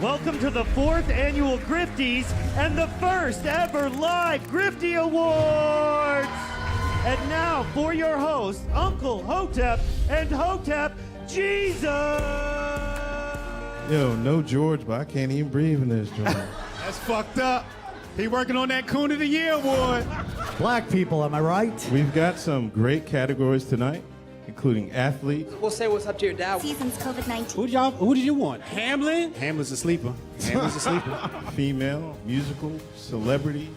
Welcome to the 4th annual Grifties and the first ever live Grifty Awards. And now for your hosts, Uncle Hotep and Hotep Jesus. Yo, no George, but I can't even breathe in this joint. That's fucked up. He working on that Coon of the Year award. Black people, am I right? We've got some great categories tonight, including athletes. We'll say what's up to your dad. Season's COVID-19. Who did you want? Hamlin? Hamlin's a sleeper. Hamlin's a sleeper. Female, musical, celebrity,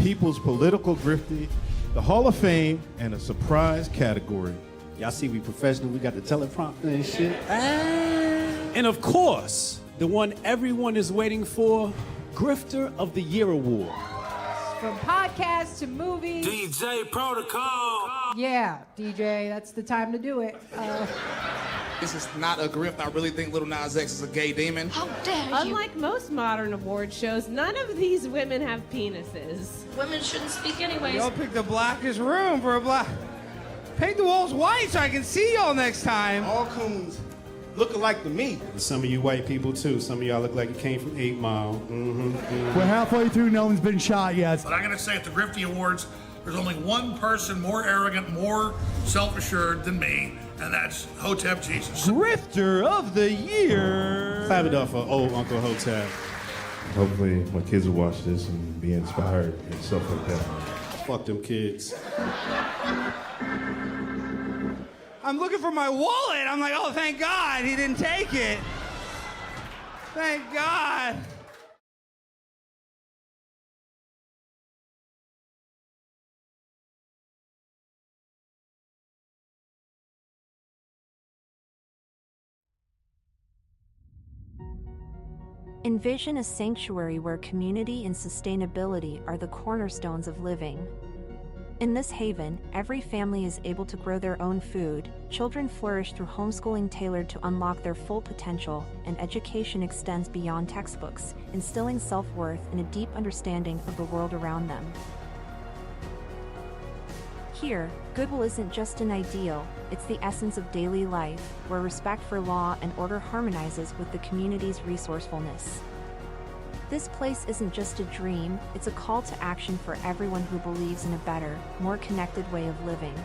people's political grifty, the Hall of Fame, and a surprise category. Y'all see we professional. We got the teleprompter and shit. And of course, the one everyone is waiting for, Grifter of the Year award. From podcasts to movies. DJ Protocol. Yeah, DJ, that's the time to do it. This is not a grift. I really think Lil Nas X is a gay demon. How dare you? Unlike most modern award shows, none of these women have penises. Women shouldn't speak anyways. Y'all picked the blackest room for a black. Paint the walls white so I can see y'all next time. All coons look alike to me. Some of you white people too. Some of y'all look like you came from 8 Mile. We're halfway through, no one's been shot yet. But I'm going to say at the Grifty Awards, there's only one person more arrogant, more self-assured than me, and that's Hotep Jesus. Grifter of the Year. Clap it up for old Uncle Hotep. Hopefully my kids will watch this and be inspired and stuff like that. Fuck them kids. I'm looking for my wallet. I'm like, oh, thank God he didn't take it. Thank God. Envision a sanctuary where community and sustainability are the cornerstones of living. In this haven, every family is able to grow their own food, children flourish through homeschooling tailored to unlock their full potential, and education extends beyond textbooks, instilling self-worth and a deep understanding of the world around them. Here, goodwill isn't just an ideal, it's the essence of daily life, where respect for law and order harmonizes with the community's resourcefulness. This place isn't just a dream, it's a call to action for everyone who believes in a better, more connected way of living.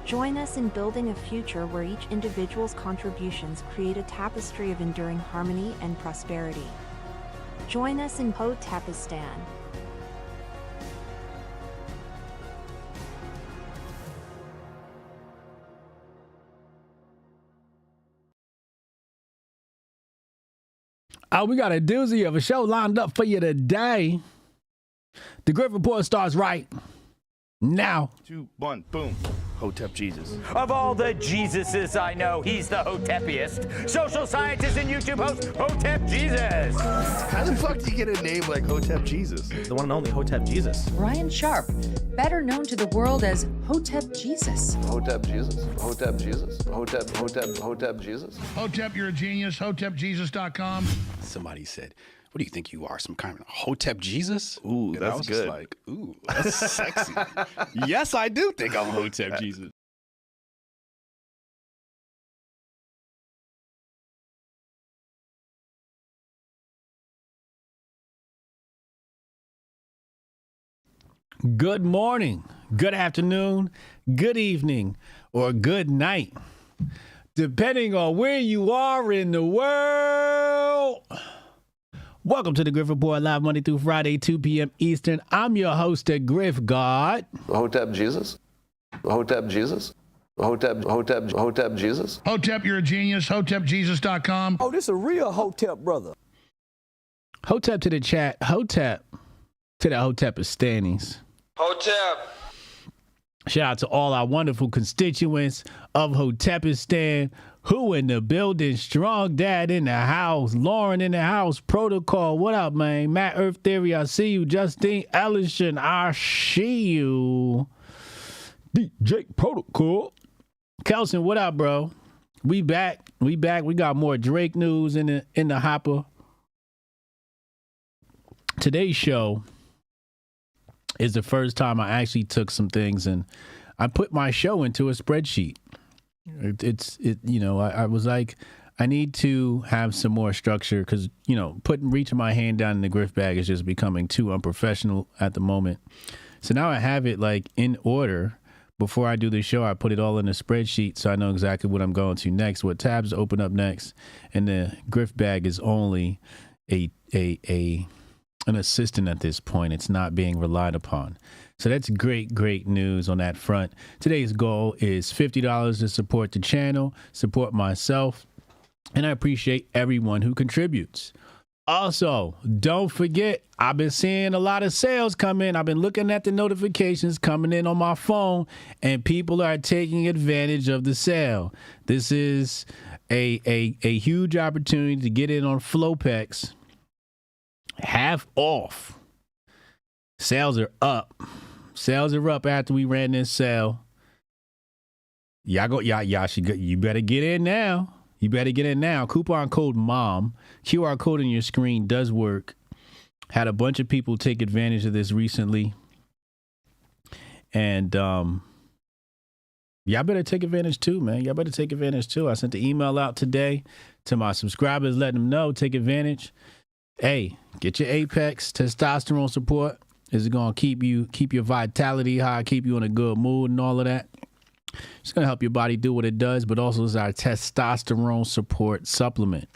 Join us in building a future where each individual's contributions create a tapestry of enduring harmony and prosperity. Join us in Hotepistan. We got a doozy of a show lined up for you today. The Grift Report starts right now. 2, 1, boom. Hotep Jesus. Of all the Jesuses I know, he's the Hotepiest. Social scientist and YouTube host, Hotep Jesus. How the fuck do you get a name like Hotep Jesus? The one and only Hotep Jesus. Ryan Sharp, better known to the world as Hotep Jesus. Hotep Jesus. Hotep Jesus. Hotep Jesus. Hotep, you're a genius. HotepJesus.com. Somebody said, what do you think you are, some kind of Hotep Jesus? Ooh, and that's I was good. Just like, ooh, that's sexy. Yes, I do think I'm Hotep Jesus. Good morning, good afternoon, good evening, or good night, depending on where you are in the world. Welcome to the Grift Report, live Monday through Friday, 2 p.m. Eastern. I'm your host, the Grift God. Hotep Jesus. Hotep Jesus. Hotep Jesus. Hotep, you're a genius. HotepJesus.com. Oh, this a real Hotep brother. Hotep to the chat. Hotep to the Hotepistanis. Hotep. Shout out to all our wonderful constituents of Hotepistan. Who in the building? Strong Dad in the house. Lauren in the house. Protocol. What up, man? Matt Earth Theory, I see you. Justine Ellison, I see you. DJ Protocol. Kelson, what up, bro? We back. We got more Drake news in the hopper. Today's show is the first time I actually took some things and I put my show into a spreadsheet. I was like, I need to have some more structure because, you know, reaching my hand down in the grift bag is just becoming too unprofessional at the moment. So now I have it like in order. Before I do the show, I put it all in a spreadsheet so I know exactly what I'm going to next, what tabs to open up next. And the grift bag is only an assistant at this point. It's not being relied upon. So that's great news on that front. Today's goal is $50 to support the channel, support myself, and I appreciate everyone who contributes. Also, don't forget, I've been seeing a lot of sales come in. I've been looking at the notifications coming in on my phone, and people are taking advantage of the sale. This is a huge opportunity to get in on FlowPex. Half off. Sales are up. Sales are up after we ran this sale. You better get in now. You better get in now. Coupon code MOM. QR code on your screen does work. Had a bunch of people take advantage of this recently. And y'all better take advantage too, man. Y'all better take advantage too. I sent the email out today to my subscribers, letting them know, take advantage. Hey, get your Apex testosterone support. Is it going to keep your vitality high, keep you in a good mood and all of that? It's going to help your body do what it does, but also is our testosterone support supplement.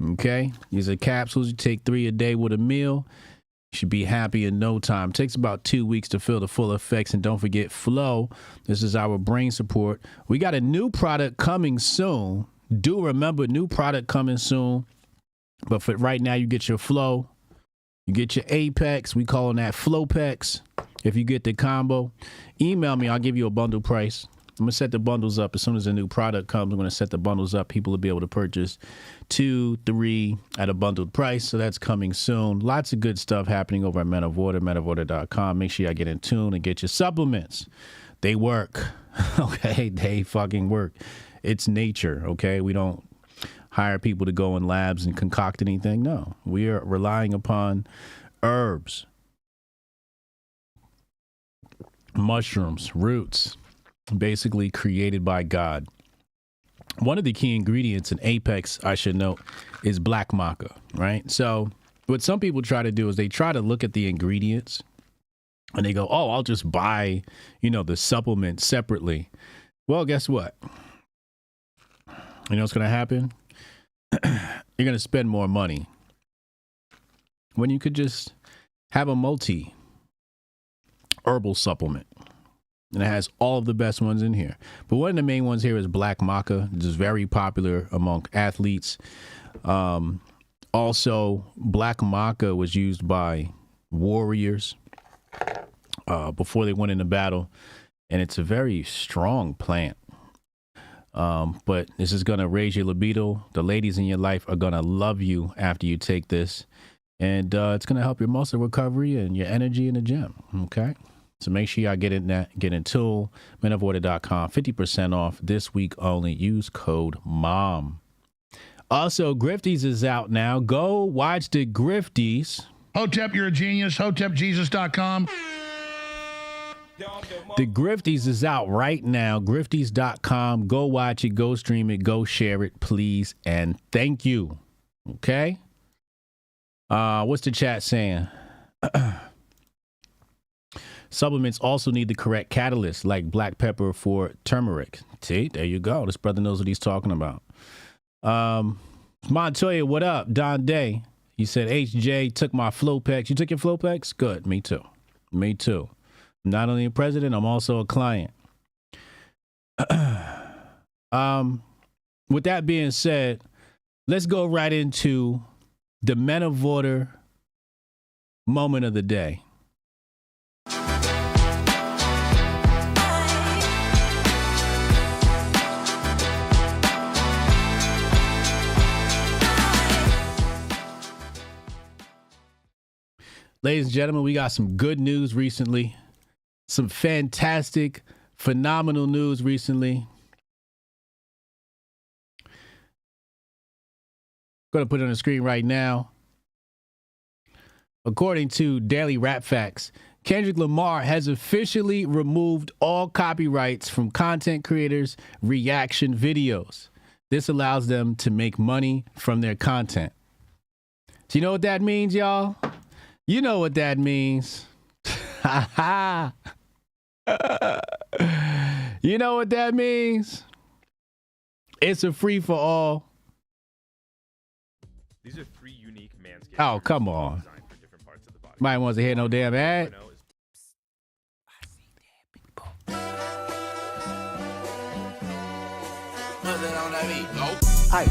Okay? These are capsules. You take 3 a day with a meal. You should be happy in no time. It takes about 2 weeks to feel the full effects. And don't forget Flow. This is our brain support. We got a new product coming soon. Do remember, new product coming soon. But for right now, you get your Flow. You get your Apex. We calling that FlowPex. If you get the combo, email me. I'll give you a bundle price. I'm going to set the bundles up. As soon as a new product comes, I'm going to set the bundles up. People will be able to purchase 2, 3 at a bundled price. So that's coming soon. Lots of good stuff happening over at Men of Order, menoforder.com. Make sure y'all get in tune and get your supplements. They work. Okay? They fucking work. It's nature. Okay? We don't hire people to go in labs and concoct anything. No. We are relying upon herbs, mushrooms, roots, basically created by God. One of the key ingredients in Apex, I should note, is black maca, right? So what some people try to do is they try to look at the ingredients and they go, oh, I'll just buy, the supplement separately. Well, guess what? You know what's going to happen? You're going to spend more money when you could just have a multi-herbal supplement. And it has all of the best ones in here. But one of the main ones here is black maca. It's very popular among athletes. Also, black maca was used by warriors before they went into battle. And it's a very strong plant. But this is going to raise your libido. The ladies in your life are going to love you after you take this. And it's going to help your muscle recovery and your energy in the gym. Okay? So make sure y'all get in tune. menoforder.com. 50% off this week only. Use code MOM. Also, Grifties is out now. Go watch the Grifties. Hotep, you're a genius. HotepJesus.com. The Grifties is out right now. Grifties.com. Go watch it. Go stream it. Go share it, please. And thank you. Okay? What's the chat saying? Supplements also need the correct catalyst, like black pepper for turmeric. See, there you go. This brother knows what he's talking about. Montoya, what up? Don Day. He said, HJ took my FlowPex. You took your FlowPex? Good. Me too. Me too. I'm not only a president, I'm also a client. With that being said, let's go right into the Men of Order moment of the day. Ladies and gentlemen, we got some good news recently. Some fantastic, phenomenal news recently. Going to put it on the screen right now. According to Daily Rap Facts, Kendrick Lamar has officially removed all copyrights from content creators' reaction videos. This allows them to make money from their content. So you know what that means, y'all? You know what that means. You know what that means? It's a free for all. These are 3 unique manscaped. Oh, come on. Might wants to hear no damn ad. Hey,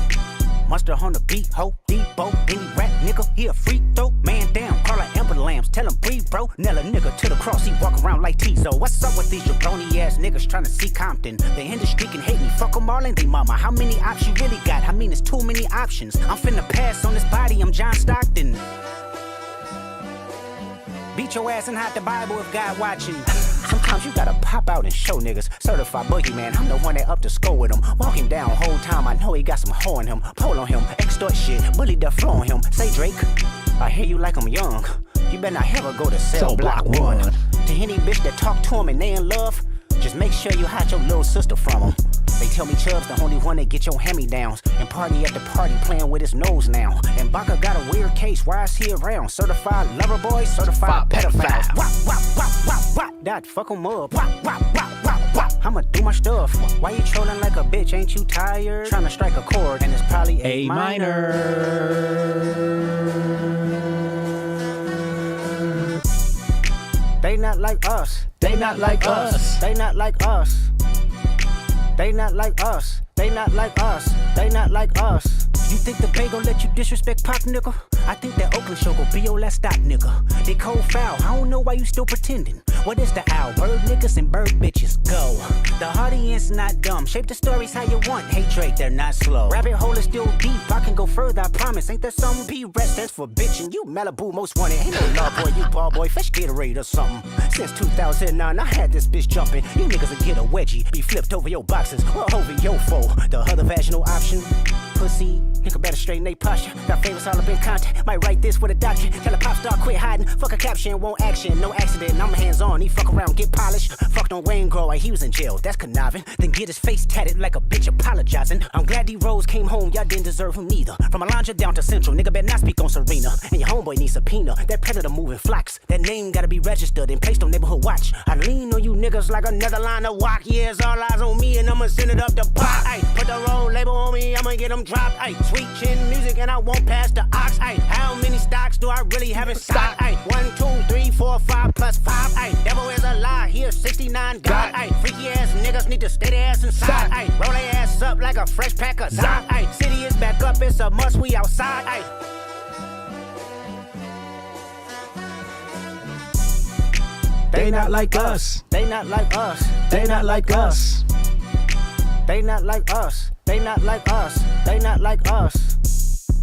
monster on the beat, ho, Debo, any rap nigga, he a freak throw, man down, call her Amber Lambs, tell him breathe, bro, nail a nigga to the cross, he walk around like Tizo. What's up with these jabroni ass niggas trying to see Compton? The industry can hate me, fuck them all and they mama. How many options you really got? I mean, it's too many options. I'm finna pass on this body, I'm John Stockton. Beat your ass and hide the Bible if God watching. Sometimes you gotta pop out and show niggas. Certified boogeyman, I'm the one that up to score with him. Walking down whole time, I know he got some hoe in him. Pole on him, extort shit, bully the flow on him. Say Drake, I hear you like I'm young. You better not ever go to cell block 1. To any bitch that talk to him and they in love, just make sure you hide your little sister from him. They tell me Chubb's the only one that get your hand-me-downs. And party at the party playing with his nose now. And Baca got a weird case, why is he around? Certified lover boy, certified pedophiles. Wop, wop, wop, wop, wop, that fuck him up. Wop, wop, wop, wop, wop, I'ma do my stuff. Why you trolling like a bitch, ain't you tired? Trying to strike a chord and it's probably A minor. They not like us. They not like us. They not like us. They not like us. They not like us. They not like us. You think the Bay gon' let you disrespect Pop, nigga? I think that Oakland show gon' be your last stop, nigga. They cold foul, I don't know why you still pretending. What is the owl? Bird niggas and bird bitches, go. The audience not dumb, shape the stories how you want. Hey Drake, they're not slow. Rabbit hole is still deep, I can go further, I promise. Ain't that something? P-Rest stands for bitchin'. You Malibu most wanted, ain't no love boy, you ball boy, fresh Gatorade or something. Since 2009, I had this bitch jumping. You niggas will get a wedgie, be flipped over your boxes, or over your foe. The other vaginal option, pussy. Nigga better straighten they posture. Got favorites all up in contact. Might write this with a doctrine. Tell a pop star quit hiding. Fuck a caption, won't action. No accident, I'm hands on. He fuck around, get polished. Fucked on Wayne Grow, he was in jail. That's conniving. Then get his face tatted like a bitch apologizing. I'm glad D-Rose came home, y'all didn't deserve him neither. From Alondra down to Central, nigga better not speak on Serena. And your homeboy needs subpoena. That predator moving flocks. That name gotta be registered and placed on neighborhood watch. I lean on you niggas like another line of walk. Yeah, it's all eyes on me and I'ma send it up the pot. Ay, put the roll label on me, I'ma get them dropped. Ay, sweet chin music and I won't pass the ox. Ay, how many stocks do I really have in stock? Ay, 1, 2, 3, 4, 5 plus 5. Ay, devil is a lie, he a 69 God. Ay, freaky ass niggas need to stay their ass inside. Ay, roll their ass up like a fresh pack of Zod. Ay, city is back up, it's a must, we outside. Ay. They not like us. They not like us. They not like us. They not like us. They not like us. They not like us.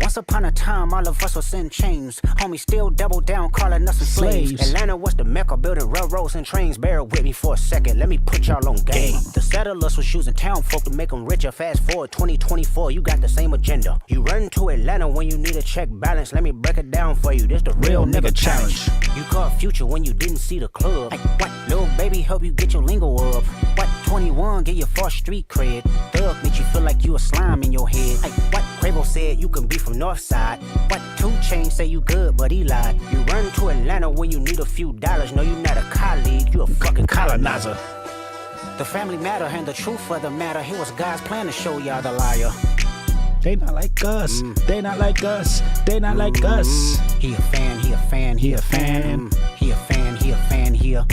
Once upon a time, all of us was in chains. Homie still double down, calling us slaves. Atlanta was the mecca, building railroads and trains. Bear with me for a second, let me put y'all on game. The settlers was using town folk to make them richer. Fast forward 2024, you got the same agenda. You run to Atlanta when you need a check balance. Let me break it down for you, this the real nigga challenge. You caught Future when you didn't see the club. Ay, what? Little baby help you get your lingo up. What? 21 get your first street cred. Thug make you feel like you a slime in your head. Ay, what? Quavo said you can be from Northside. What? 2 Chainz say you good, but he lied. You run to Atlanta when you need a few dollars. No, you not a colleague, you a fucking colonizer. The family matter and the truth of the matter. Here was God's plan to show y'all the liar. They not like us. They not like us. They not like us. He a fan, he a fan, he a fan. He a fan, he a fan, he a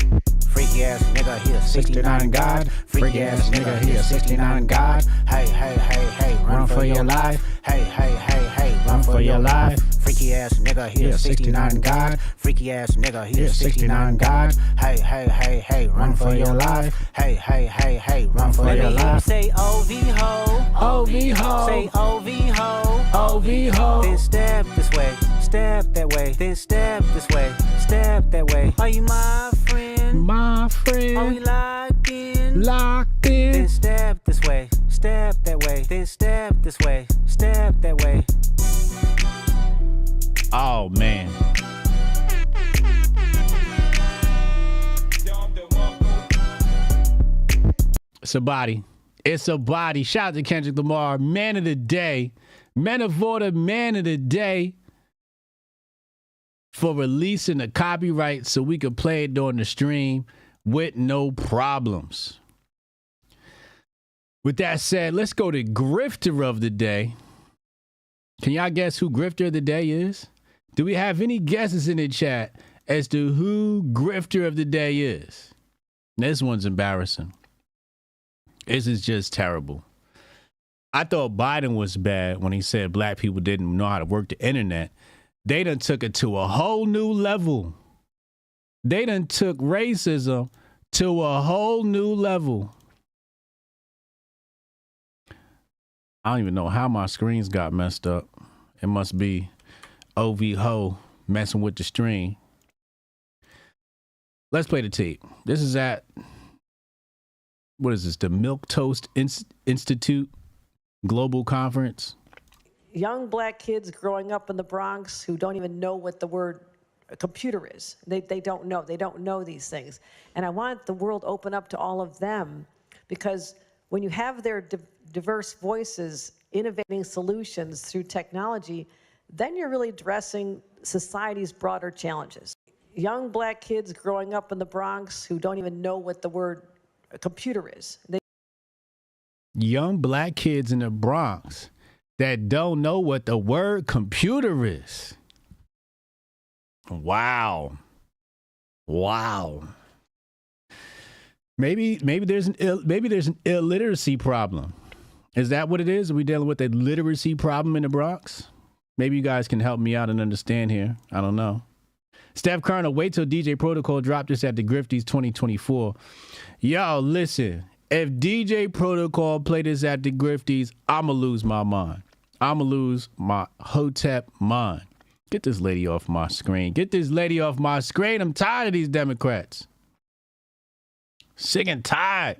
freaky ass nigga, he a 69 God. Freaky ass nigga, he a 69 God. Hey, hey, hey, hey, run for your life. Hey, hey, hey, hey, run for your life. Freaky ass nigga, he a 69 God. Freaky ass nigga, he a 69 God. Hey, hey, hey, hey, run for your life. Hey, hey, hey, hey, run for your life. Say OV ho, OV ho. Say OV ho, OV ho. Then step this way, step that way. Then step this way, step that way. Are you my friend? My friend. Are we locked in? Locked in. Then step this way, step that way. Then step this way, step that way. Oh man. It's a body. It's a body. Shout out to Kendrick Lamar, man of the day. Men of Order, man of the day, for releasing the copyright so we could play it during the stream with no problems. With that said, let's go to Grifter of the Day. Can y'all guess who Grifter of the Day is? Do we have any guesses in the chat as to who Grifter of the Day is? This one's embarrassing. This is just terrible. I thought Biden was bad when he said black people didn't know how to work the internet. They done took it to a whole new level. They done took racism to a whole new level. I don't even know how my screens got messed up. It must be OV Ho messing with the stream. Let's play the tape. This is at, what is this, the Milk Toast Institute Global Conference. Young black kids growing up in the Bronx who don't even know what the word computer is. They don't know. They don't know these things. And I want the world open up to all of them, because when you have their diverse voices innovating solutions through technology, then you're really addressing society's broader challenges. Young black kids growing up in the Bronx who don't even know what the word computer is. Young black kids in the Bronx that don't know what the word computer is. Wow. Maybe there's an illiteracy problem. Is that what it is? Are we dealing with a literacy problem in the Bronx? Maybe you guys can help me out and understand here. I don't know. Steph Colonel, wait till DJ Protocol dropped this at the Grifties 2024. Yo, listen. If DJ Protocol play this at the Grifties, I'ma lose my mind. I'ma lose my Hotep mind. Get this lady off my screen. Get this lady off my screen. I'm tired of these Democrats. Sick and tired.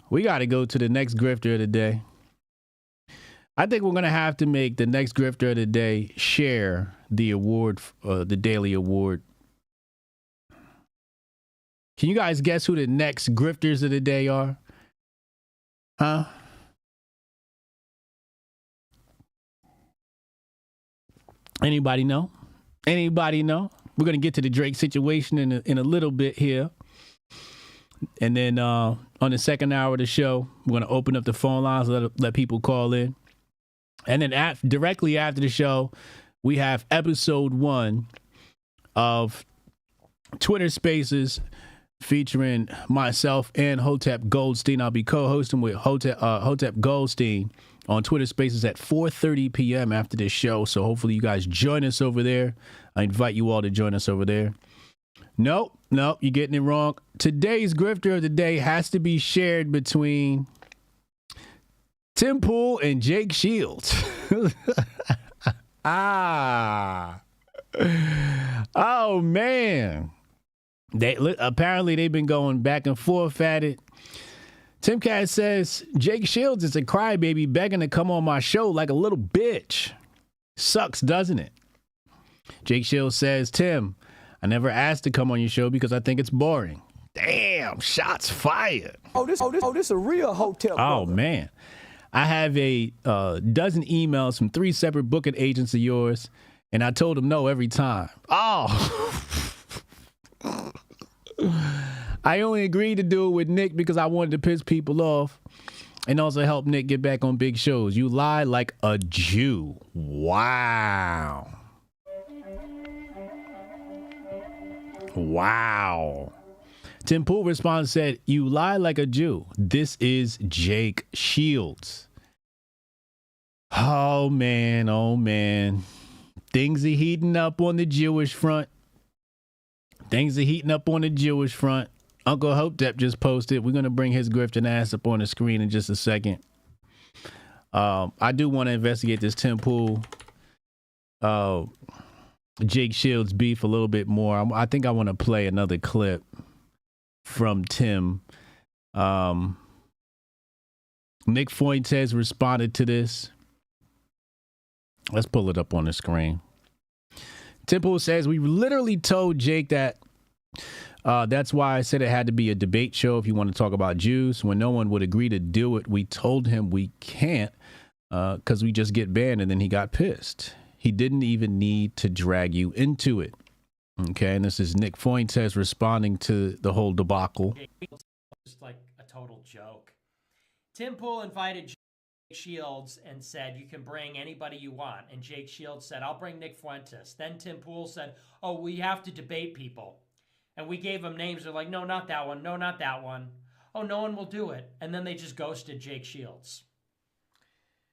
We got to go to the next Grifter of the Day. I think we're going to have to make the next Grifter of the Day share the award, the daily award. Can you guys guess who the next Grifters of the Day are? Huh? Anybody know? Anybody know? We're going to get to the Drake situation in a little bit here. And then on the second hour of the show, we're going to open up the phone lines, let people call in. And then directly after the show, we have episode 1 of Twitter Spaces featuring myself and Hotep Goldstein. I'll be co-hosting with Hotep Goldstein on Twitter Spaces at 4:30 p.m. after this show. So hopefully you guys join us over there. I invite you all to join us over there. Nope, you're getting it wrong. Today's Grifter of the Day has to be shared between Tim Pool and Jake Shields. Oh, man. Apparently they've been going back and forth at it. Tim Cat says, Jake Shields is a crybaby begging to come on my show like a little bitch. Sucks, doesn't it? Jake Shields says, Tim, I never asked to come on your show because I think it's boring. Damn, shots fired. This a real Hotep. Oh, man. I have a dozen emails from 3 separate booking agents of yours, and I told them no every time. Oh. I only agreed to do it with Nick because I wanted to piss people off and also help Nick get back on big shows. You lie like a Jew. Wow. Tim Pool response said, you lie like a Jew. This is Jake Shields. Oh, man. Things are heating up on the Jewish front. Uncle Hotep just posted. We're going to bring his grifting ass up on the screen in just a second. I do want to investigate this Tim Pool, Jake Shields beef a little bit more. I think I want to play another clip from Tim. Nick Fuentes responded to this. Let's pull it up on the screen. Tim Pool says, we literally told Jake that That's why I said it had to be a debate show if you want to talk about Jews. When no one would agree to do it, we told him we can't because we just get banned, and then he got pissed. He didn't even need to drag you into it. Okay, and this is Nick Fuentes responding to the whole debacle. Just like a total joke. Tim Pool invited Jake Shields and said, you can bring anybody you want. And Jake Shields said, I'll bring Nick Fuentes. Then Tim Pool said, oh, we have to debate people. And we gave them names. They're like, no, not that one. No, not that one. Oh, no one will do it. And then they just ghosted Jake Shields.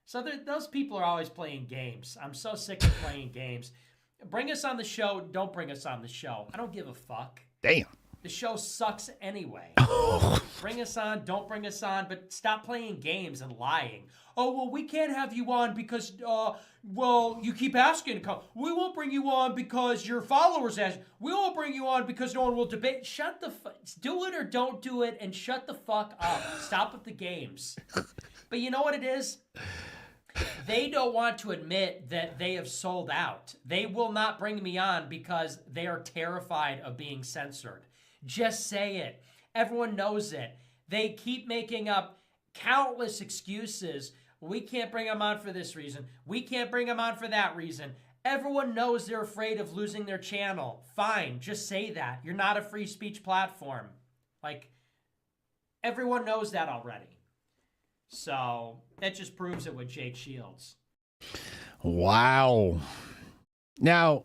So those people are always playing games. I'm so sick of playing games. Bring us on the show. Don't bring us on the show. I don't give a fuck. Damn. The show sucks anyway. Bring us on. Don't bring us on. But stop playing games and lying. Oh, well, we can't have you on because, well, you keep asking to come. We won't bring you on because your followers ask. We won't bring you on because no one will debate. Shut the do it or don't do it and shut the fuck up. Stop with the games. But you know what it is? They don't want to admit that they have sold out. They will not bring me on because they are terrified of being censored. Just say it. Everyone knows it. They keep making up countless excuses. We can't bring them on for this reason. We can't bring them on for that reason. Everyone knows they're afraid of losing their channel. Fine, just say that. You're not a free speech platform. Like, everyone knows that already. So that just proves it with Jake Shields. Wow. Now,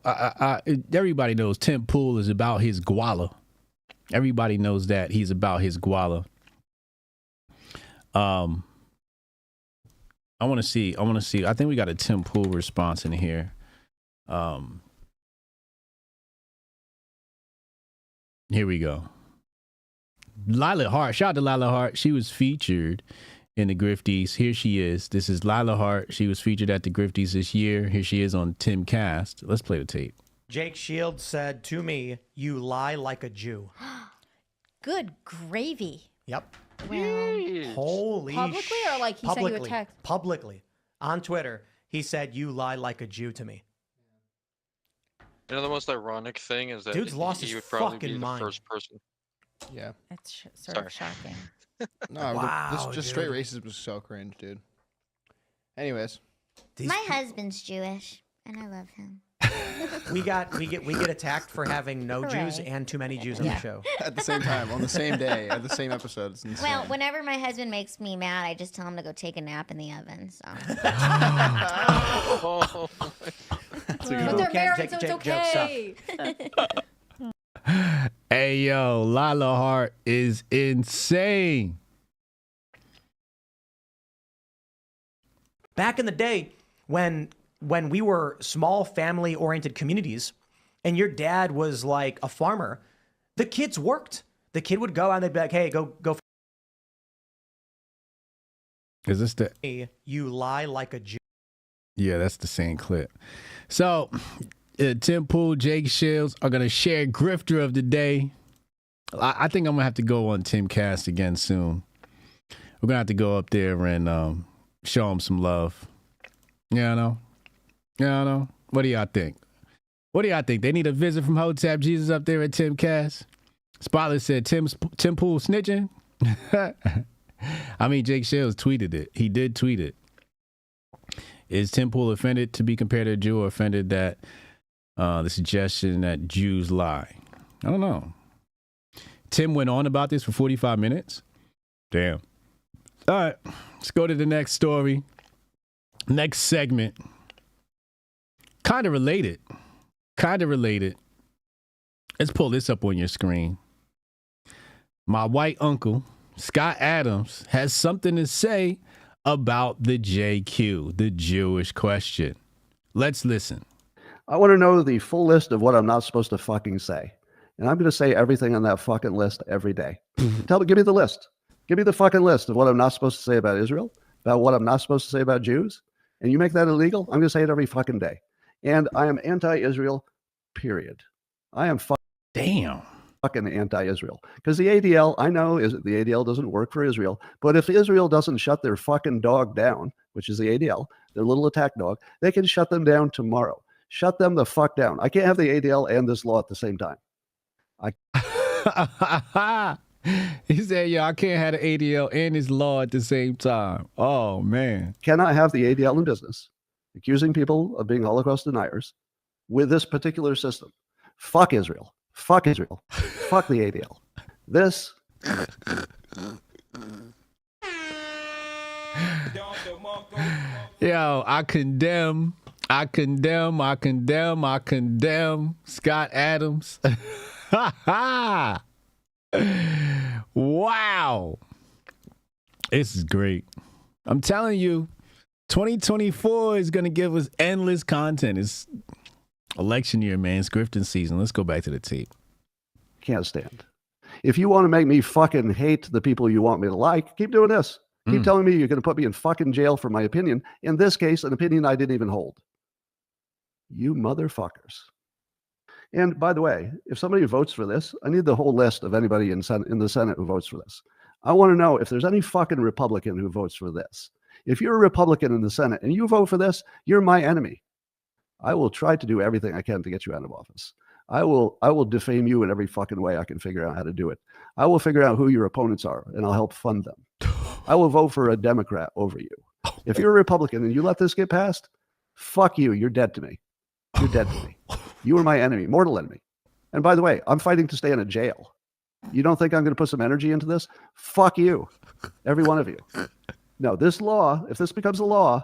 everybody knows Tim Pool is about his guala. Everybody knows that he's about his guala. I want to see. I think we got a Tim Pool response in here. Here we go. Lila Hart. Shout out to Lila Hart. She was featured in the Grifties. Here she is. This is Lila Hart. She was featured at the Grifties this year. Here she is on Timcast. Let's play the tape. Jake Shields said to me, "You lie like a Jew." Good gravy. Yep. Well, Holy publicly or like he sent you a text? Publicly. On Twitter, he said, "You lie like a Jew" to me. You know, the most ironic thing is that Dude's lost he his would probably fucking be the mind. first person. Yeah. That's sort of shocking. No, Wow, this just straight dude. racism is so cringe, dude. Anyways, My husband's Jewish, and I love him. We get attacked for having no Jews Hooray. and too many Jews on the show. at the same time, on the same day, at the same episode. It's insane. Well, whenever my husband makes me mad, I just tell him to go take a nap in the oven. So. That's a But good they're one. married, so it's okay. Hey, yo, Lila Hart is insane. Back in the day, when we were small family-oriented communities, and your dad was like a farmer, the kids worked. The kid would go out and they'd be like, "Hey, go." Is this the? You lie like a Jew. Yeah, that's the same clip. So, Tim Pool, Jake Shields are gonna share Grifter of the Day. I think I'm gonna have to go on Timcast again soon. We're gonna have to go up there and show them some love. Yeah, I know. Yeah, I know. What do y'all think? What do y'all think? They need a visit from Hotep Jesus up there at Timcast. Spotless said Tim Pool snitching. I mean, Jake Shields tweeted it. He did tweet it. Is Tim Pool offended to be compared to a Jew, or offended that the suggestion that Jews lie? I don't know. Tim went on about this for 45 minutes. Damn. All right, let's go to the next story. Next segment. Kind of related. Let's pull this up on your screen. My white uncle, Scott Adams, has something to say about the JQ, the Jewish question. Let's listen. I want to know the full list of what I'm not supposed to fucking say. And I'm going to say everything on that fucking list every day. Give me the list. Give me the fucking list of what I'm not supposed to say about Israel, about what I'm not supposed to say about Jews. And you make that illegal, I'm going to say it every fucking day. And I am anti-Israel, period. I am fucking anti-Israel. Because the ADL, I know the ADL doesn't work for Israel, but if Israel doesn't shut their fucking dog down, which is the ADL, their little attack dog, they can shut them down tomorrow. Shut them the fuck down. I can't have the ADL and this law at the same time. He said, yo, I can't have the ADL and his law at the same time. Oh, man. Cannot have the ADL in business, accusing people of being Holocaust deniers with this particular system. Fuck Israel. Fuck Israel. Fuck the ADL. This. Yo, I condemn Scott Adams. Wow. This is great. I'm telling you, 2024 is going to give us endless content. It's election year, man. It's grifting season. Let's go back to the tape. Can't stand. If you want to make me fucking hate the people you want me to like, keep doing this. Keep telling me you're going to put me in fucking jail for my opinion. In this case, an opinion I didn't even hold. You motherfuckers. And by the way, if somebody votes for this, I need the whole list of anybody in the Senate who votes for this. I want to know if there's any fucking Republican who votes for this. If you're a Republican in the Senate and you vote for this, you're my enemy. I will try to do everything I can to get you out of office. I will defame you in every fucking way I can figure out how to do it. I will figure out who your opponents are, and I'll help fund them. I will vote for a Democrat over you. If you're a Republican and you let this get passed, fuck you. You're dead to me. You're dead to me. You are my enemy, mortal enemy. And by the way, I'm fighting to stay in a jail. You don't think I'm going to put some energy into this? Fuck you. Every one of you. No, this law, if this becomes a law,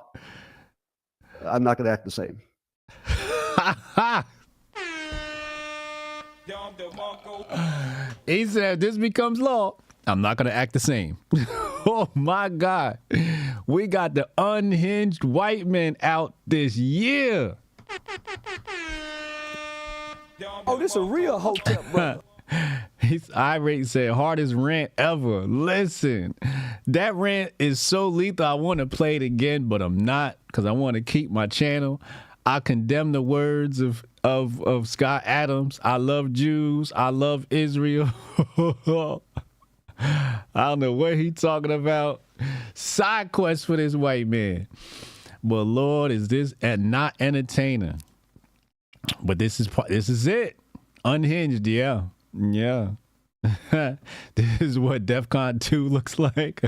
I'm not going to act the same. He said, this becomes law, I'm not going to act the same. Oh, my God. We got the unhinged white man out this year. Oh, this a real Hotep, brother. He's irate, said, hardest rant ever. Listen, that rant is so lethal. I want to play it again, but I'm not, because I want to keep my channel. I condemn the words of Scott Adams. I love Jews. I love Israel. I don't know what he's talking about. Side quest for this white man. But Lord, is this not entertaining? But this is it. Unhinged, yeah. Yeah. This is what DEFCON 2 looks like.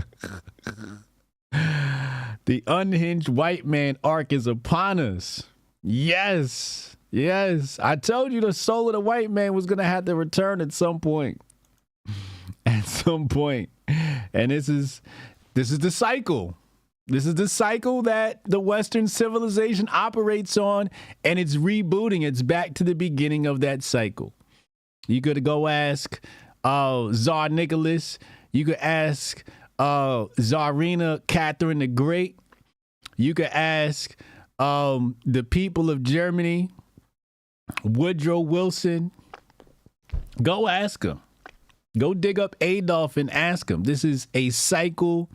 The unhinged white man arc is upon us. Yes. Yes. I told you the soul of the white man was going to have to return at some point. At some point. And this is the cycle. This is the cycle that the Western civilization operates on, and it's rebooting. It's back to the beginning of that cycle. You could go ask Tsar Nicholas. You could ask Tsarina Catherine the Great. You could ask the people of Germany, Woodrow Wilson. Go ask them. Go dig up Adolf and ask him. This is a cycle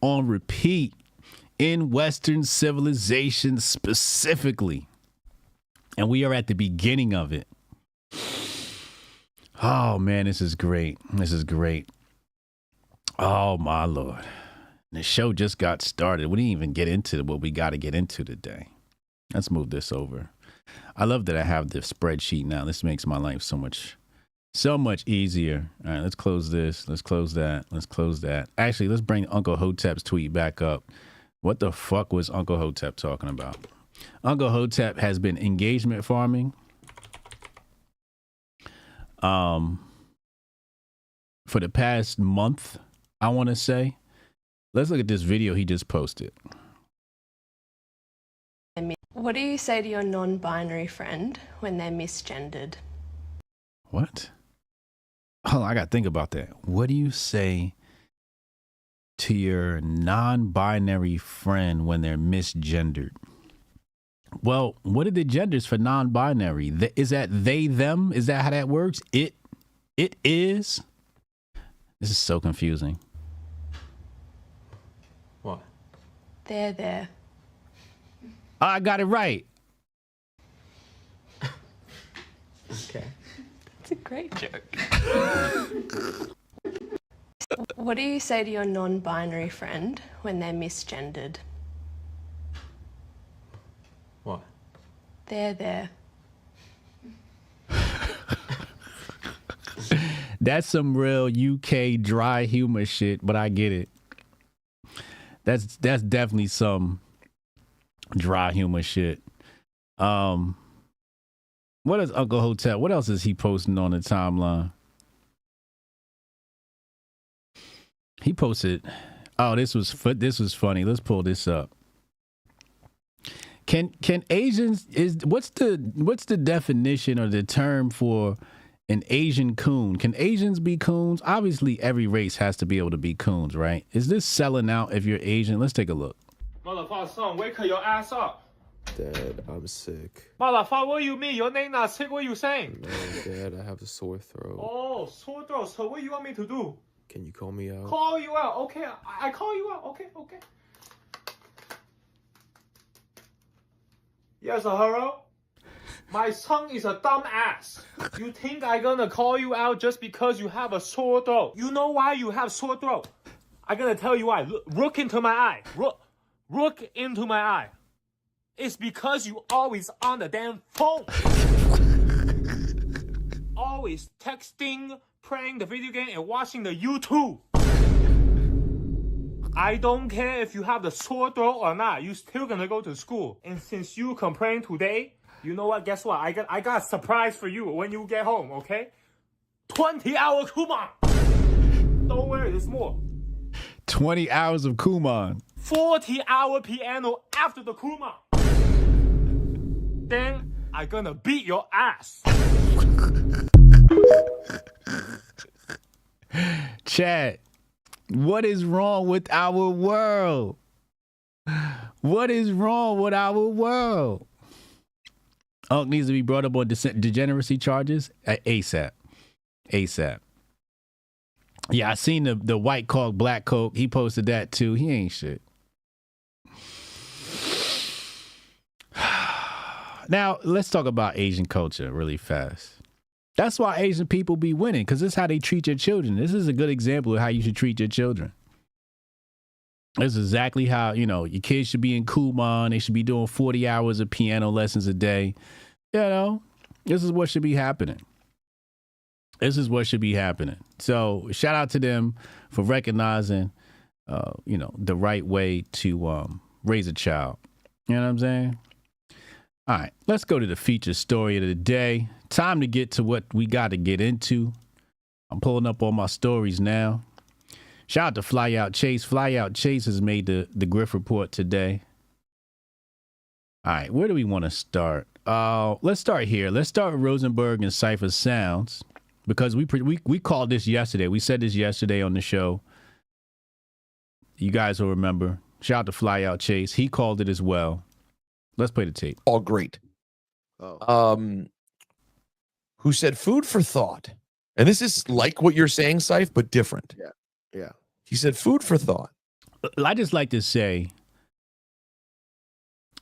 on repeat in Western civilization specifically. And we are at the beginning of it. Oh, man, this is great. This is great. Oh, my Lord. The show just got started. We didn't even get into what we got to get into today. Let's move this over. I love that I have the spreadsheet now. This makes my life so much easier. All right, let's close this. Let's close that. Let's close that. Actually, let's bring Uncle Hotep's tweet back up. What the fuck was Uncle Hotep talking about? Uncle Hotep has been engagement farming for the past month, I want to say. Let's look at this video he just posted. What do you say to your non-binary friend when they're misgendered? What? Hold on, I got to think about that. What do you say to your non-binary friend when they're misgendered? Well, what are the genders for non-binary? Is that they, them? Is that how that works? It is? This is so confusing. What? There. I got it right. Okay. It's a great joke. What do you say to your non-binary friend when they're misgendered? What? There. That's some real UK dry humor shit, but I get it. That's definitely some dry humor shit. What is Uncle Hotep? What else is he posting on the timeline? He posted. Oh, this was funny. Let's pull this up. Can Asians what's the definition or the term for an Asian coon? Can Asians be coons? Obviously, every race has to be able to be coons, right? Is this selling out if you're Asian? Let's take a look. Motherfucker, son, wake your ass up. Dad, I'm sick. Motherfucker, what do you mean? Your name not sick? What are you saying? No, Dad, I have a sore throat. Oh, sore throat. So what do you want me to do? Can you call me out? Call you out. Okay, I call you out. Okay. Yes, hello? My son is a dumb ass. You think I gonna call you out just because you have a sore throat? You know why you have sore throat? I gonna tell you why. Look into my eye. Look into my eye. It's because you always on the damn phone. Always texting, playing the video game, and watching the YouTube. I don't care if you have the sore throat or not. You still gonna go to school. And since you complained today, you know what? Guess what? I got a surprise for you when you get home. Okay? 20-hour Kumon. Don't worry, there's more. 20 hours of Kumon. 40-hour piano after the Kumon. Then I gonna beat your ass. Chat, what is wrong with our world? What is wrong with our world? Unc needs to be brought up on degeneracy charges ASAP. Yeah, I seen the white Coke, black Coke. He posted that too. He ain't shit. Now, let's talk about Asian culture really fast. That's why Asian people be winning, because this is how they treat your children. This is a good example of how you should treat your children. This is exactly how, your kids should be in Kumon. They should be doing 40 hours of piano lessons a day. This is what should be happening. So shout out to them for recognizing, the right way to raise a child. You know what I'm saying? All right, let's go to the feature story of the day. Time to get to what we got to get into. I'm pulling up all my stories now. Shout out to Fly Out Chase. Fly Out Chase has made the Grift Report today. All right, where do we want to start? Let's start here. Let's start with Rosenberg and Cypher Sounds, because we called this yesterday. We said this yesterday on the show. You guys will remember. Shout out to Fly Out Chase. He called it as well. Let's play the tape. All great. Who said food for thought? And this is like what you're saying, Syph, but different. Yeah. He said food for thought. I just like to say,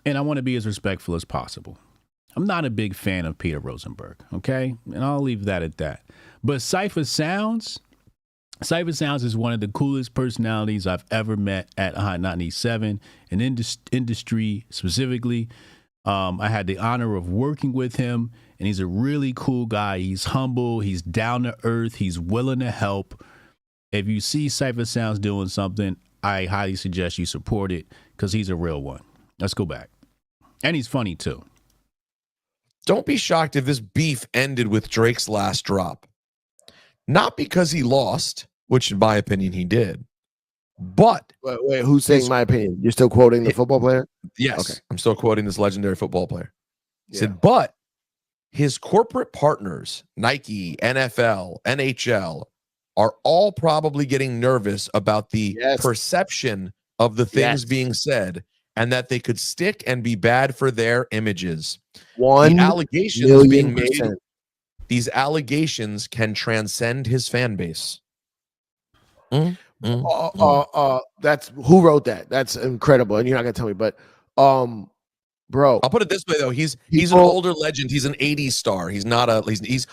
and I want to be as respectful as possible, I'm not a big fan of Peter Rosenberg, okay? And I'll leave that at that. But Cypher Sounds is one of the coolest personalities I've ever met at Hot 97, and industry specifically. I had the honor of working with him, and he's a really cool guy. He's humble. He's down to earth. He's willing to help. If you see Cypher Sounds doing something, I highly suggest you support it, because he's a real one. Let's go back. And he's funny, too. Don't be shocked if this beef ended with Drake's last drop. Not because he lost, which in my opinion he did, but... Wait, who's saying my opinion? You're still quoting the football player? Yes, Okay. I'm still quoting this legendary football player. He Yeah. said, but his corporate partners, Nike, NFL, NHL, are all probably getting nervous about the perception of the things being said, and that they could stick and be bad for their images. The allegations being made, these allegations can transcend his fan base. That's who wrote that. That's incredible, and you're not gonna tell me, but bro, I'll put it this way though: he's an older legend. He's an '80s star. He's not he's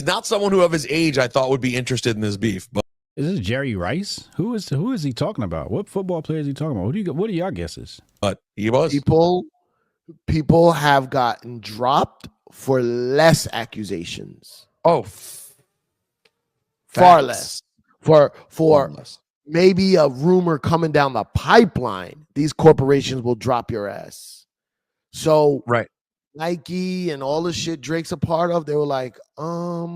not someone who of his age I thought would be interested in this beef. But is this Jerry Rice? Who is he talking about? What football player is he talking about? What are y'all guesses? But he was people have gotten dropped for less accusations. Oh, Far Facts. less. For maybe a rumor coming down the pipeline, these corporations will drop your ass. So right, Nike and all the shit Drake's a part of, they were like, I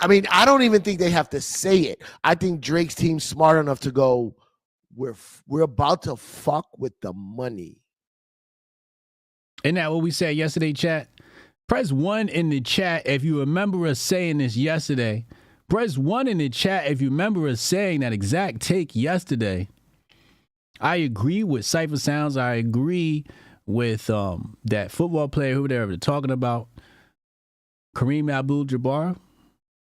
mean, I don't even think they have to say it. I think Drake's team's smart enough to go, we're about to fuck with the money. Isn't that what we said yesterday, chat? Press 1 in the chat if you remember us saying this yesterday. Press 1 in the chat if you remember us saying that exact take yesterday. I agree with Cypher Sounds. I agree with that football player who they were talking about, Kareem Abdul-Jabbar.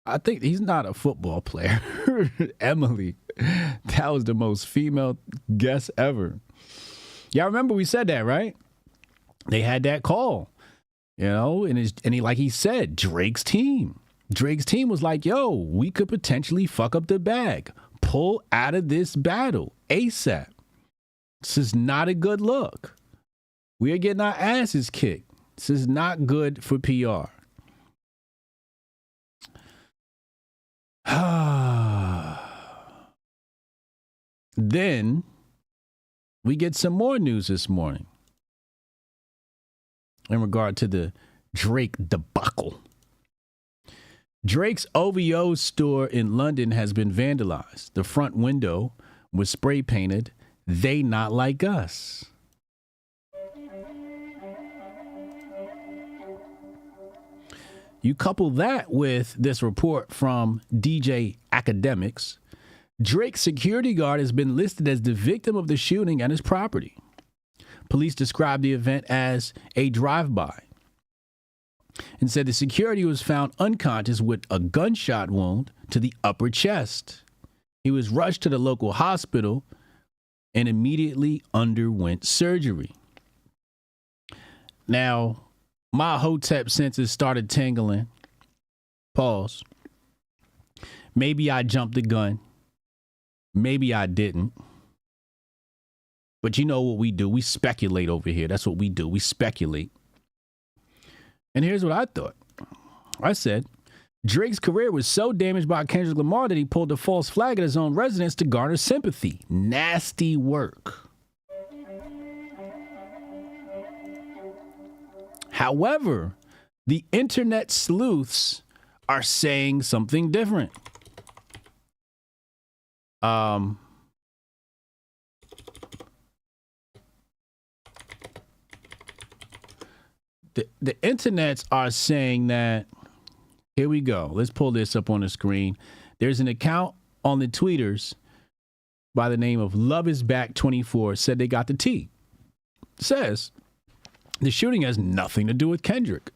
I think he's not a football player. Emily, that was the most female guess ever. Y'all remember we said that, right? They had that call, you know, and he, like he said, Drake's team was like, yo, we could potentially fuck up the bag, pull out of this battle ASAP. This is not a good look. We are getting our asses kicked. This is not good for PR. Then we get some more news this morning in regard to the Drake debacle. Drake's OVO store in London has been vandalized. The front window was spray painted, "They Not Like Us." You couple that with this report from DJ Academics. Drake's security guard has been listed as the victim of the shooting at his property. Police described the event as a drive-by and said the security was found unconscious with a gunshot wound to the upper chest. He was rushed to the local hospital and immediately underwent surgery. Now, my Hotep senses started tingling. Pause. Maybe I jumped the gun. Maybe I didn't. But you know what we do? We speculate over here. That's what we do. We speculate. And here's what I thought. I said, Drake's career was so damaged by Kendrick Lamar that he pulled a false flag at his own residence to garner sympathy. Nasty work. However, the internet sleuths are saying something different. The internets are saying that, here we go. Let's pull this up on the screen. There's an account on the tweeters by the name of Love Is Back 24 said they got the tea. Says the shooting has nothing to do with Kendrick.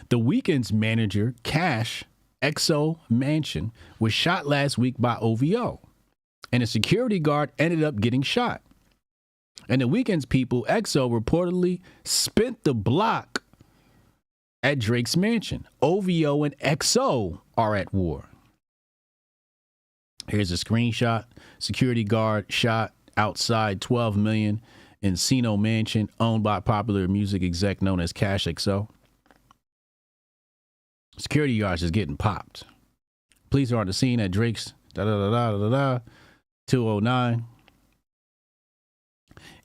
The Weeknd's manager, Cash XO Mansion, was shot last week by OVO, and a security guard ended up getting shot. And the Weeknd's people, XO, reportedly spent the block at Drake's mansion. OVO and XO are at war. Here's a screenshot. Security guard shot outside $12 million Encino Mansion, owned by popular music exec known as Cash XO. Security guards is getting popped. Police are on the scene at Drake's 209.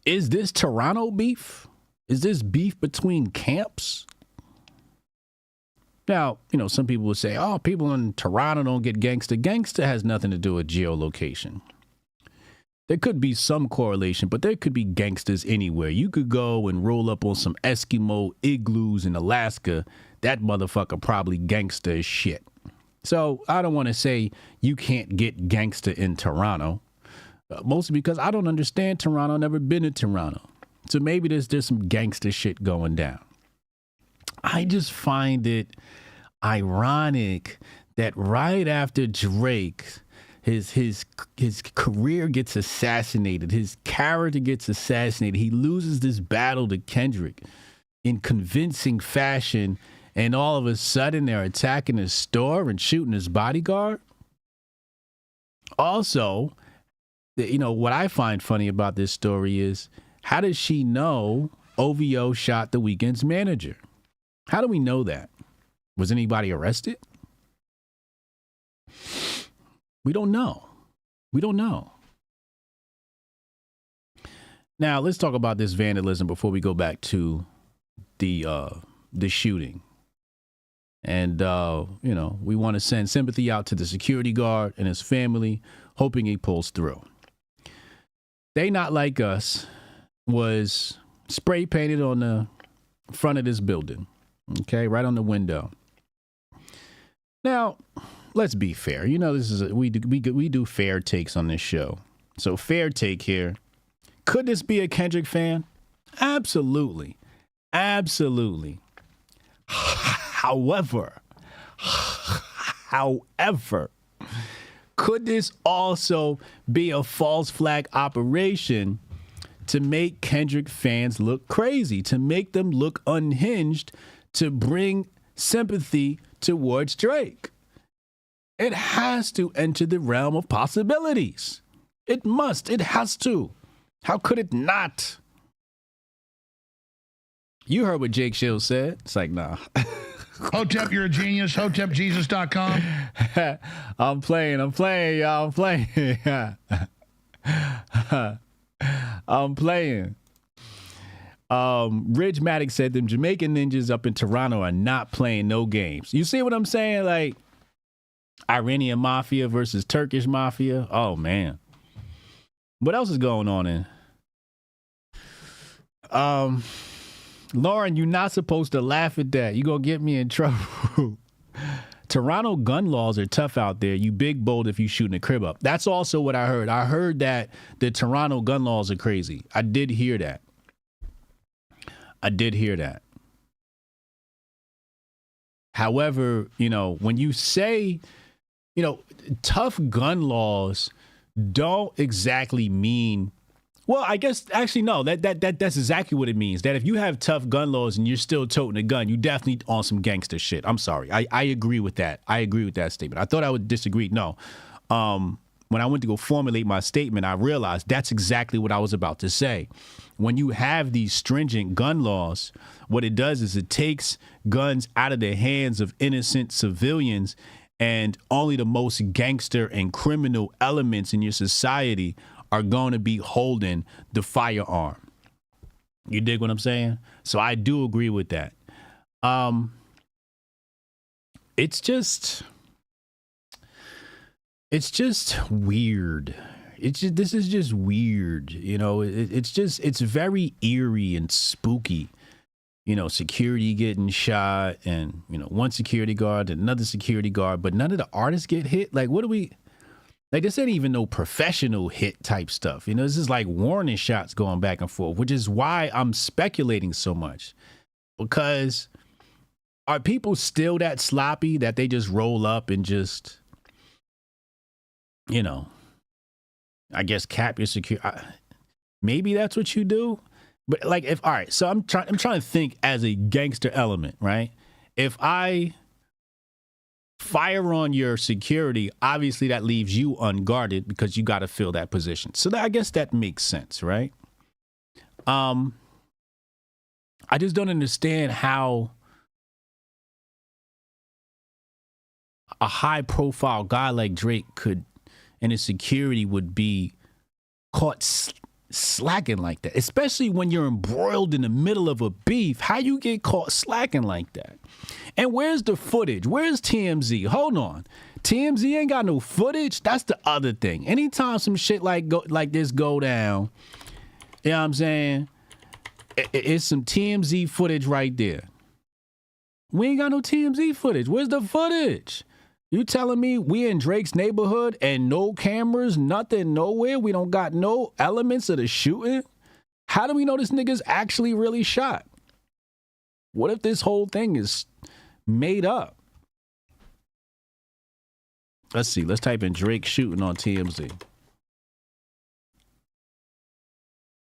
Is this Toronto beef? Is this beef between camps? Now, you know, some people will say, oh, people in Toronto don't get gangster. Gangster has nothing to do with geolocation. There could be some correlation, but there could be gangsters anywhere. You could go and roll up on some Eskimo igloos in Alaska. That motherfucker probably gangster as shit. So I don't want to say you can't get gangster in Toronto. Mostly because I don't understand Toronto, never been to Toronto. So maybe there's some gangster shit going down. I just find it ironic that right after Drake, his career gets assassinated, his character gets assassinated, he loses this battle to Kendrick in convincing fashion, and all of a sudden they're attacking his store and shooting his bodyguard. Also, you know, what I find funny about this story is, how does she know OVO shot the Weeknd's manager? How do we know that? Was anybody arrested? We don't know. We don't know. Now, let's talk about this vandalism before we go back to the shooting. And, you know, we want to send sympathy out to the security guard and his family, hoping he pulls through. They Not Like Us was spray painted on the front of this building. Okay, right on the window. Now, let's be fair. You know, this is we do fair takes on this show. So fair take here. Could this be a Kendrick fan? Absolutely. Absolutely. However, could this also be a false flag operation to make Kendrick fans look crazy, to make them look unhinged, to bring sympathy towards Drake? It has to enter the realm of possibilities. It must. It has to. How could it not? You heard what Jake Shields said. It's like, nah. Hotep, you're a genius. HotepJesus.com. I'm playing, y'all. I'm playing. I'm playing. Ridge Maddox said them Jamaican ninjas up in Toronto are not playing no games. You see what I'm saying? Like Iranian mafia versus Turkish mafia. Oh, man. What else is going on in? Lauren, you're not supposed to laugh at that. You're going to get me in trouble. Toronto gun laws are tough out there. You big bold if you shooting a crib up. That's also what I heard. I heard that the Toronto gun laws are crazy. I did hear that. However, you know, when you say, you know, tough gun laws don't exactly mean, well, I guess actually no, that's exactly what it means. That if you have tough gun laws and you're still toting a gun, you definitely on some gangster shit. I'm sorry. I agree with that. I agree with that statement. I thought I would disagree. No. When I went to go formulate my statement, I realized that's exactly what I was about to say. When you have these stringent gun laws, what it does is it takes guns out of the hands of innocent civilians, and only the most gangster and criminal elements in your society are going to be holding the firearm. You dig what I'm saying? So I do agree with that. It's just weird. This is just weird. You know, it's very eerie and spooky. You know, security getting shot and, you know, one security guard and another security guard, but none of the artists get hit. Like, what do we, like, this ain't even no professional hit type stuff. You know, this is like warning shots going back and forth, which is why I'm speculating so much. Because are people still that sloppy that they just roll up and just, you know, I guess cap your security? Maybe that's what you do. But like, if, all right, so I'm trying to think as a gangster element, right? If I fire on your security, obviously that leaves you unguarded because you got to fill that position. So I guess that makes sense, right? I just don't understand how a high profile guy like Drake could, and his security would be caught slacking like that, especially when you're embroiled in the middle of a beef. How you get caught slacking like that? And where's the footage? Where's TMZ? Hold on. TMZ ain't got no footage. That's the other thing. Anytime some shit like this go down, you know what I'm saying? It's some TMZ footage right there. We ain't got no TMZ footage. Where's the footage? You telling me we in Drake's neighborhood and no cameras, nothing, nowhere? We don't got no elements of the shooting? How do we know this nigga's actually really shot? What if this whole thing is made up? Let's see. Let's type in Drake shooting on TMZ.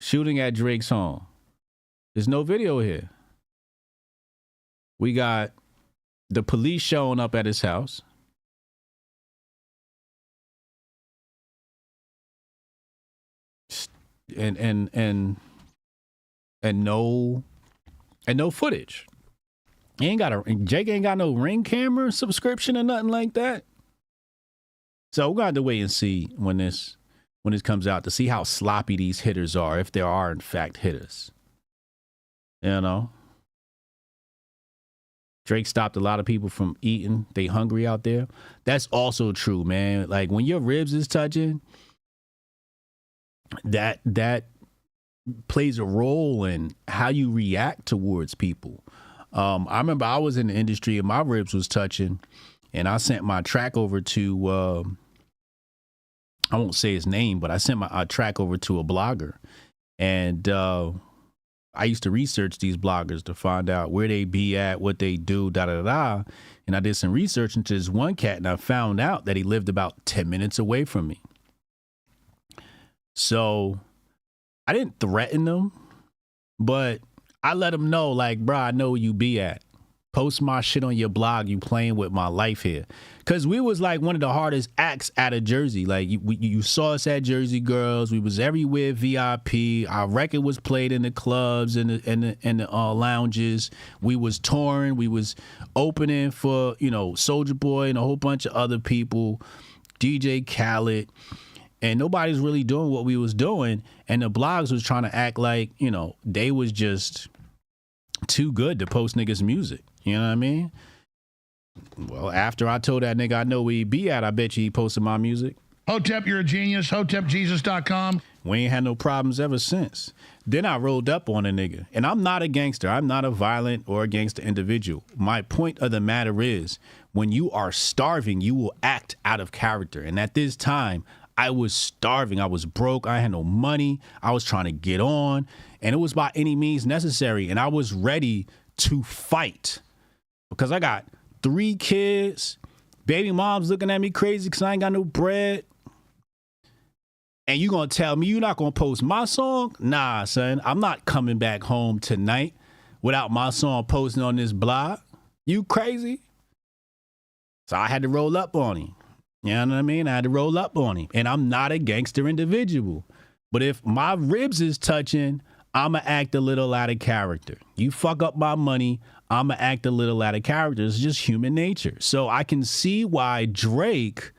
Shooting at Drake's home. There's no video here. We got the police showing up at his house. And no footage. Jake ain't got no Ring camera subscription or nothing like that. So we're gonna have to wait and see when this comes out to see how sloppy these hitters are, if there are in fact hitters. You know, Drake stopped a lot of people from eating. They hungry out there. That's also true, man. Like when your ribs is touching, that plays a role in how you react towards people. I remember I was in the industry and my ribs was touching, and I sent my track over to I won't say his name, but I sent my track over to a blogger, and I used to research these bloggers to find out where they be at, what they do, da. And I did some research into this one cat, and I found out that he lived about 10 minutes away from me. So I didn't threaten him, but I let him know, like, bro, I know where you be at. Post my shit on your blog. You playing with my life here. Because we was like one of the hardest acts out of Jersey. Like you saw us at Jersey Girls. We was everywhere VIP. Our record was played in the clubs and the lounges. We was touring. We was opening for, Soulja Boy and a whole bunch of other people. DJ Khaled. And nobody's really doing what we was doing. And the blogs was trying to act like, they was just too good to post niggas' music. You know what I mean? Well, after I told that nigga I know where he be at, I bet you he posted my music. Hotep, you're a genius. HotepJesus.com. We ain't had no problems ever since. Then I rolled up on a nigga. And I'm not a gangster. I'm not a violent or a gangster individual. My point of the matter is, when you are starving, you will act out of character. And at this time, I was starving. I was broke. I had no money. I was trying to get on. And it was by any means necessary. And I was ready to fight. Because I got 3 kids, baby mom's looking at me crazy because I ain't got no bread. And you gonna tell me you're not gonna post my song? Nah, son, I'm not coming back home tonight without my song posting on this blog. You crazy? So I had to roll up on him. You know what I mean? I had to roll up on him. And I'm not a gangster individual. But if my ribs is touching, I'ma act a little out of character. You fuck up my money, I'ma act a little out of character. It's just human nature. So I can see why Drake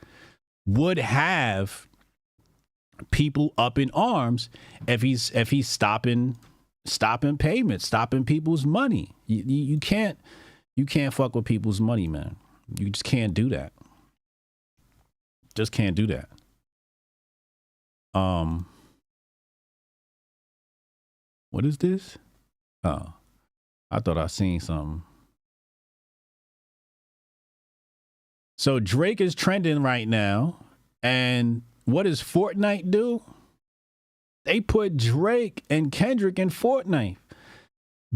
would have people up in arms if he's stopping payments, stopping people's money. You can't fuck with people's money, man. You just can't do that. Just can't do that. What is this? Oh, I thought I seen something. So Drake is trending right now. And what does Fortnite do? They put Drake and Kendrick in Fortnite.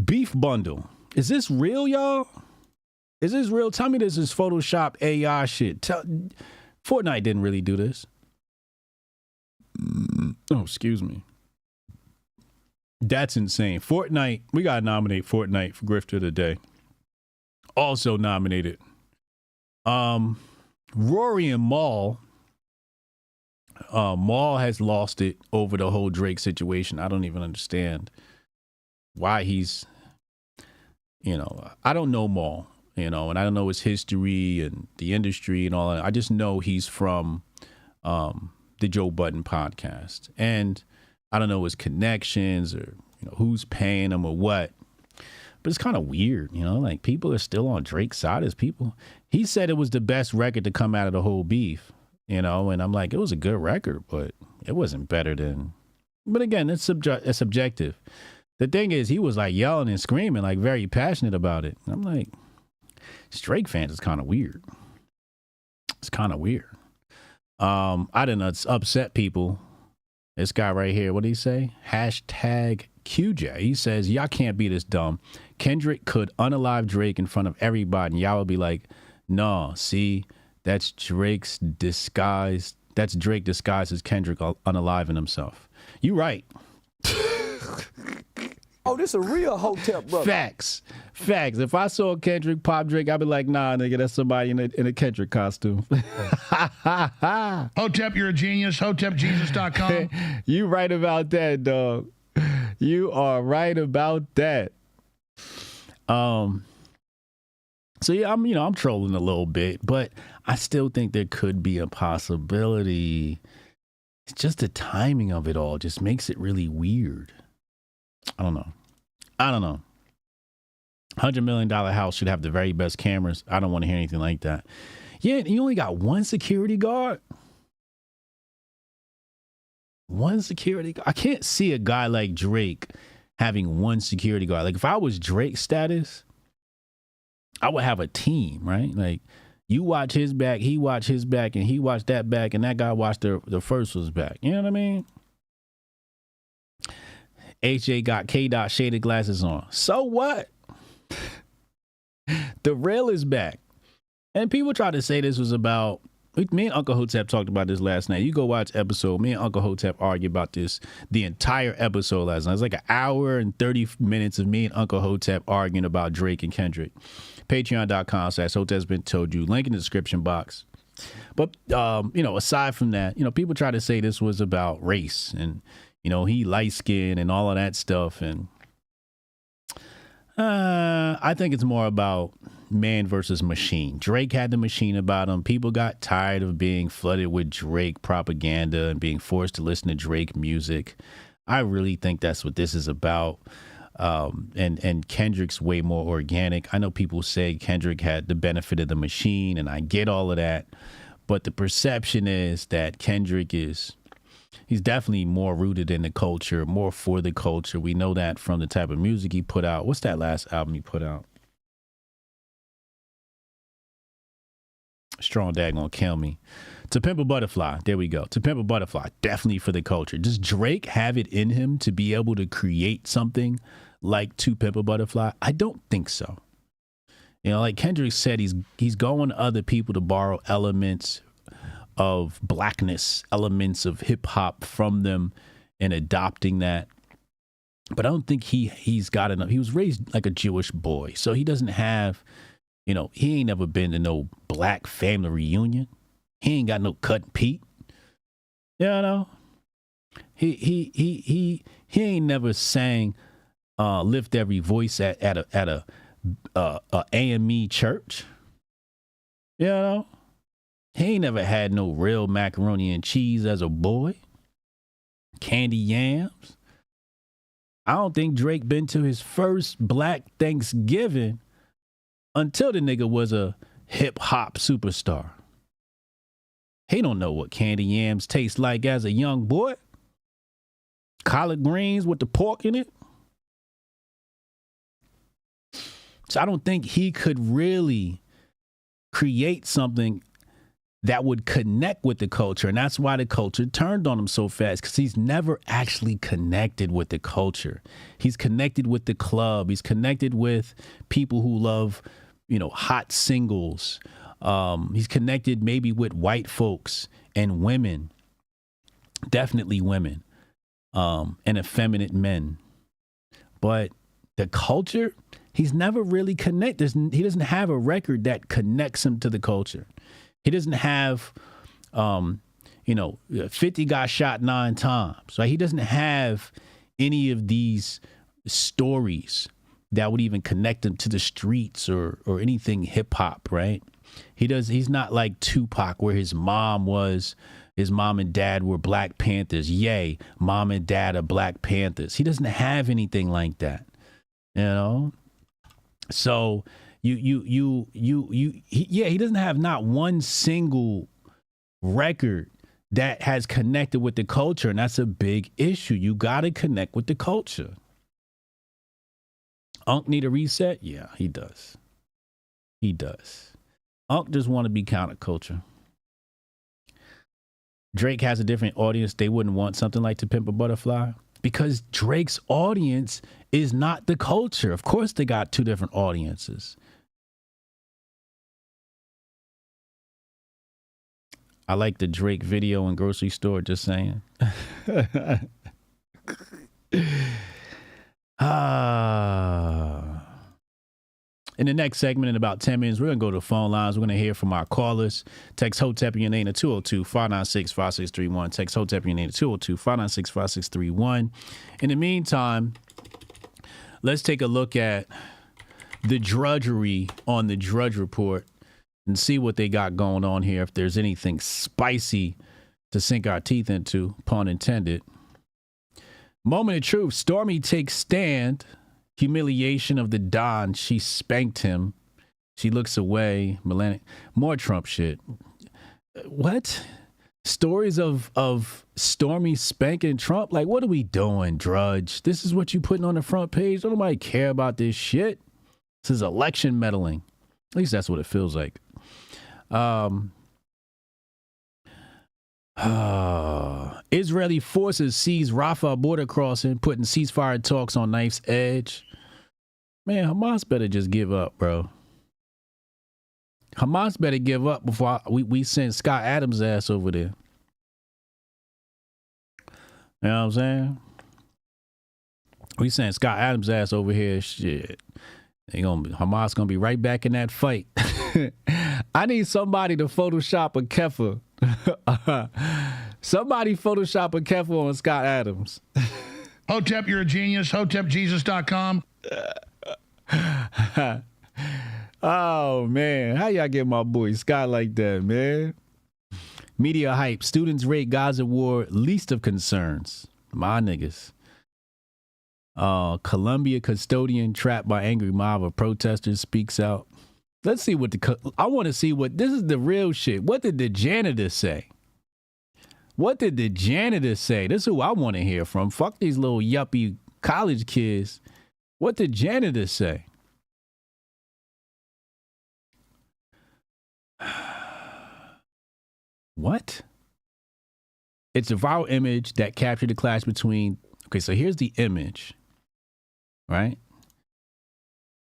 Beef bundle. Is this real, y'all? Is this real? Tell me this is Photoshop AI shit. Fortnite didn't really do this. Oh, excuse me. That's insane. Fortnite, we got to nominate Fortnite for Grifter of the Day. Also nominated. Rory and Maul. Maul has lost it over the whole Drake situation. I don't even understand why he's, I don't know Maul, and I don't know his history and the industry and all that. I just know he's from the Joe Budden podcast. And I don't know his connections or who's paying him or what, but it's kind of weird, like people are still on Drake's side as people. He said it was the best record to come out of the whole beef, and I'm like, it was a good record, but it wasn't better than. But again, it's subjective. The thing is, he was like yelling and screaming, like very passionate about it. And I'm like, Drake fans is kind of weird. It's kind of weird. I didn't upset people. This guy right here, what did he say? #QJ. He says, y'all can't be this dumb. Kendrick could unalive Drake in front of everybody, and y'all would be like, no, see, that's Drake's disguise. That's Drake disguised as Kendrick unaliving himself. You right. Oh, this a real Hotep brother. Facts. If I saw Kendrick pop Drake, I'd be like, nah, nigga, that's somebody in a Kendrick costume. Hotep, you're a genius. HotepJesus.com. You right about that, dog. You are right about that. So yeah, I'm trolling a little bit, but I still think there could be a possibility. It's just the timing of it all just makes it really weird. I don't know. $100 million house should have the very best cameras. I don't want to hear anything like that. Yeah, you only got one security guard. One security guard. I can't see a guy like Drake having one security guard. Like if I was Drake's status, I would have a team, right? Like you watch his back, he watch his back, and he watched that back, and that guy watched the first one's back. You know what I mean? HJ got K-Dot shaded glasses on. So what? The rail is back. And people try to say this was about, me and Uncle Hotep talked about this last night. You go watch episode. Me and Uncle Hotep argue about this the entire episode last night. It's like an hour and 30 minutes of me and Uncle Hotep arguing about Drake and Kendrick. Patreon.com/Hotep's been told you. Link in the description box. But, aside from that, people try to say this was about race and, he light skinned and all of that stuff. And I think it's more about man versus machine. Drake had the machine about him. People got tired of being flooded with Drake propaganda and being forced to listen to Drake music. I really think that's what this is about. And Kendrick's way more organic. I know people say Kendrick had the benefit of the machine, and I get all of that. But the perception is that Kendrick he's definitely more rooted in the culture, more for the culture. We know that from the type of music he put out. What's that last album he put out? Strong Dad Gonna Kill Me. To Pimp a Butterfly. There we go. To Pimp a Butterfly. Definitely for the culture. Does Drake have it in him to be able to create something like To Pimp a Butterfly? I don't think so. Like Kendrick said, he's going to other people to borrow elements of blackness, elements of hip hop from them and adopting that. But I don't think he's got enough. He was raised like a Jewish boy. So he doesn't have, he ain't never been to no black family reunion. He ain't got no Cut Pete. He ain't never sang Lift Every Voice at a AME church. He ain't never had no real macaroni and cheese as a boy. Candy yams. I don't think Drake been to his first Black Thanksgiving until the nigga was a hip hop superstar. He don't know what candy yams taste like as a young boy. Collard greens with the pork in it. So I don't think he could really create something that would connect with the culture. And that's why the culture turned on him so fast, because he's never actually connected with the culture. He's connected with the club. He's connected with people who love, hot singles. He's connected maybe with white folks and women, definitely women, and effeminate men. But the culture, he's never really connected. He doesn't have a record that connects him to the culture. He doesn't have, 50 got shot 9 times, right? He doesn't have any of these stories that would even connect him to the streets or anything hip hop, right? He's not like Tupac, where his mom and dad were Black Panthers. Yay, mom and dad are Black Panthers. He doesn't have anything like that, So he doesn't have not one single record that has connected with the culture, and that's a big issue. You got to connect with the culture. Unc need a reset? Yeah, he does. He does. Unc just want to be counterculture. Drake has a different audience. They wouldn't want something like To Pimp a Butterfly because Drake's audience is not the culture. Of course, they got two different audiences. I like the Drake video in grocery store, just saying. In the next segment, in about 10 minutes, we're going to go to the phone lines. We're going to hear from our callers. Text Hotep in your name to 202-596-5631. Text Hotep in your name to 202-596-5631. In the meantime, let's take a look at the drudgery on the Drudge Report and see what they got going on here. If there's anything spicy to sink our teeth into, pun intended. Moment of truth. Stormy takes stand. Humiliation of the Don. She spanked him. She looks away. Melania. More Trump shit. What? Stories of Stormy spanking Trump? Like, what are we doing, Drudge? This is what you putting on the front page? Don't nobody care about this shit. This is election meddling. At least that's what it feels like. Israeli forces seize Rafah border crossing, putting ceasefire talks on knife's edge. Man, Hamas better just give up, bro. Hamas better give up before we send Scott Adams' ass over there. You know what I'm saying? We send Scott Adams' ass over here. Shit. Hamas gonna be right back in that fight. I need somebody to Photoshop a kefir. Somebody Photoshop a kefir on Scott Adams. Hotep, you're a genius. HotepJesus.com. Oh, man. How y'all get my boy Scott like that, man? Media hype. Students rate Gaza war least of concerns. My niggas. Columbia custodian trapped by angry mob of protesters speaks out. Let's see what I want to see what, this is the real shit. What did the janitor say? What did the janitor say? This is who I want to hear from. Fuck these little yuppie college kids. What did janitor say? What? It's a viral image that captured the clash between. Okay, so here's the image, right?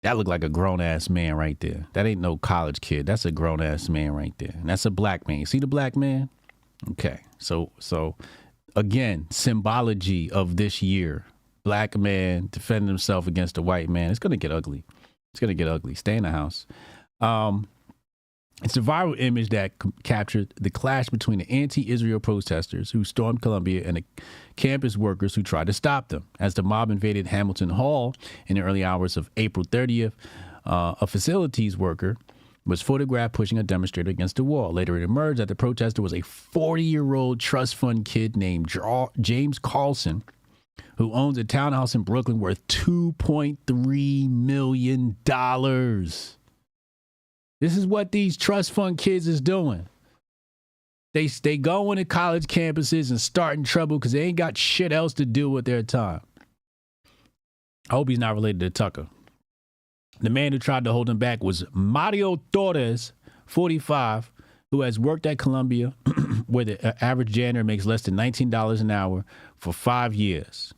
That looked like a grown-ass man right there. That ain't no college kid. That's a grown-ass man right there. And that's a black man. You see the black man? Okay, so again, symbology of this year. Black man defending himself against a white man. It's going to get ugly. It's going to get ugly. Stay in the house. It's a viral image that captured the clash between the anti-Israel protesters who stormed Columbia and the campus workers who tried to stop them. As the mob invaded Hamilton Hall in the early hours of April 30th, a facilities worker was photographed pushing a demonstrator against a wall. Later, it emerged that the protester was a 40-year-old trust fund kid named James Carlson, who owns a townhouse in Brooklyn worth $2.3 million. This is what these trust fund kids is doing. They go into college campuses and starting trouble because they ain't got shit else to do with their time. I hope he's not related to Tucker. The man who tried to hold him back was Mario Torres, 45, who has worked at Columbia, where the average janitor makes less than $19 an hour for 5 years.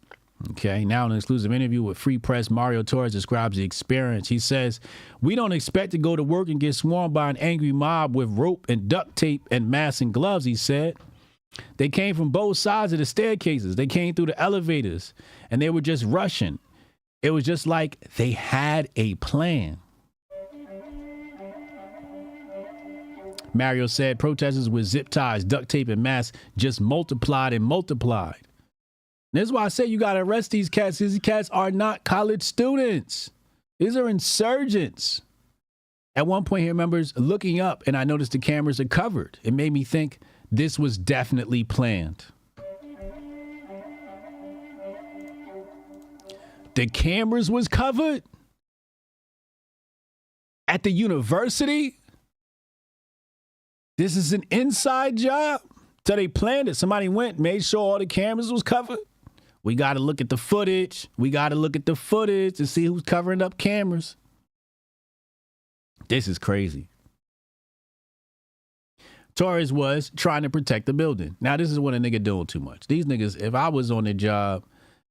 Okay, now in an exclusive interview with Free Press, Mario Torres describes the experience. He says, "We don't expect to go to work and get swarmed by an angry mob with rope and duct tape and masks and gloves," he said. "They came from both sides of the staircases. They came through the elevators, and they were just rushing. It was just like they had a plan." Mario said protesters with zip ties, duct tape, and masks just multiplied and multiplied. And this is why I say you got to arrest these cats. These cats are not college students. These are insurgents. At one point, he remembers looking up, and I noticed the cameras are covered. It made me think this was definitely planned. The cameras was covered at the university. This is an inside job. So they planned it. Somebody went, made sure all the cameras was covered. We got to look at the footage. We got to look at the footage to see who's covering up cameras. This is crazy. Torres was trying to protect the building. Now, this is what a nigga doing too much. These niggas, if I was on their job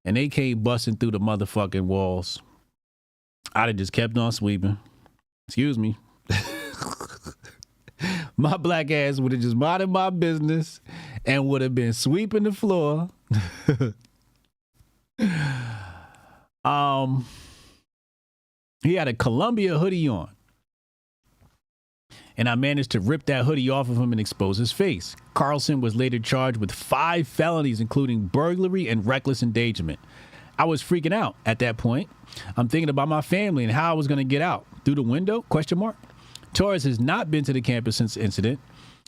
and they came busting through the motherfucking walls, I'd have just kept on sweeping. Excuse me. My black ass would have just minded my business and would have been sweeping the floor. He had a Columbia hoodie on. And I managed to rip that hoodie off of him and expose his face. Carlson was later charged with 5 felonies, including burglary and reckless endangerment. I was freaking out at that point. I'm thinking about my family and how I was going to get out. Through the window? ? Torres has not been to the campus since the incident.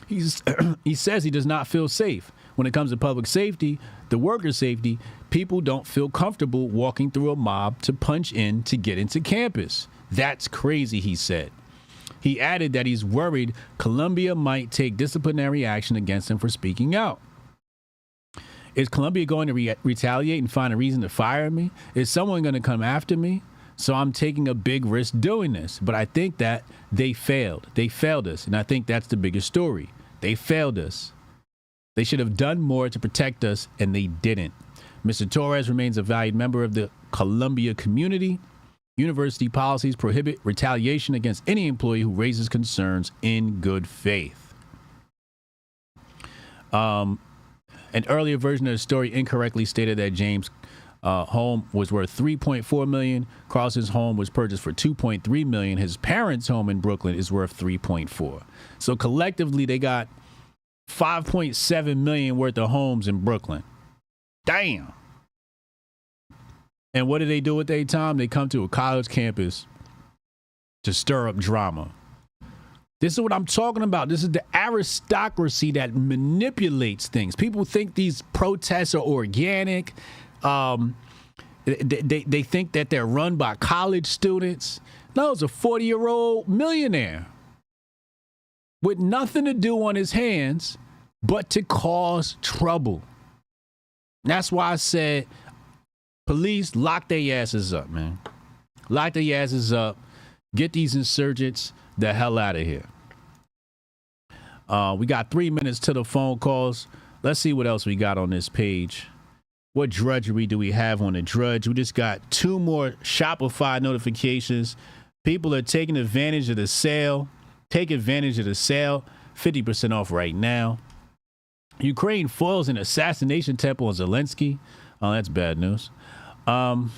He says he does not feel safe. When it comes to public safety, the worker safety, people don't feel comfortable walking through a mob to punch in to get into campus. That's crazy, he said. He added that he's worried Columbia might take disciplinary action against him for speaking out. Is Columbia going to retaliate and find a reason to fire me? Is someone going to come after me? So I'm taking a big risk doing this. But I think that they failed. They failed us. And I think that's the biggest story. They failed us. They should have done more to protect us, and they didn't. Mr. Torres remains a valued member of the Columbia community. University policies prohibit retaliation against any employee who raises concerns in good faith. An earlier version of the story incorrectly stated that James' home was worth $3.4 million. Carlson's home was purchased for $2.3 million. His parents' home in Brooklyn is worth $3.4. So collectively, they got $5.7 million worth of homes in Brooklyn. Damn. And what do they do with their time? They come to a college campus to stir up drama. This is what I'm talking about. This is the aristocracy that manipulates things. People think these protests are organic. They think that they're run by college students. No, it's a 40-year-old millionaire with nothing to do on his hands but to cause trouble. That's why I said, police, lock their asses up, man. Lock their asses up. Get these insurgents the hell out of here. We got 3 minutes to the phone calls. Let's see what else we got on this page. What drudgery do we have on the drudge? We just got 2 more Shopify notifications. People are taking advantage of the sale. Take advantage of the sale. 50% off right now. Ukraine foils an assassination attempt on Zelensky. Oh, that's bad news. What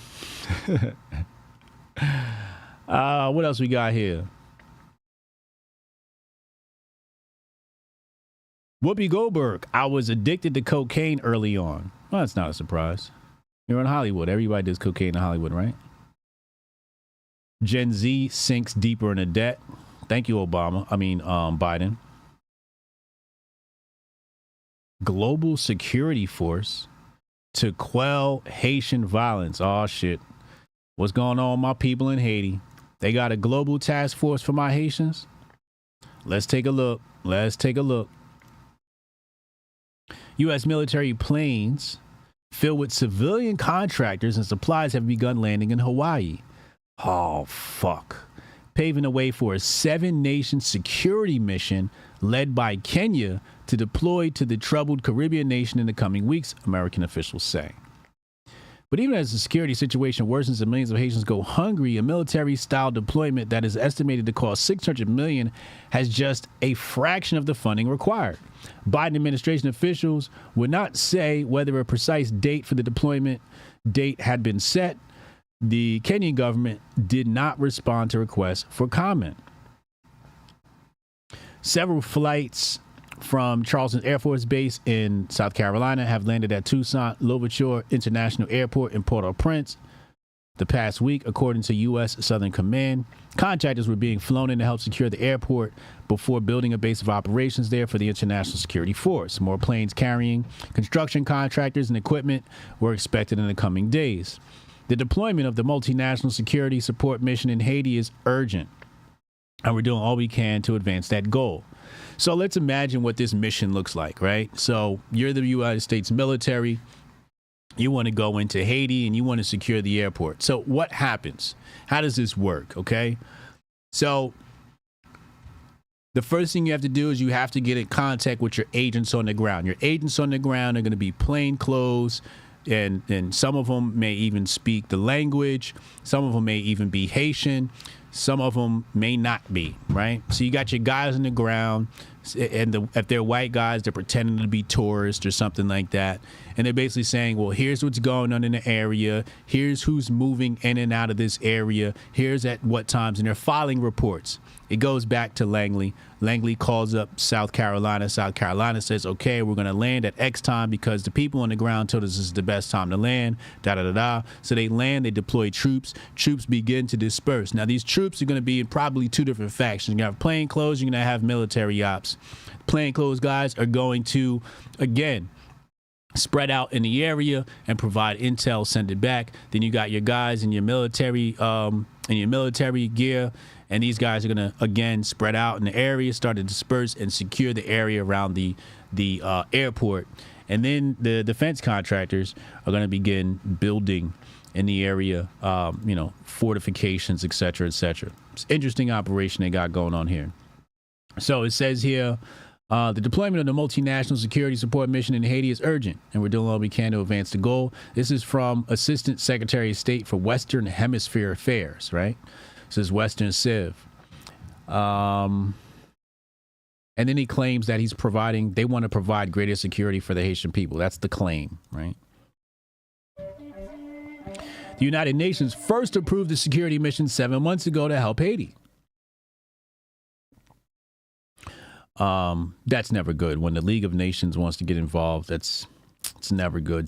else we got here? Whoopi Goldberg. I was addicted to cocaine early on. Well, that's not a surprise. You're in Hollywood. Everybody does cocaine in Hollywood, right? Gen Z sinks deeper into debt. Thank you, Biden. Global security force to quell Haitian violence. Oh, shit. What's going on with my people in Haiti? They got a global task force for my Haitians? Let's take a look. U.S. military planes filled with civilian contractors and supplies have begun landing in Hawaii. Oh, fuck. Paving the way for a 7-nation security mission led by Kenya to deploy to the troubled Caribbean nation in the coming weeks, American officials say. But even as the security situation worsens and millions of Haitians go hungry, a military-style deployment that is estimated to cost $600 million has just a fraction of the funding required. Biden administration officials would not say whether a precise date for the deployment date had been set. The Kenyan government did not respond to requests for comment. Several flights from Charleston Air Force Base in South Carolina have landed at Tucson Louverture International Airport in Port-au-Prince the past week, according to U.S. Southern Command. Contractors were being flown in to help secure the airport before building a base of operations there for the International Security Force. More planes carrying construction contractors and equipment were expected in the coming days. The deployment of the multinational security support mission in Haiti is urgent, and we're doing all we can to advance that goal. So let's imagine what this mission looks like, right? So you're the United States military. You want to go into Haiti and you want to secure the airport. So what happens? How does this work? Okay. So the first thing you have to do is you have to get in contact with your agents on the ground. Your agents on the ground are going to be plain clothes, and some of them may even speak the language. Some of them may even be Haitian. Some of them may not be, right? So you got your guys on the ground, and if they're white guys, they're pretending to be tourists or something like that. And they're basically saying, well, here's what's going on in the area. Here's who's moving in and out of this area. Here's at what times. And they're filing reports. It goes back to Langley. Langley calls up South Carolina. South Carolina says, okay, we're going to land at X time because the people on the ground told us this is the best time to land, da-da-da-da. So they land, they deploy troops. Troops begin to disperse. Now, these troops are going to be in probably two different factions. You're going to have plainclothes, you're going to have military ops. Plainclothes guys are going to, again, spread out in the area and provide intel, send it back. Then you got your guys in your military gear, and these guys are gonna again spread out in the area, start to disperse and secure the area around the airport. And then the defense contractors are gonna begin building in the area, fortifications, et cetera, et cetera. It's an interesting operation they got going on here. So it says here, the deployment of the multinational security support mission in Haiti is urgent, and we're doing all we can to advance the goal. This is from Assistant Secretary of State for Western Hemisphere Affairs, right? This is Western Civ. And then he claims that they want to provide greater security for the Haitian people. That's the claim, right? The United Nations first approved the security mission 7 months ago to help Haiti. That's never good. When the League of Nations wants to get involved, it's never good.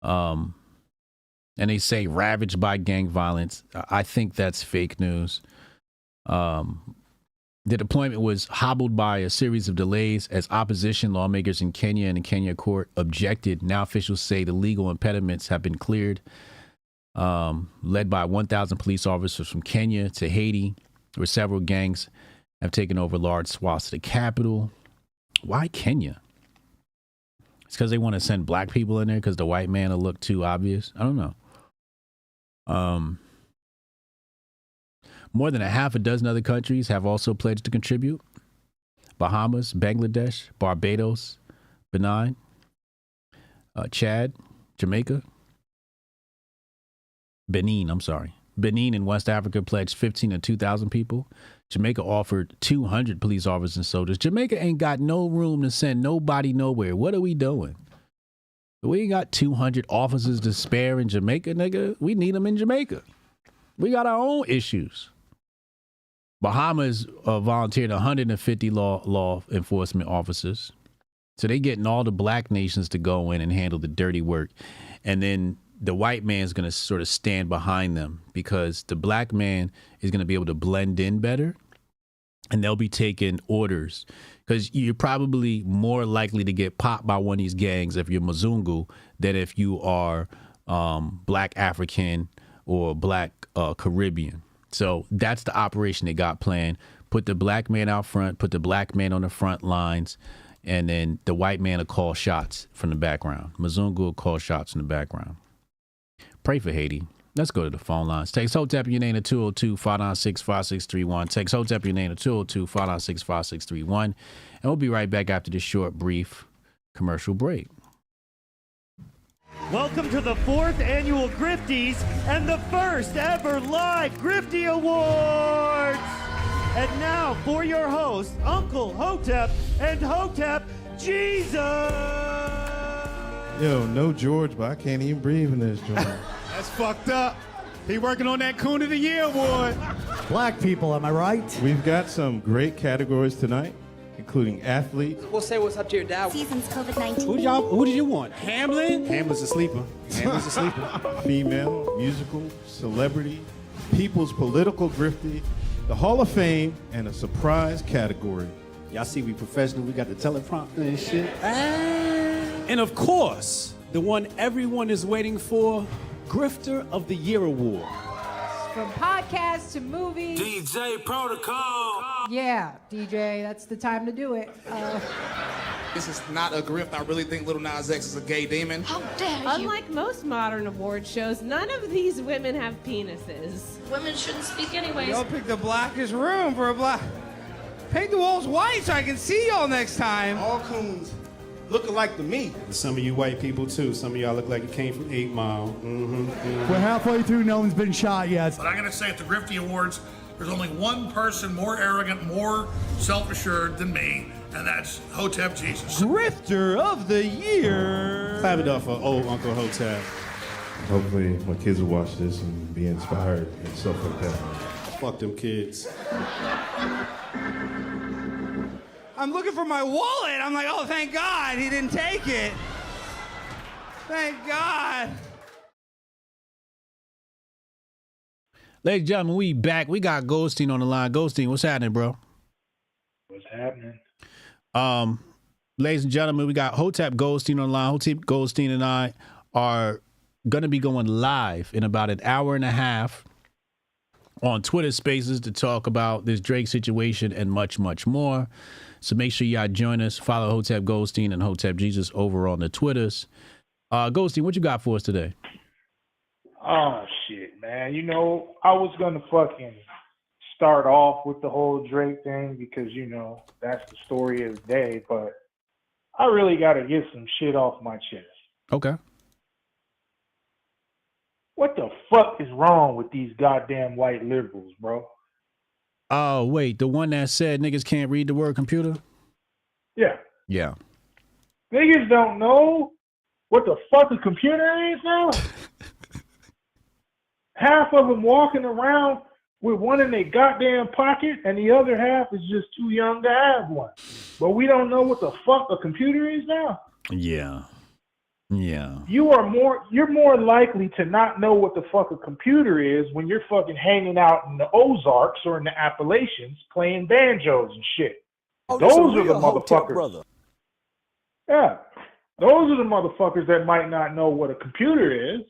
And they say ravaged by gang violence. I think that's fake news. The deployment was hobbled by a series of delays as opposition lawmakers in Kenya and the Kenya court objected. Now officials say the legal impediments have been cleared. Led by 1,000 police officers from Kenya to Haiti, where several gangs have taken over large swaths of the capital. Why Kenya? It's because they want to send black people in there because the white man will look too obvious. I don't know. More than a half a dozen other countries have also pledged to contribute. Bahamas, Bangladesh, Barbados, Benin, Chad, Jamaica. Benin in West Africa pledged 15 to 2,000 people. Jamaica offered 200 police officers and soldiers. Jamaica ain't got no room to send nobody nowhere. What are we doing? We ain't got 200 officers to spare in Jamaica, nigga. We need them in Jamaica. We got our own issues. Bahamas volunteered 150 law enforcement officers. So they getting all the black nations to go in and handle the dirty work. And then the white man's going to sort of stand behind them because the black man is going to be able to blend in better and they'll be taking orders because you're probably more likely to get popped by one of these gangs if you're Mzungu than if you are black African or black Caribbean. So that's the operation they got planned. Put the black man out front, put the black man on the front lines, and then the white man will call shots from the background. Mzungu will call shots from the background. Pray for Haiti. Let's go to the phone lines. Text Hotep your name to 202-596-5631. Text Hotep your name to 202-596-5631. And we'll be right back after this short, brief commercial break. Welcome to the 4th annual Grifties and the first ever live Grifty Awards. And now for your hosts, Uncle Hotep and Hotep Jesus. Yo, no George, but I can't even breathe in this joint. That's fucked up. He working on that Coon of the Year award. Black people, am I right? We've got some great categories tonight, including athletes. We'll say what's up to your dad. Season's COVID-19. Who did you want? Hamlin? Hamlin's a sleeper. Hamlin's a sleeper. Female, musical, celebrity, people's political grifty, the Hall of Fame, and a surprise category. Y'all see we professional. We got the teleprompter and shit. And of course, the one everyone is waiting for, Grifter of the Year award. From podcasts to movies. DJ Protocol. Yeah, DJ, that's the time to do it. This is not a grift. I really think Lil Nas X is a gay demon. How dare you? Unlike most modern award shows, none of these women have penises. Women shouldn't speak anyways. Y'all picked the blackest room for a black. Paint the walls white so I can see y'all next time. All coons looking like to me. Some of you white people too. Some of y'all look like you came from 8 Mile. We're halfway through, no one's been shot yet. But I'm going to say at the Grifty Awards, there's only one person more arrogant, more self-assured than me, and that's Hotep Jesus. Grifter of the Year. Clap it up for old Uncle Hotep. Hopefully my kids will watch this and be inspired and stuff like that. Fuck them kids. I'm looking for my wallet. I'm like, oh, thank God he didn't take it. Thank God. Ladies and gentlemen, we back. We got Goldstein on the line. Goldstein, what's happening, bro? What's happening? Ladies and gentlemen, we got Hotep Goldstein on the line. Hotep Goldstein and I are going to be going live in about an hour and a half on Twitter Spaces to talk about this Drake situation and much, much more. So make sure y'all join us. Follow Hotep Goldstein and Hotep Jesus over on the Twitters. Goldstein, what you got for us today? Oh, shit, man. You know, I was going to fucking start off with the whole Drake thing because, you know, that's the story of the day, but I really got to get some shit off my chest. Okay. What the fuck is wrong with these goddamn white liberals, bro? Oh, wait, the one that said niggas can't read the word computer? Yeah. Yeah. Niggas don't know what the fuck a computer is now? Half of them walking around with one in their goddamn pocket and the other half is just too young to have one. But we don't know what the fuck a computer is now? Yeah. Yeah. You're more likely to not know what the fuck a computer is when you're fucking hanging out in the Ozarks or in the Appalachians playing banjos and shit. Oh, Those a are the real Hotep motherfuckers. brother. Yeah. Those are the motherfuckers that might not know what a computer is.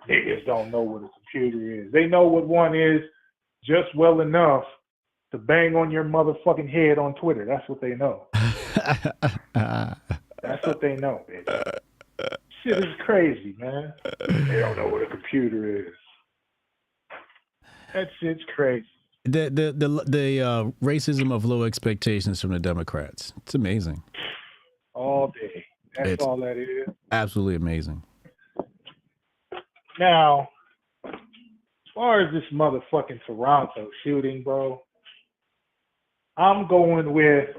Niggas don't know what a computer is. They know what one is just well enough to bang on your motherfucking head on Twitter. That's what they know. That's what they know, bitch. Shit is crazy, man. They don't know what a computer is. That shit's crazy. The racism of low expectations from the Democrats. It's amazing. All day. That's all that is. Absolutely amazing. Now, as far as this motherfucking Toronto shooting, bro, I'm going with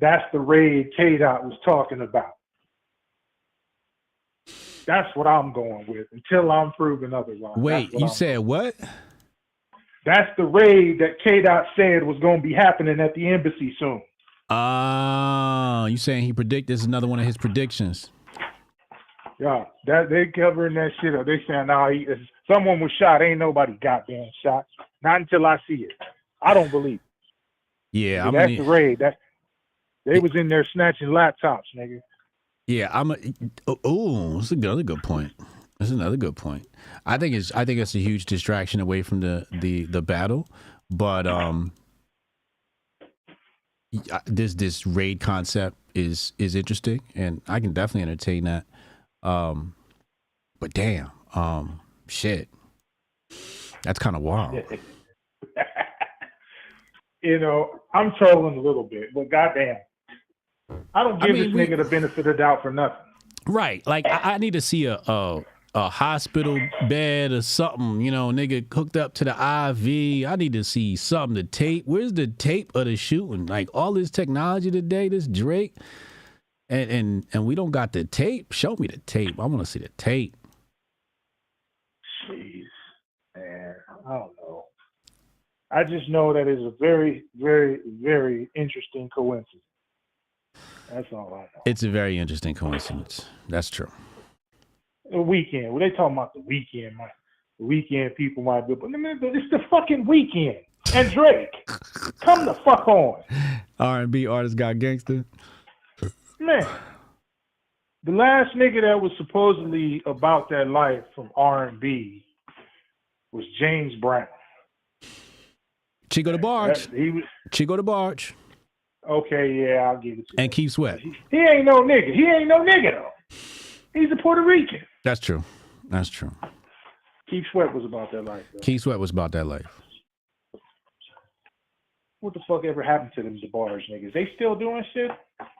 that's the raid K-Dot was talking about. That's what I'm going with until I'm proven otherwise. Wait, you said what? That's the raid that K-Dot said was going to be happening at the embassy soon. You saying he this is another one of his predictions? Yeah, that they covering that shit up. They saying, nah, someone was shot. Ain't nobody goddamn shot. Not until I see it. I don't believe it. Yeah, that's the raid. They was in there snatching laptops, nigga. Yeah, that's another good point. That's another good point. I think it's a huge distraction away from the battle, but this raid concept is interesting, and I can definitely entertain that. But damn, shit, that's kind of wild. You know, I'm trolling a little bit, but goddamn, I don't give this nigga the benefit of the doubt for nothing. Right, like I need to see a hospital bed or something, you know, nigga hooked up to the IV. I need to see something to tape. Where's the tape of the shooting? Like all this technology today, this Drake, and we don't got the tape. Show me the tape. I want to see the tape. Jeez, man, I don't know. I just know that it's a very, very, very interesting coincidence. That's all I know. It's a very interesting coincidence. That's true. The weekend. Well, they talking about the weekend. The weekend people might be, but it's the fucking weekend. And Drake, come the fuck on. R&B artist got gangster. Man, the last nigga that was supposedly about that life from R&B was James Brown. Chico the Barge. Chico the Barge. Okay, yeah, I'll give it to you. And Keith Sweat. He ain't no nigga. He ain't no nigga, though. He's a Puerto Rican. That's true. That's true. Keith Sweat was about that life, though. Keith Sweat was about that life. What the fuck ever happened to them DeBarge niggas? They still doing shit?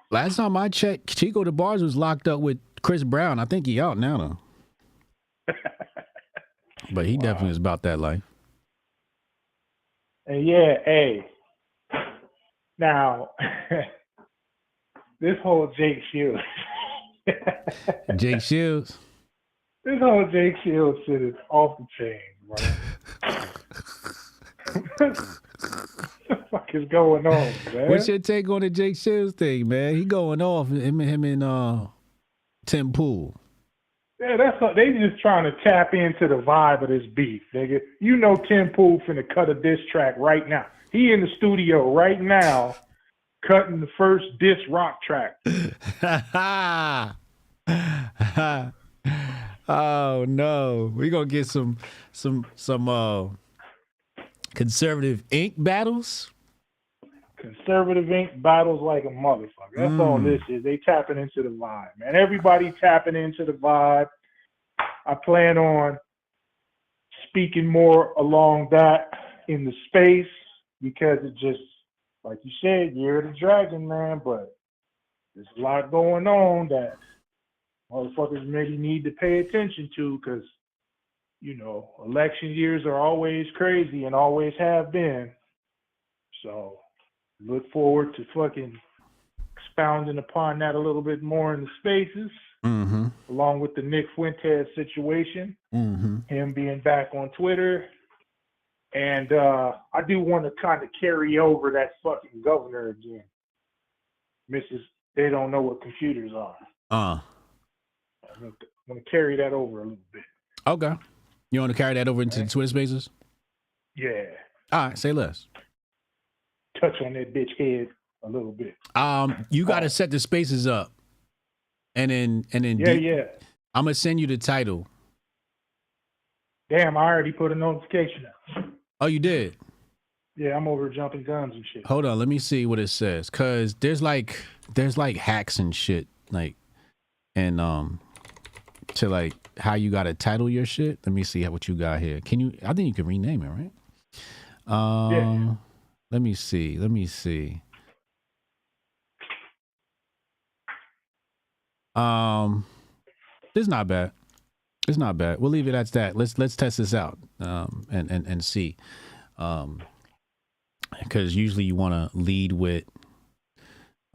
Last time I checked, Chico the Barge was locked up with Chris Brown. I think he out now, though. But he definitely was about that life. And yeah, hey. Now, this whole Jake Shields. Jake Shields? This whole Jake Shields shit is off the chain, bro. What the fuck is going on, man? What's your take on the Jake Shields thing, man? He going off, him and Tim Pool. Yeah, that's what, they just trying to tap into the vibe of this beef, nigga. You know Tim Pool finna cut a diss track right now. He in the studio right now cutting the first diss rock track. Oh no. We gonna get some conservative ink battles. Conservative ink battles like a motherfucker. That's all this is. They tapping into the vibe, man. Everybody tapping into the vibe. I plan on speaking more along that in the space because it just, like you said, Year of the Dragon, man, but there's a lot going on that motherfuckers maybe need to pay attention to because, you know, election years are always crazy and always have been. So look forward to fucking expounding upon that a little bit more in the spaces, along with the Nick Fuentes situation, him being back on Twitter. And I do want to kind of carry over that fucking governor again. They don't know what computers are. I'm going to carry that over a little bit. Okay. You want to carry that over into the Twitter spaces? Yeah. All right, say less. Touch on that bitch head a little bit. You got to set the spaces up. And then Yeah. I'm going to send you the title. Damn, I already put a notification out. Oh, you did? Yeah, I'm over jumping guns and shit. Hold on, let me see what it says. Cause there's like hacks and shit, like, and to like how you gotta title your shit. Let me see what you got here. I think you can rename it, right? Yeah. Let me see. It's not bad. It's not bad. We'll leave it at that. Let's test this out and see. Because usually you want to lead with,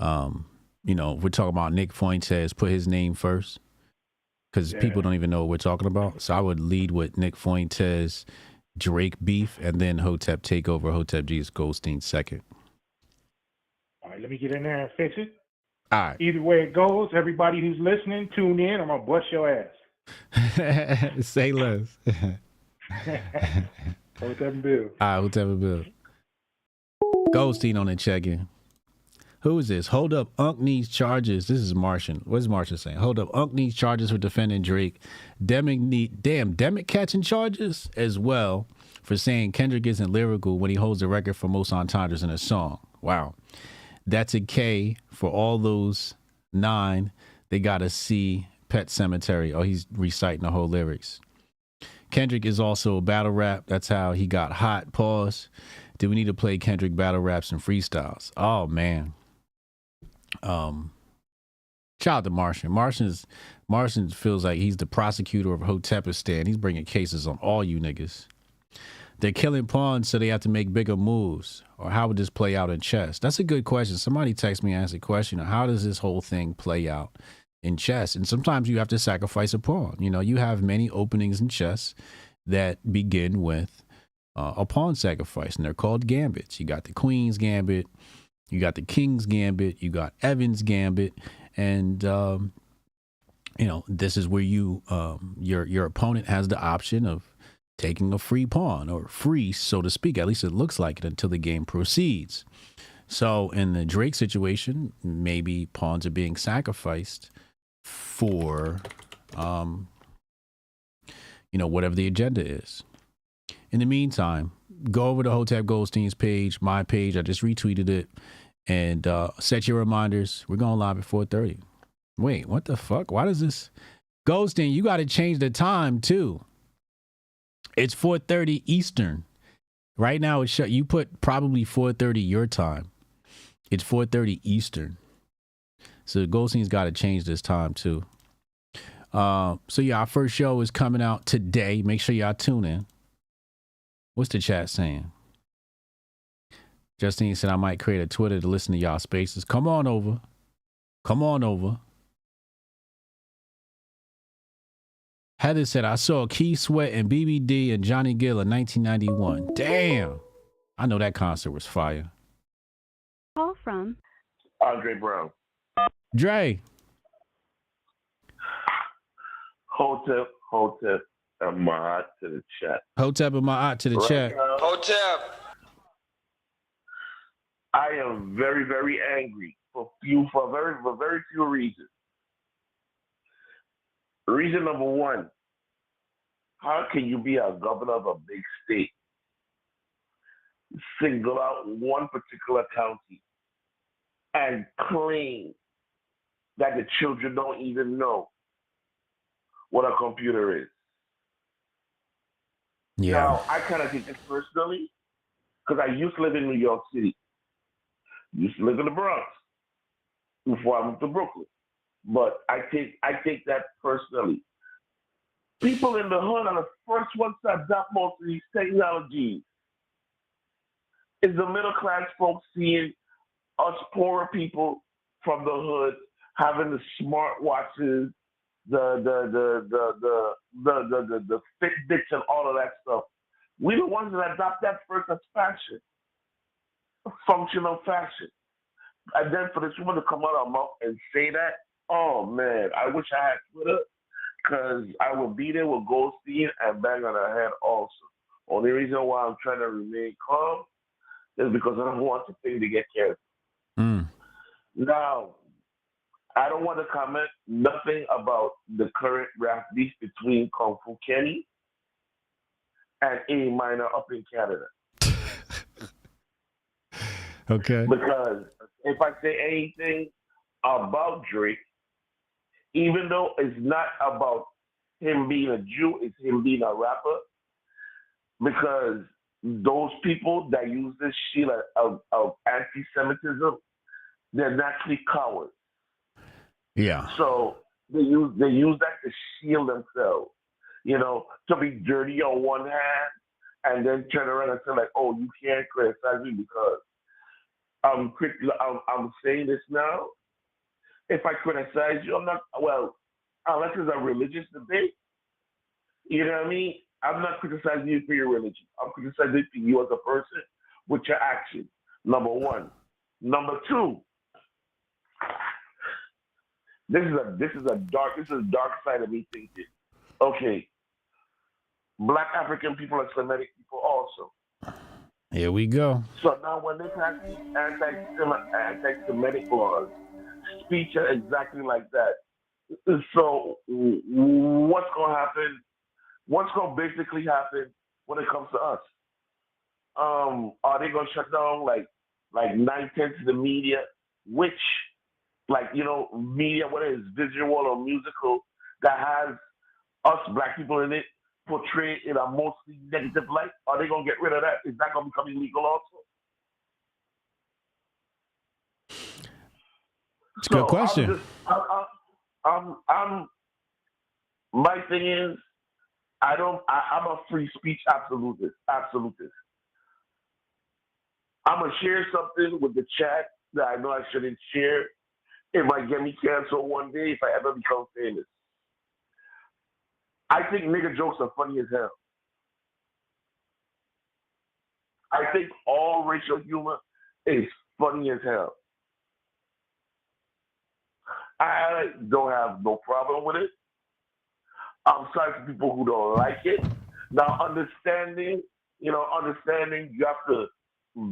you know, we're talking about Nick Fuentes, put his name first. Because people don't even know what we're talking about. So I would lead with Nick Fuentes, Drake beef, and then Hotep takeover, Hotep Jesus Goldstein second. All right, let me get in there and fix it. All right. Either way it goes, everybody who's listening, tune in. I'm going to bust your ass. Say less. Hotep and Bill. All right, Hotep and Bill. Goldstein on the check-in. Who is this? Hold up, Unc needs charges. This is Martian. What's Martian saying? Hold up, Unc needs charges for defending Drake. Demic catching charges as well for saying Kendrick isn't lyrical when he holds the record for most entendres in a song. Wow. That's a K for all those 9. They got a C, Pet Cemetery. Oh, he's reciting the whole lyrics. Kendrick is also a battle rap. That's how he got hot. Pause. Do we need to play Kendrick battle raps and freestyles? Oh, man. Shout out to Martian. Martian feels like he's the prosecutor of Hotepistan. He's bringing cases on all you niggas. They're killing pawns, so they have to make bigger moves. Or how would this play out in chess? That's a good question. Somebody text me and asked a question. How does this whole thing play out in chess? And sometimes you have to sacrifice a pawn. You know, you have many openings in chess that begin with a pawn sacrifice, and they're called gambits. You got the Queen's Gambit, you got the King's Gambit, you got Evan's Gambit, and you know, this is where you your opponent has the option of taking a free pawn, or free, so to speak. At least it looks like it until the game proceeds. So in the Drake situation, maybe pawns are being sacrificed for, you know, whatever the agenda is. In the meantime, go over to Hotep Goldstein's page, my page. I just retweeted it, and set your reminders. We're going live at 4:30. Wait, what the fuck? Why does this? Goldstein, you got to change the time too. It's 4:30 Eastern. Right now, it's you put probably 4:30 your time. It's 4:30 Eastern. So Goldstein's got to change this time too. So yeah, our first show is coming out today. Make sure y'all tune in. What's the chat saying? Justine said I might create a Twitter to listen to y'all spaces. Come on over. Come on over. Heather said I saw Keith Sweat and BBD and Johnny Gill in 1991. Damn. I know that concert was fire. Call from Andre Brown. Dre. Hotep, and my to the chat. Hotep and my to the chat. Hotep. I am very, very angry for very few reasons. Reason number one, how can you be a governor of a big state, single out one particular county, and claim that the children don't even know what a computer is? Yeah. Now, I kind of take this personally because I used to live in New York City. Used to live in the Bronx before I moved to Brooklyn. But I take that personally. People in the hood are the first ones to adopt most of these technologies. Is the middle class folks seeing us poorer people from the hood having the smart watches, the Fitbits and all of that stuff? We're the ones that adopt that first as fashion, functional fashion. And then for this woman to come out of her mouth and say that, oh man, I wish I had Twitter, because I would be there with Goldstein and bang on her head also. Only reason why I'm trying to remain calm is because I don't want the thing to get canceled. Now, I don't want to comment nothing about the current rap beef between Kung Fu Kenny and A Minor up in Canada. Okay. Because if I say anything about Drake, even though it's not about him being a Jew, it's him being a rapper, because those people that use this shield of anti-Semitism, they're naturally cowards. Yeah. So they use that to shield themselves, to be dirty on one hand and then turn around and say like, oh, you can't criticize me because I'm saying this now. If I criticize you, I'm not, well, unless it's a religious debate, you know what I mean? I'm not criticizing you for your religion. I'm criticizing you as a person with your actions, number one. Number two, this is a dark side of me thinking. Okay, Black African people are Semitic people also. Here we go. So now when they pass these anti-Semitic laws, speech are exactly like that. So what's going to happen? What's going to basically happen when it comes to us? Are they going to shut down like 9/10 of the media, which media, whether it's visual or musical, that has us Black people in it, portrayed in a mostly negative light? Are they going to get rid of that? Is that going to become illegal also? It's a good question. My thing is, I'm a free speech absolutist. I'm going to share something with the chat that I know I shouldn't share. It might get me canceled one day if I ever become famous. I think nigga jokes are funny as hell. I think all racial humor is funny as hell. I don't have no problem with it. I'm sorry for people who don't like it. Now, understanding you have to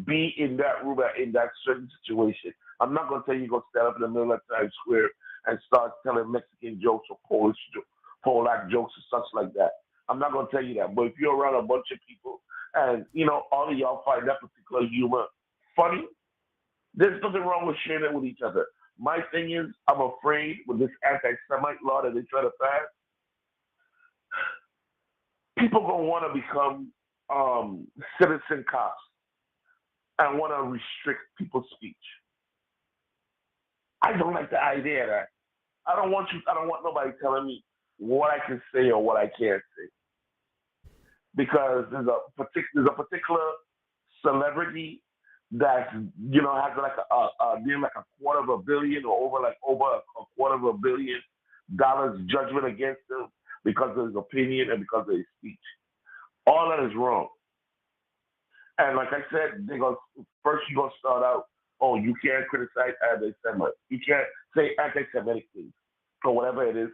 be in that room, in that certain situation. I'm not going to tell you go stand up in the middle of Times Square and start telling Mexican jokes or Polak jokes or such like that. I'm not going to tell you that. But if you're around a bunch of people and, all of y'all find that particular humor funny, there's nothing wrong with sharing it with each other. My thing is, I'm afraid with this anti-Semite law that they try to pass, people going to want to become citizen cops and want to restrict people's speech. I don't like the idea of that. I don't want nobody telling me what I can say or what I can't say. Because there's a particular celebrity that has like a $250 million or over $250 million judgment against him because of his opinion and because of his speech. All that is wrong. And like I said, first you're gonna start out, oh, you can't criticize anti-Semitic. You can't say anti-Semitic things or whatever it is.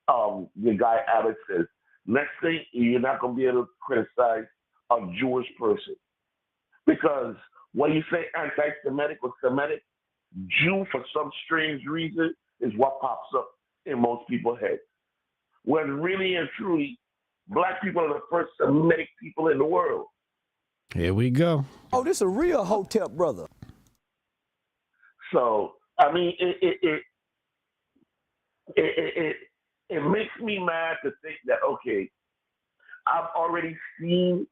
The guy Abbott says. Next thing, you're not gonna be able to criticize a Jewish person because when you say anti-Semitic or Semitic, Jew for some strange reason is what pops up in most people's heads. When really and truly, black people are the first Semitic people in the world. Here we go. Oh, this a real Hotep brother. So I mean, it makes me mad to think that okay, I've already seen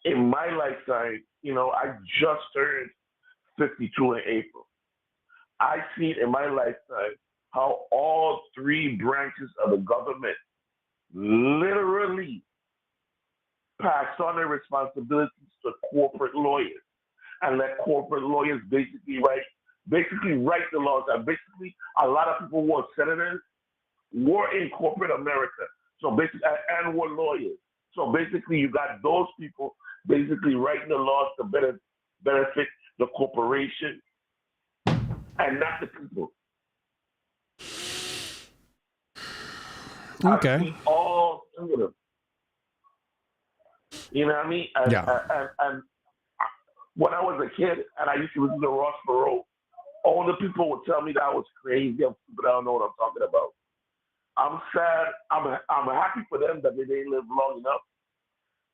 in my lifetime. You know, I just turned 52 in April. I see in my lifetime how all three branches of the government literally passed on their responsibilities to corporate lawyers and let corporate lawyers basically write the laws. And basically, a lot of people who are senators were in corporate America. So basically, and were lawyers. So basically, you got those people basically writing the laws to benefit the corporation and not the people. Okay. I see all three of them. You know what I mean? And when I was a kid and I used to listen to Ross Perot, all the people would tell me that I was crazy, I'm stupid, I don't know what I'm talking about. I'm sad. I'm happy for them that they didn't live long enough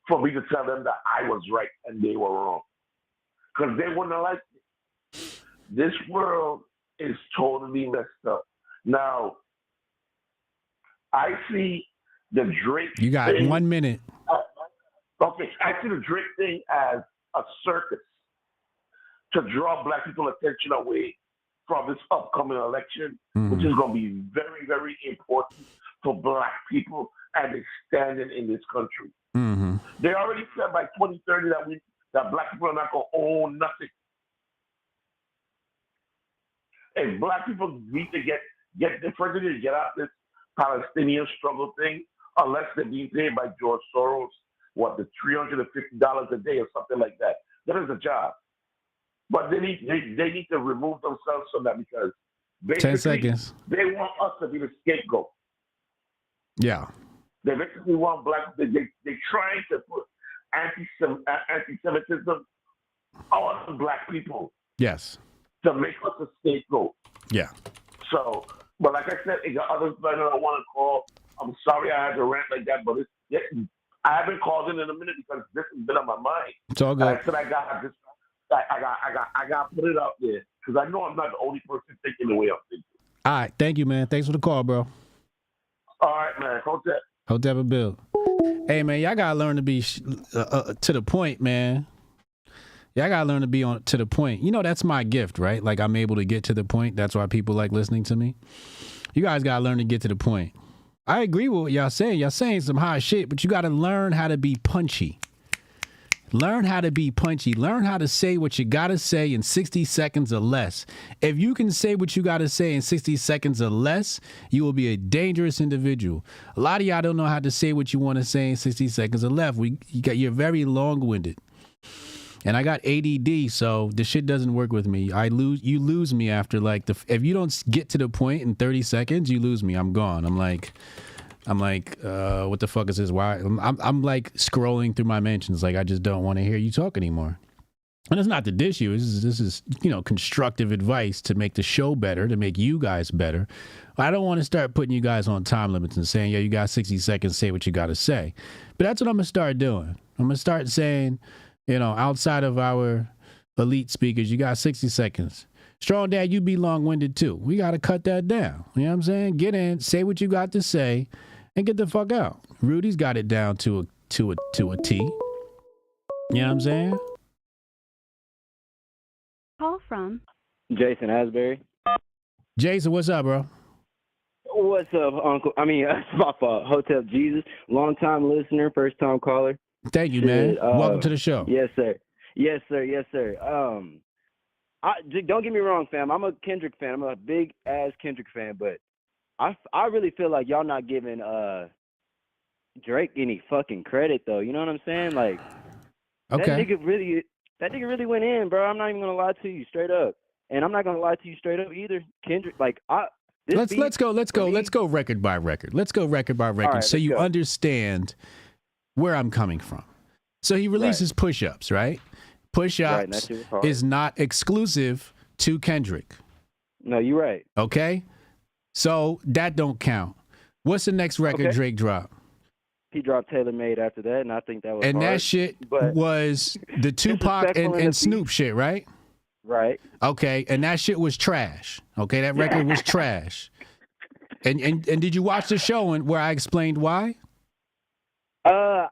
for me to tell them that I was right and they were wrong. Because they wouldn't have liked it. This world is totally messed up. Now, I see the Drake You got thing, 1 minute. Okay, I see the Drake thing as a circus to draw black people attention away from this upcoming election, which is going to be very, very important for black people and their standing in this country. Mm-hmm. They already said by 2030 that black people are not going to own nothing. And black people need to get the president to get out this Palestinian struggle thing, unless they're being paid by George Soros, the $350 a day or something like that. That is a job. But they need to remove themselves from that because 10 seconds. They want us to be the scapegoat. Yeah. They basically want black. They're trying to put anti-Semitism on black people. Yes. To make us a scapegoat. Yeah. So, but like I said, it got others that I want to call. I'm sorry I had to rant like that, but I haven't called in a minute because this has been on my mind. It's all good. I said I got to put it out there because I know I'm not the only person thinking the way I'm thinking. All right. Thank you, man. Thanks for the call, bro. All right, man. Hotep. Hotep and Bill. Hey, man, y'all got to learn to be to the point, man. Y'all got to learn to be to the point. You know, that's my gift, right? Like, I'm able to get to the point. That's why people like listening to me. You guys got to learn to get to the point. I agree with what y'all saying. Y'all saying some high shit, but you got to learn how to be punchy. Learn how to be punchy. Learn how to say what you got to say in 60 seconds or less. If you can say what you got to say in 60 seconds or less, you will be a dangerous individual. A lot of y'all don't know how to say what you want to say in 60 seconds or less. You're very long-winded. And I got ADD, so the shit doesn't work with me. You lose me after if you don't get to the point in 30 seconds, you lose me. I'm gone. I'm like, what the fuck is this? Why? I'm like scrolling through my mentions. Like, I just don't want to hear you talk anymore. And it's not to dish you. This is constructive advice to make the show better, to make you guys better. I don't want to start putting you guys on time limits and saying, yeah, you got 60 seconds, say what you got to say. But that's what I'm going to start doing. I'm going to start saying, outside of our elite speakers, you got 60 seconds. Strong Dad, you be long-winded too. We got to cut that down. You know what I'm saying? Get in, say what you got to say, and get the fuck out. Rudy's got it down to a T. You know what I'm saying? Call from Jason Asbury. Jason, what's up, bro? What's up, Uncle? It's my fault. Hotep Jesus, long-time listener, first-time caller. Thank you, man. Welcome to the show. Yes, sir. Yes, sir. Yes, sir. Don't get me wrong, fam. I'm a Kendrick fan. I'm a big-ass Kendrick fan, but I really feel like y'all not giving Drake any fucking credit, though. You know what I'm saying? Like, okay. That nigga really, That nigga really went in, bro. I'm not even gonna lie to you straight up, and I'm not gonna lie to you straight up either. Kendrick, like Let's go record by record. Let's go record by record right, so you go. understand where I'm coming from. So he releases push-ups, right? Push-ups is not exclusive to Kendrick. No, you're right. Okay? So that don't count. What's the next record Drake dropped? He dropped Taylor Made after that, and I think that was And hard, that shit but was the Tupac and Snoop shit, right? Right. Okay, and that shit was trash. Okay, that record was trash. And did you watch the show where I explained why?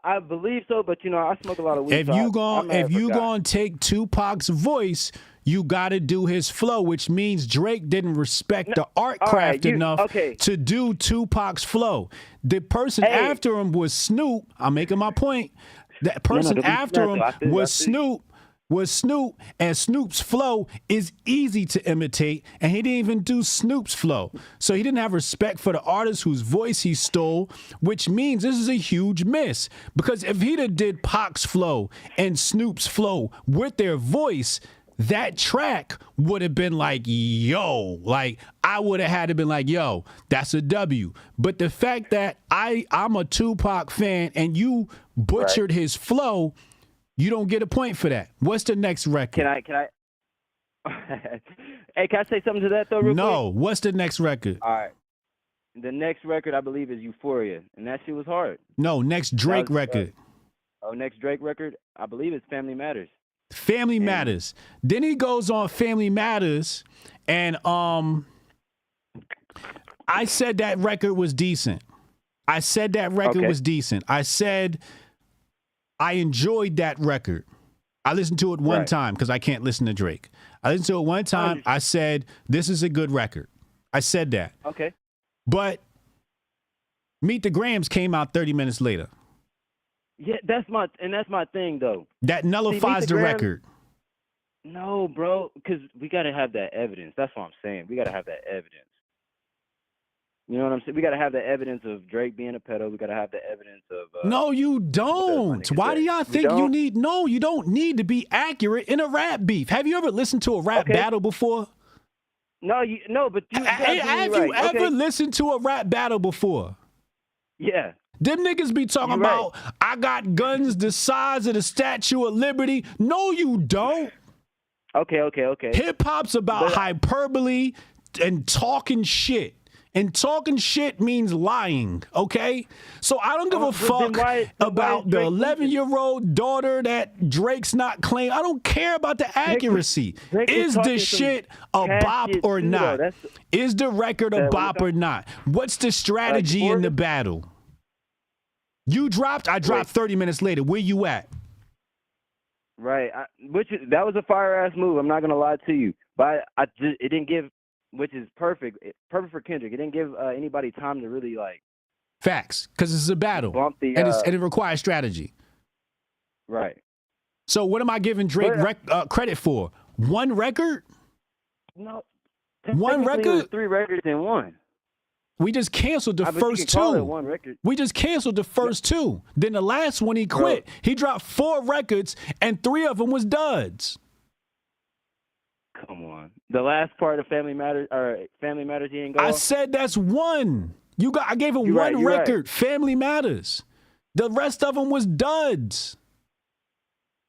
I believe so, but I smoke a lot of weed. If you gonna take Tupac's voice, you gotta do his flow, which means Drake didn't respect the art craft enough to do Tupac's flow. The person after him was Snoop. I'm making my point. That person after him was Snoop. And Snoop's flow is easy to imitate, and he didn't even do Snoop's flow. So he didn't have respect for the artist whose voice he stole, which means this is a huge miss. Because if he'd have did Pac's flow and Snoop's flow with their voice, that track would have been like, yo, like I would have had to been like, yo, that's a W. But the fact that I'm a Tupac fan and you butchered his flow, you don't get a point for that. What's the next record? Can I? Hey, can I say something to that though? Real no. quick? What's the next record? All right. The next record I believe is Euphoria, and that shit was hard. No, next Drake record. Next Drake record I believe it's Family Matters. Family Matters. Then he goes on Family Matters, and I said that record was decent. I said I enjoyed that record. I listened to it one time because I can't listen to Drake. I listened to it one time. I said, this is a good record. I said that. Okay. But Meet the Grams came out 30 minutes later. Yeah, that's my thing though. That nullifies the record. No, bro, because we got to have that evidence. That's what I'm saying. We got to have that evidence. You know what I'm saying? We got to have the evidence of Drake being a pedo. We got to have the evidence of... no, you don't. Why do y'all think you need... No, you don't need to be accurate in a rap beef. Have you ever listened to a rap battle before? No, but you... Have you ever listened to a rap battle before? Yeah. Them niggas be talking about, I got guns the size of the Statue of Liberty. No, you don't. Okay. Hip-hop's about hyperbole and talking shit. And talking shit means lying, okay? So I don't give a fuck about the 11-year-old daughter that Drake's not claiming. I don't care about the accuracy. Is the shit a bop or not? Is the record a bop or not? What's the strategy in the battle? You dropped, I dropped 30 minutes later. Where you at? Right. That was a fire-ass move. I'm not going to lie to you. But it didn't give... Which is perfect for Kendrick. It didn't give anybody time to really like facts because this is a battle and it requires strategy. Right. So what am I giving Drake credit for? One record? No. One record? It was 3 records in one. We just canceled the first 2. One record. We just canceled the first 2. Then the last one he quit. Bro. He dropped 4 records and 3 of them was duds. Come on. The last part of Family Matters he didn't go I off? said that's one. I gave him one record, Family Matters. The rest of them was duds.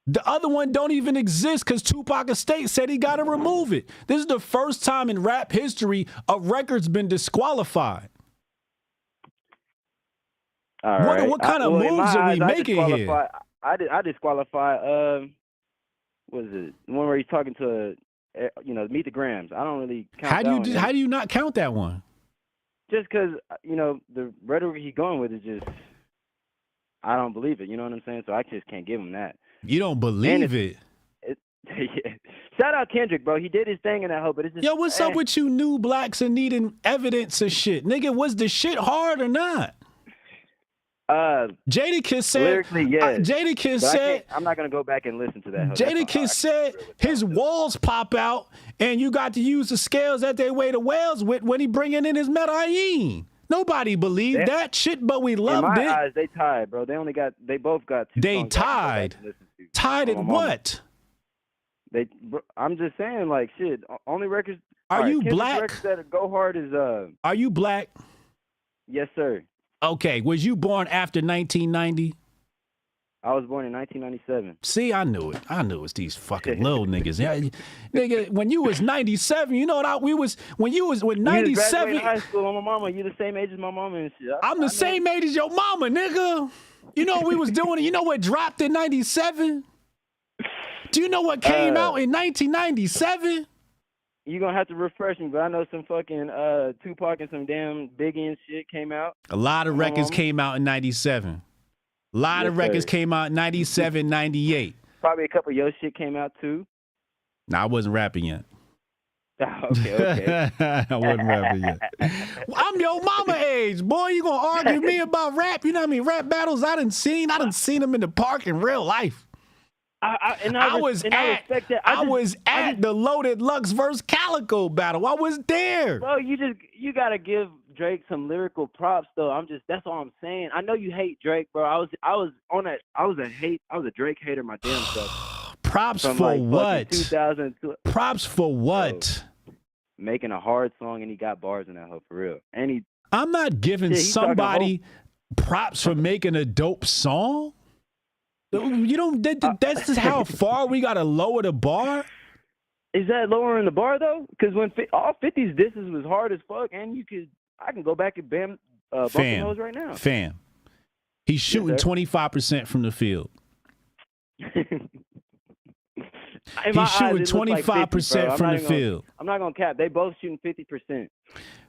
The other one don't even exist because Tupac Estate said he got to remove it. This is the first time in rap history a record's been disqualified. All right. What kind of moves are we making here? I disqualify, what is it? The one where he's talking to... Meet the Grams. I don't really count How do you not count that one? Just because, the rhetoric he's going with is just, I don't believe it. You know what I'm saying? So I just can't give him that. You don't believe it? Yeah. Shout out Kendrick, bro. He did his thing in that hoe, but it's just... Yo, what's up with you new blacks and needing evidence of shit? Nigga, was the shit hard or not? Jadakiss said, lyrically, yes. Jadakiss said, I'm not gonna go back and listen to that. Jadakiss said his walls pop out, and you got to use the scales that they weigh the whales with when he bringing in his medallion. Nobody believed that shit, but we loved it. In my eyes, they tied, bro. They both got 2 They songs tied. Tied at what? I'm just saying, like, shit. Only records. Are you Kendrick's black? Records that go hard is Are you black? Yes, sir. Okay. Was you born after 1990? I was born in 1997. See, I knew it. I knew it's these fucking little niggas. Yeah, nigga, when you was 97, you know what when 97. You just graduated high school. My mama. You the same age as my mama and shit. I'm the same age as your mama, nigga. You know what we was doing? You know what dropped in 97? Do you know what came out in 1997? You're going to have to refresh me, but I know some fucking Tupac and some damn Biggie and shit came out. A lot of records came out in 97. A lot of records came out in 97, 98. Probably a couple of your shit came out too. Nah, I wasn't rapping yet. Okay. I wasn't rapping yet. I'm your mama age, boy. You gonna argue me about rap? You know what I mean? Rap battles I done seen them in the park in real life. I was at the Loaded Lux versus Calico battle. I was there. Bro, you gotta give Drake some lyrical props though. That's all I'm saying. I know you hate Drake, bro. I was a Drake hater my damn self. Props From for like what? 2002. Props for what? Making a hard song and he got bars in that hoe for real. And I'm not giving somebody props for making a dope song. You don't. That's just how far we gotta lower the bar. Is that lowering the bar though? Because when all 50's disses was hard as fuck, and I can go back and bump those right now. Fam, he's shooting 25% from the field. He's shooting 25% from the field. I'm not gonna cap. They both shooting 50%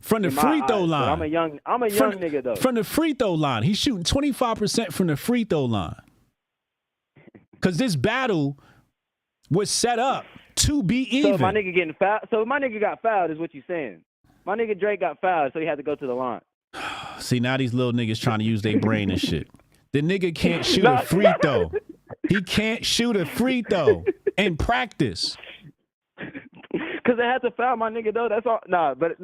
from the free throw line. I'm a young nigga though. From the free throw line, he's shooting 25% from the free throw line. Because this battle was set up to be even. So my nigga getting fouled. So my nigga got fouled is what you saying. My nigga Drake got fouled, so he had to go to the line. See, now these little niggas trying to use their brain and shit. The nigga can't shoot a free throw. He can't shoot a free throw in practice. Because they had to foul my nigga though. That's all. No. But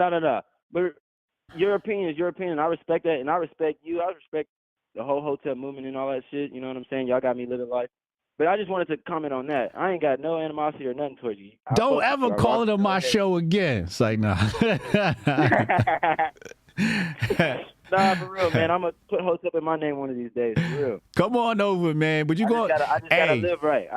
your opinion is your opinion. I respect that, and I respect you. I respect the whole Hotep movement and all that shit. You know what I'm saying? Y'all got me living life. But I just wanted to comment on that. I ain't got no animosity or nothing towards you. Don't ever call it on my show again. It's like, nah. Nah, for real, man. I'm going to put Hotep in my name one of these days, for real. Come on over, man. But you I just gotta live right.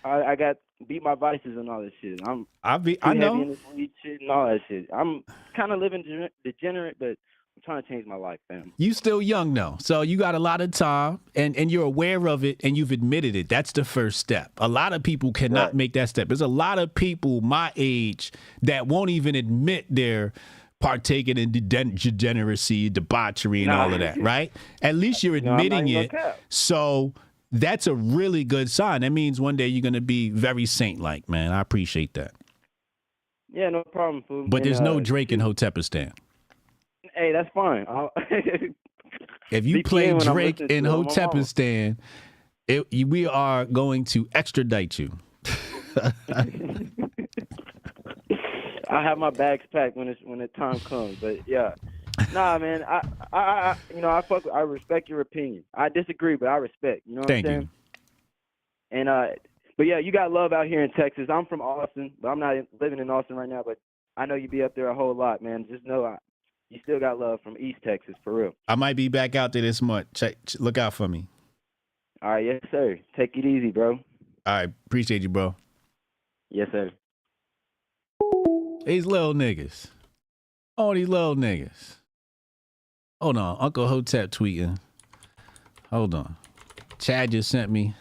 I got beat my vices and all this shit. I know. Heavy in this weed shit and all that shit. I'm kind of living degenerate, but I'm trying to change my life, fam. You still young though, so you got a lot of time, and you're aware of it, and you've admitted it. That's the first step. A lot of people cannot make that step. There's a lot of people my age that won't even admit they're partaking in degeneracy, debauchery, and all of that, right? At least you're admitting it. So that's a really good sign. That means one day you're going to be very saint-like, man. I appreciate that. Yeah, no problem, fool. But there's no Drake in Hotepistan. Hey, that's fine. If you play Drake in Hotepistan, we are going to extradite you. I have my bags packed when the time comes, but yeah, nah, man. I respect your opinion. I disagree, but I respect. You know what I'm saying? And but yeah, you got love out here in Texas. I'm from Austin, but I'm not living in Austin right now. But I know you be up there a whole lot, man. Just know you still got love from East Texas, for real. I might be back out there this month. Look out for me. All right, yes, sir. Take it easy, bro. All right, appreciate you, bro. Yes, sir. These little niggas. All these little niggas. Hold on. Uncle Hotep tweeting. Hold on. Chad just sent me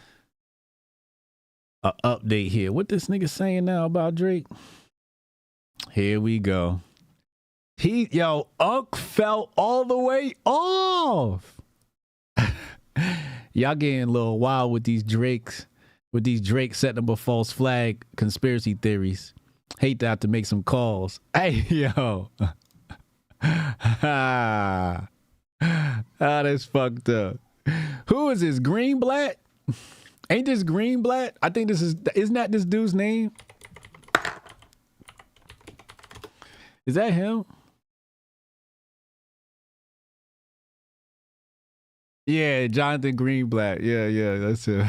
an update here. What this nigga saying now about Drake? Here we go. Unc fell all the way off. Y'all getting a little wild with these Drakes. With these Drake setting up a false flag conspiracy theories. Hate to have to make some calls. Hey, yo. That's fucked up. Who is this? Greenblatt? Ain't this Greenblatt? I think isn't that this dude's name? Is that him? Yeah, Jonathan Greenblatt. Yeah, that's him.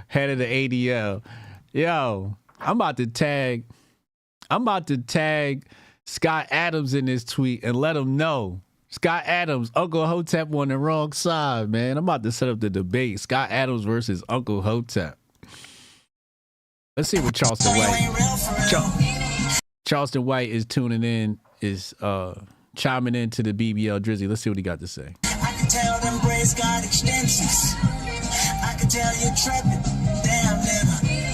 Head of the ADL. Yo, I'm about to tag Scott Adams in this tweet and let him know. Scott Adams, Uncle Hotep on the wrong side, man. I'm about to set up the debate. Scott Adams versus Uncle Hotep. Let's see what Charleston White is tuning in, is chiming into the BBL Drizzy. Let's see what he got to say. I can tell them braids got extensions. I can tell you tripping. Damn, nigga.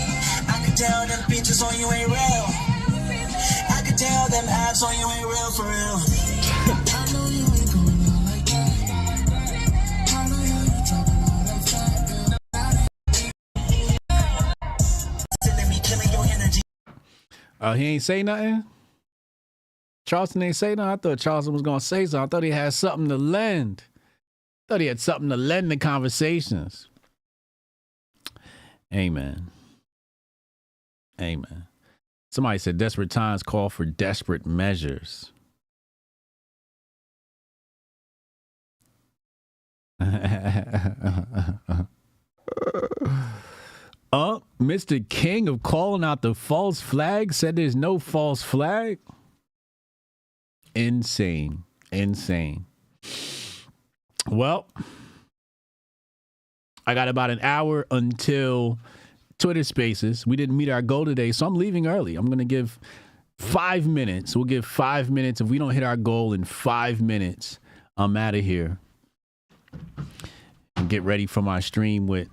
I can tell them pictures on you ain't real. I can tell them abs on you ain't real for real. I know you ain't going on like that. I know you dropping all that fat. Telling me killing your energy. He ain't say nothing? Charleston ain't say nothing? I thought Charleston was going to say something. I thought he had something to lend. I thought he had something to lend the conversations. Amen. Amen. Somebody said desperate times call for desperate measures. Mr. King of calling out the false flag said there's no false flag. Insane. Well, I got about an hour until Twitter Spaces. We didn't meet our goal today, so I'm leaving early. I'm going to give 5 minutes. We'll give 5 minutes. If we don't hit our goal in 5 minutes, I'm out of here. And get ready for my stream with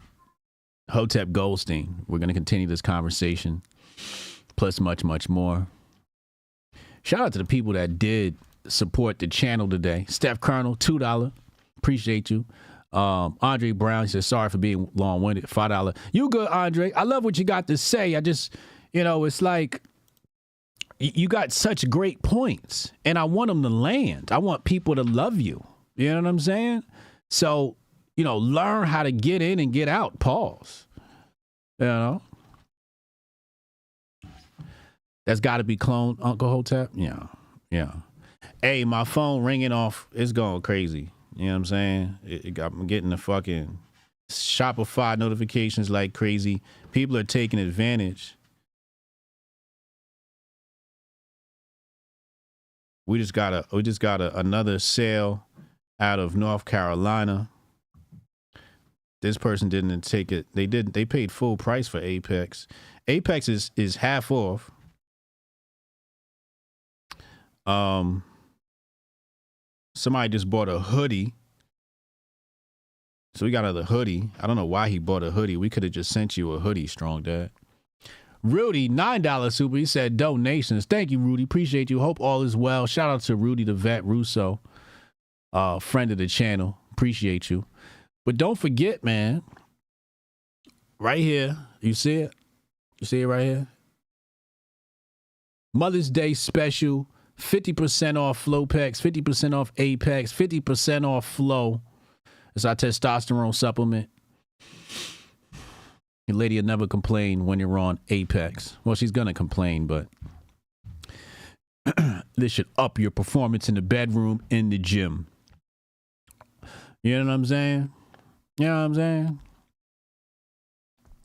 Hotep Goldstein. We're going to continue this conversation, plus much, much more. Shout out to the people that did support the channel today. Steph Colonel, $2. Appreciate you. Andre Brown says, sorry for being long-winded, $5. You good, Andre. I love what you got to say. I just, it's like you got such great points, and I want them to land. I want people to love you. You know what I'm saying? So, learn how to get in and get out. Pause. That's got to be cloned, Uncle Hotep? Yeah. Hey, my phone ringing off. It's going crazy. You know what I'm saying? I'm getting the fucking Shopify notifications like crazy. People are taking advantage. We just got another sale out of North Carolina. This person didn't take it. They paid full price for Apex. Apex is half off. Somebody just bought a hoodie. So we got another hoodie. I don't know why he bought a hoodie. We could have just sent you a hoodie, Strong Dad. Rudy, $9 super. He said donations. Thank you, Rudy. Appreciate you. Hope all is well. Shout out to Rudy the Vet Russo, friend of the channel. Appreciate you. But don't forget, man, right here, you see it? You see it right here? Mother's Day special, 50% off Flopex, 50% off Apex, 50% off Flow. It's our testosterone supplement. Your lady will never complain when you're on Apex. Well, she's going to complain, but this should up your performance in the bedroom, in the gym. You know what I'm saying? You know what I'm saying?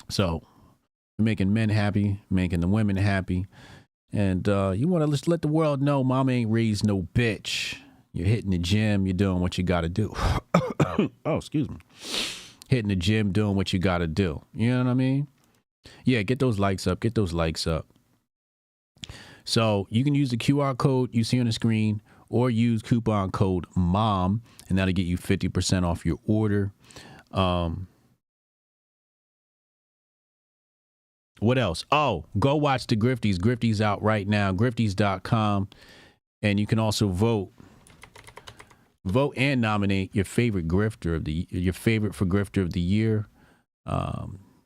So, making men happy, making the women happy. And you want to just let the world know mama ain't raised no bitch. You're hitting the gym, you're doing what you got to do. Oh, excuse me. Hitting the gym, doing what you got to do. You know what I mean? Yeah, get those likes up. Get those likes up. So you can use the QR code you see on the screen or use coupon code MOM, and that'll get you 50% off your order. What else? Oh, go watch the Grifties. Grifties out right now. Grifties.com. And you can also vote and nominate your favorite grifter of your favorite for grifter of the year.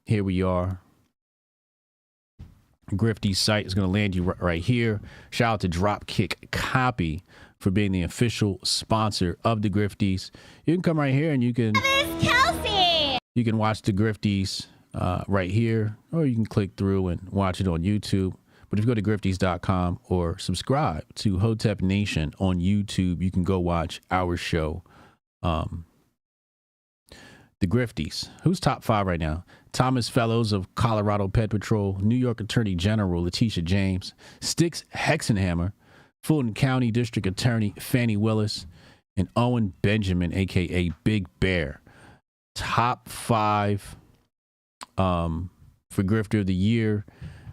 Here we are. Grifty's site is going to land you right here. Shout out to Dropkick Copy for being the official sponsor of the Grifties. You can come right here and you can watch the Grifties right here, or you can click through and watch it on YouTube. But if you go to grifties.com or subscribe to Hotep Nation on YouTube, you can go watch our show. The Grifties. Who's top 5 right now? Thomas Fellows of Colorado Pet Patrol, New York Attorney General Letitia James, Styx Hexenhammer, Fulton County District Attorney Fannie Willis, and Owen Benjamin, a.k.a. Big Bear. Top 5 for Grifter of the Year.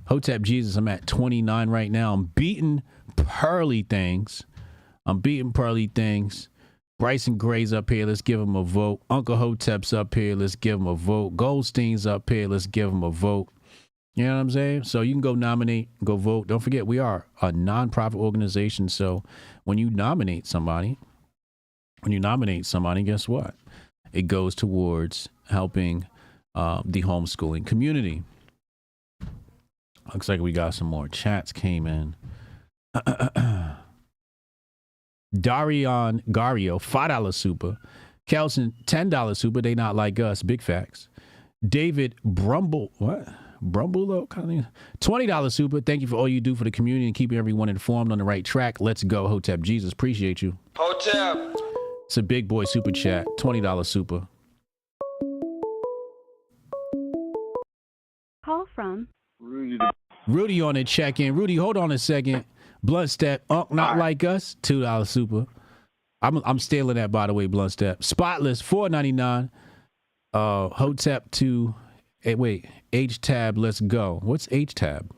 Hotep Jesus, I'm at 29 right now. I'm beating Pearly Things. Bryson Gray's up here. Let's give him a vote. Uncle Hotep's up here. Let's give him a vote. Goldstein's up here. Let's give him a vote. You know what I'm saying? So you can go nominate, go vote. Don't forget, we are a nonprofit organization. So when you nominate somebody, guess what? It goes towards helping the homeschooling community. Looks like we got some more chats came in. Darion Gario, $5 super. Kelson, $10 super. They not like us. Big facts. David Brumble, what? Brumble, kind of $20 super. Thank you for all you do for the community and keeping everyone informed on the right track. Let's go, Hotep Jesus. Appreciate you. Hotep. It's a big boy super chat. $20 super. Call from Rudy on the check-in. Rudy, hold on a second. Blunt Step, not like us, $2 super. I'm stealing that, by the way, Blunt Step. Spotless, $4.99. Hotep to, H-Tab, let's go. What's H-Tab?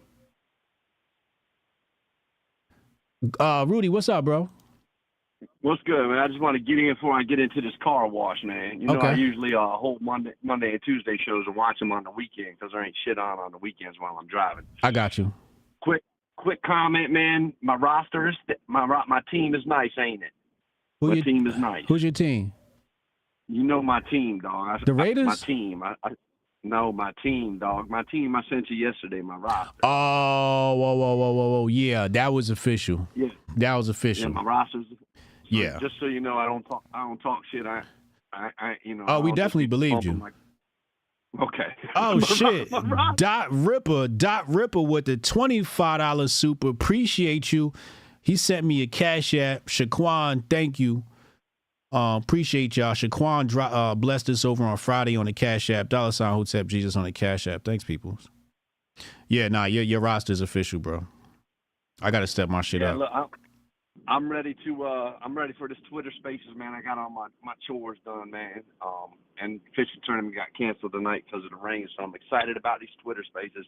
Rudy, what's up, bro? What's good, man? I just want to get in before I get into this car wash, man. You know, I usually hold Monday and Tuesday shows and watch them on the weekend because there ain't shit on the weekends while I'm driving. I got you. Quick comment, man. My roster is my team is nice, ain't it? My team is nice. Who's your team? You know my team, dog. The Raiders? My team. No, my team, dog. My team I sent you yesterday, my roster. Oh, whoa. Yeah, that was official. Yeah. That was official. Yeah, my roster's. Yeah. Just so you know, I don't talk shit. I we definitely believed you. Okay. Oh shit. Dot Ripper with the $25 super. Appreciate you. He sent me a cash app. Shaquan, thank you. Appreciate y'all. Shaquan blessed us over on Friday on the cash app. $$ Hotep Jesus on the cash app. Thanks, people. Yeah, your roster's official, bro. I gotta step my shit up. Look, I'm ready for this Twitter Spaces, man. I got all my chores done, man. And fishing tournament got canceled tonight because of the rain, so I'm excited about these Twitter Spaces.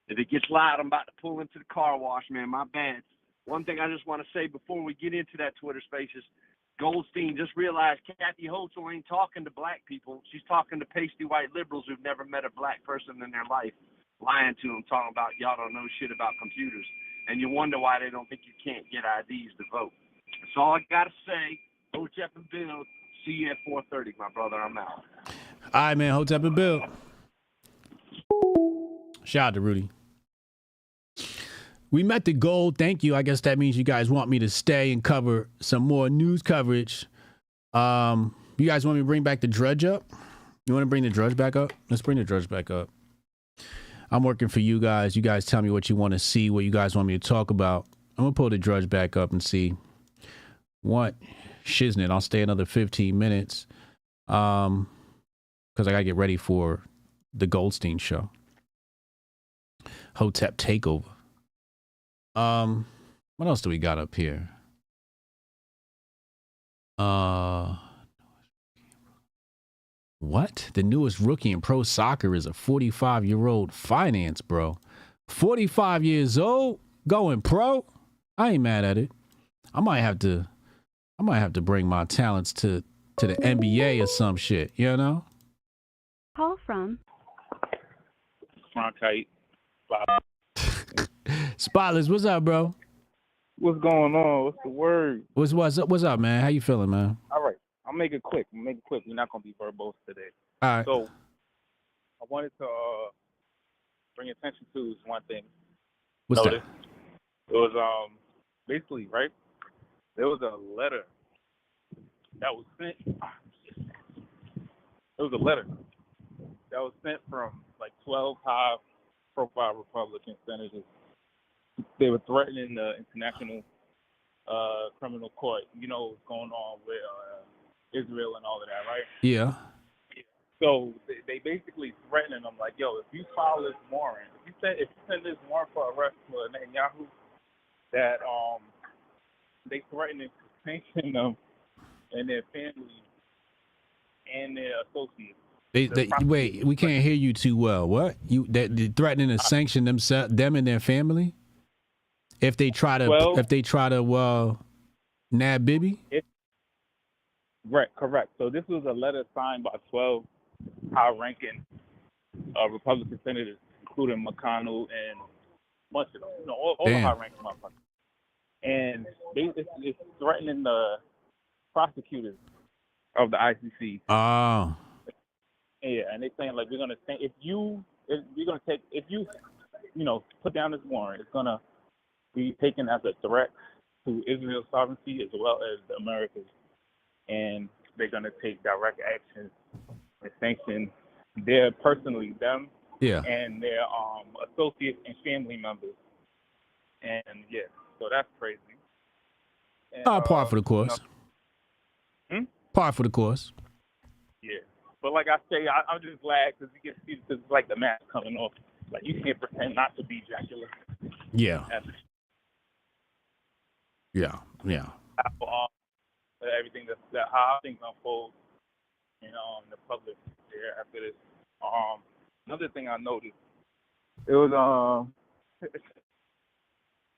If it gets loud, I'm about to pull into the car wash, man. My bad. One thing I just want to say before we get into that Twitter Spaces, Goldstein just realized Kathy Hochul ain't talking to black people. She's talking to pasty white liberals who've never met a black person in their life, lying to them, talking about y'all don't know shit about computers. And you wonder why they don't think you can't get IDs to vote. That's all I got to say. Hotep and Bill, see you at 4:30, my brother. I'm out. All right, man. Hotep and Bill. Shout out to Rudy. We met the goal. Thank you. I guess that means you guys want me to stay and cover some more news coverage. You guys want me to bring back the Drudge up? You want to bring the Drudge back up? Let's bring the Drudge back up. I'm working for you guys. You guys tell me what you want to see, what you guys want me to talk about. I'm going to pull the Drudge back up and see what shiznit. I'll stay another 15 minutes because I got to get ready for the Goldstein show. Hotep Takeover. What else do we got up here? What? The newest rookie in pro soccer is a 45-year-old finance bro. 45 years old, going pro. I ain't mad at it. I might have to bring my talents to the NBA or some shit, you know? Call from Kite. Spotless, what's up, bro? What's going on? What's the word? What's up, man? How you feeling, man? All right. I'll make it quick. We're not going to be verbose today. All right. So I wanted to bring attention to one thing. What's that? It was basically, right? There was a letter that was sent. There was a letter that was sent from like 12 high-profile Republican senators. They were threatening the International Criminal Court. You know what's going on with Israel and all of that, right? Yeah. So they basically threatening them like, yo, if you file this warrant, if you send this warrant for arrest for Netanyahu, that they threatening to sanction them and their families and their associates. Wait, we can't hear you too well. What? They're threatening to sanction them and their family if they try to nab Bibi? Right, correct. So this was a letter signed by 12 high-ranking Republican senators, including McConnell and much of them, all the high-ranking motherfuckers. And it's threatening the prosecutors of the ICC. Oh. Yeah, and they're saying like we're gonna think if you put down this warrant, it's gonna be taken as a threat to Israel's sovereignty as well as the Americas, and they're gonna take direct action and sanction them and their associates and family members. And yeah, so that's crazy. And, par for the course. Par for the course. Yeah. But like I say, I'm just glad because you can see this is like the mask coming off. Like you can't pretend not to be Dracula. Yeah. Yeah. Everything that how things unfold, in the public there after this. Another thing I noticed, it was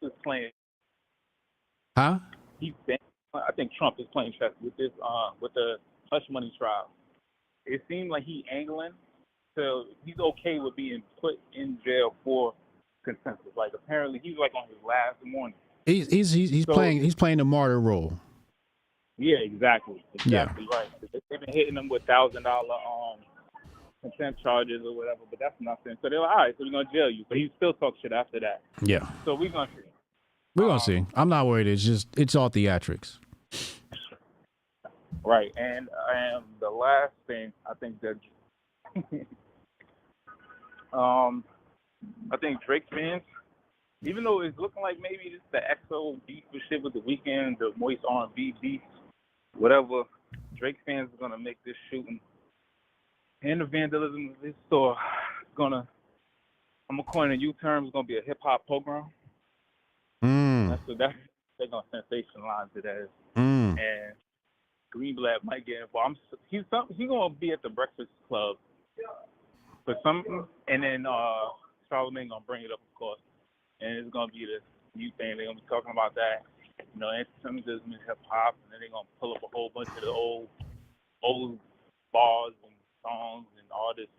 was playing. Huh? I think Trump is playing chess with this with the hush money trial. It seemed like he's angling, so he's okay with being put in jail for consensus. Like apparently he's like on his last warning. He's playing the martyr role. Yeah, exactly right. They've been hitting him with $1,000 consent charges or whatever, but that's nothing. So they're like, all right, so we're gonna jail you, but he still talk shit after that. Yeah. So we're gonna see. We're gonna see. I'm not worried. It's all theatrics. Right, and the last thing I think that I think Drake fans, even though it's looking like maybe this the XO beef with shit with the Weeknd, the Moist R&B beef, whatever, Drake fans are gonna make this shooting and the vandalism of this store I'm gonna coin a U-term. It's gonna be a hip hop pogrom. That's they're gonna sensationalize it as. And Greenblatt might get involved. He's gonna be at the Breakfast Club for something, and then Charlamagne gonna bring it up, of course, and it's gonna be this new thing. They're gonna be talking about that, anti-Semitism in hip hop, and then they're gonna pull up a whole bunch of the old bars and songs and artists,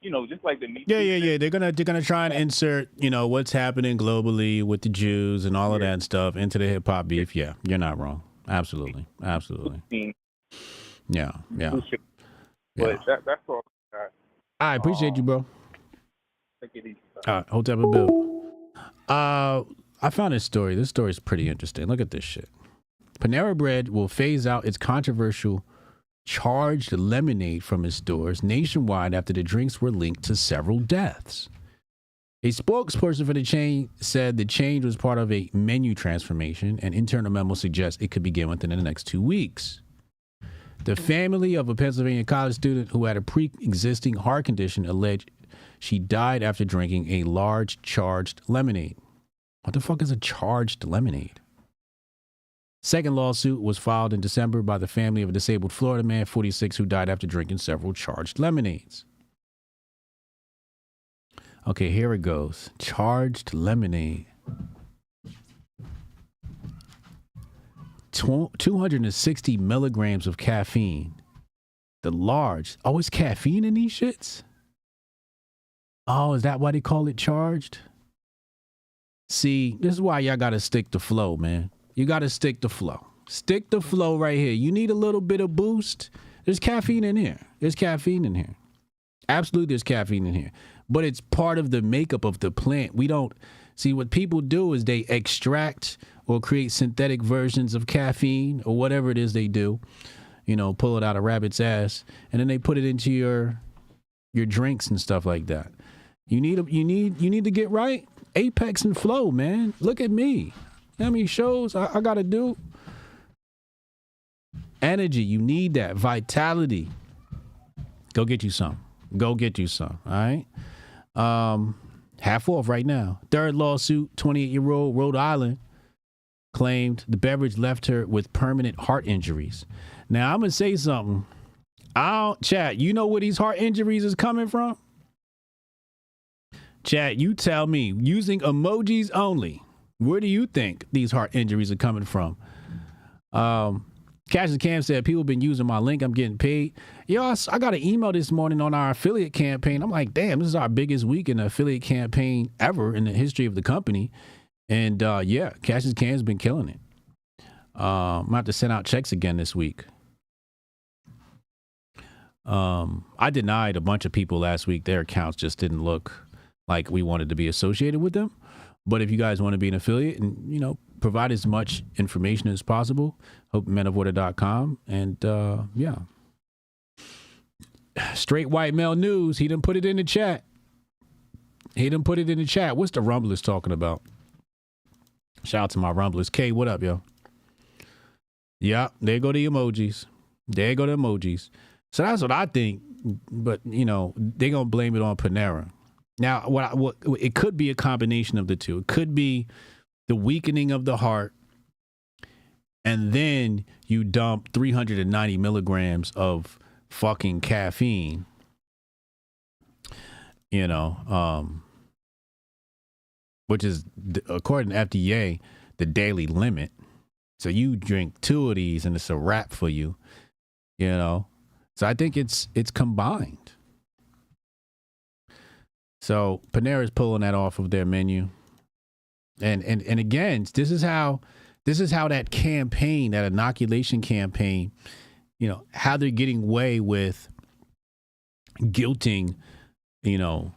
and just like the yeah. They're gonna try and insert what's happening globally with the Jews and all of that stuff into the hip hop beef. Yeah, you're not wrong. Absolutely. Yeah. But that's all. I appreciate you, bro. Take it easy. All right, Hotep and Bill. I found this story. This story is pretty interesting. Look at this shit. Panera Bread will phase out its controversial charged lemonade from its stores nationwide after the drinks were linked to several deaths. A spokesperson for the chain said the change was part of a menu transformation. An internal memo suggests it could begin within the next 2 weeks. The family of a Pennsylvania college student who had a pre-existing heart condition alleged she died after drinking a large charged lemonade. What the fuck is a charged lemonade? Second lawsuit was filed in December by the family of a disabled Florida man, 46, who died after drinking several charged lemonades. Okay, here it goes. Charged lemonade. 260 milligrams of caffeine. The large. Oh, it's caffeine in these shits? Oh, is that why they call it charged? See, this is why y'all got to stick to flow, man. You got to stick to flow. Stick to flow right here. You need a little bit of boost. There's caffeine in here. There's caffeine in here. Absolutely, there's caffeine in here. But it's part of the makeup of the plant. We don't see what people do is they extract or create synthetic versions of caffeine or whatever it is they do, pull it out a rabbit's ass, and then they put it into your drinks and stuff like that. You need to get right. Apex and flow, man. Look at me. You know how many shows I got to do? Energy. You need that. Vitality. Go get you some. Go get you some. All right. Half off right now. Third lawsuit, 28-year-old Rhode Island claimed the beverage left her with permanent heart injuries. Now, I'm going to say something. Chat, you know where these heart injuries is coming from? Chat, you tell me, using emojis only, where do you think these heart injuries are coming from? Cassius Cam said, people have been using my link. I'm getting paid. Yo, I got an email this morning on our affiliate campaign. I'm like, damn, this is our biggest week in the affiliate campaign ever in the history of the company. And yeah, Cassius Cam's been killing it. I'm about to send out checks again this week. I denied a bunch of people last week. Their accounts just didn't look like we wanted to be associated with them. But if you guys want to be an affiliate and, you know, provide as much information as possible, hopemenofwater.com. And yeah. Straight white male news. He done put it in the chat. What's the Rumblers talking about? Shout out to my Rumblers. K, what up, yo? Yeah, there go the emojis. So that's what I think. But, you know, they're going to blame it on Panera. Now, what it could be a combination of the two. It could be the weakening of the heart, and then you dump 390 milligrams of fucking caffeine, you know, which is, according to FDA, the daily limit. So you drink 2 of these and it's a wrap for you, you know. So I think it's combined. So Panera's pulling that off of their menu. And again, this is how that campaign, that inoculation campaign, you know, how they're getting away with guilting, you know,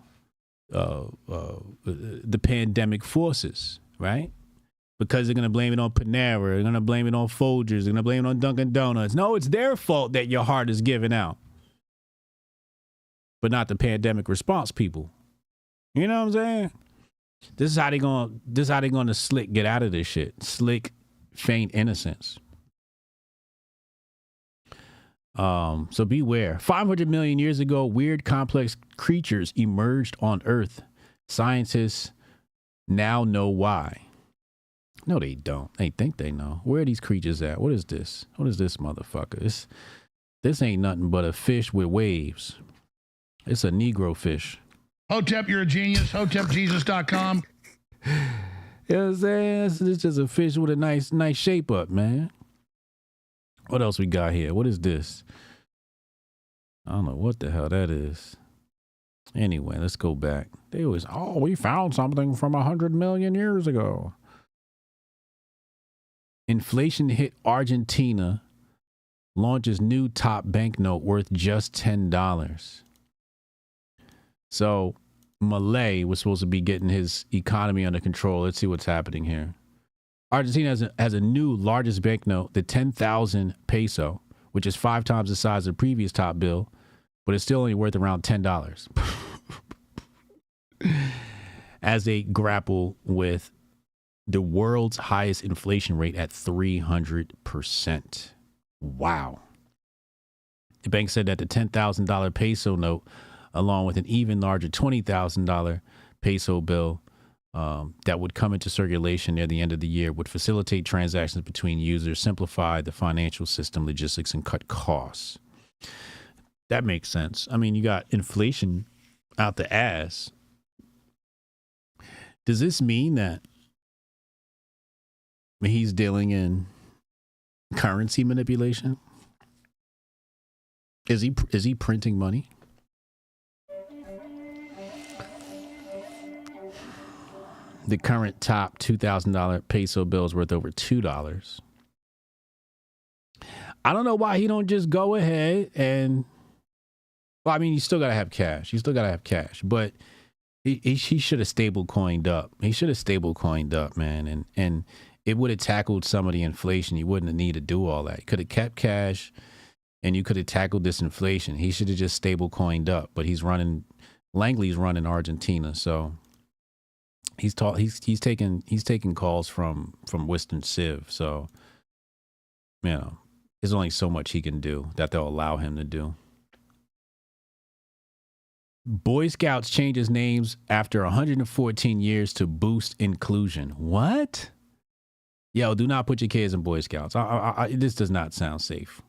the pandemic forces, right? Because they're going to blame it on Panera, they're going to blame it on Folgers, they're going to blame it on Dunkin' Donuts. No, it's their fault that your heart is giving out, but not the pandemic response people. You know what I'm saying? This is how they gonna slick get out of this shit. Slick, feign innocence. So beware. 500 million years ago, weird, complex creatures emerged on Earth. Scientists now know why. No, they don't. They think they know. Where are these creatures at? What is this? What is this motherfucker? This ain't nothing but a fish with waves. It's a Negro fish. Hotep, you're a genius. HotepJesus.com. You know what I'm saying? It's just a fish with a nice shape up, man. What else we got here? What is this? I don't know what the hell that is. Anyway, let's go back. They always, we found something from 100 million years ago. Inflation hit Argentina. Launches new top banknote worth just $10. So Malay was supposed to be getting his economy under control. Let's see what's happening here. Argentina has a new largest banknote, the 10,000 peso, which is 5 times the size of the previous top bill, but it's still only worth around $10. As they grapple with the world's highest inflation rate at 300%. Wow. The bank said that the $10,000 peso note, along with an even larger $20,000 peso bill that would come into circulation near the end of the year, would facilitate transactions between users, simplify the financial system logistics, and cut costs. That makes sense. I mean, you got inflation out the ass. Does this mean that he's dealing in currency manipulation? Is he printing money? The current top $2,000 peso bill is worth over $2. I don't know why he don't just go ahead and, well, I mean, you still got to have cash. But he should have stable coined up. Man. And it would have tackled some of the inflation. You wouldn't have needed to do all that. You could have kept cash and you could have tackled this inflation. He should have just stable coined up, but Langley's running Argentina. So he's taking calls from Western Civ. So, you know, there's only so much he can do that they'll allow him to do. Boy Scouts changes names after 114 years to boost inclusion. What? Yo, do not put your kids in Boy Scouts. This does not sound safe.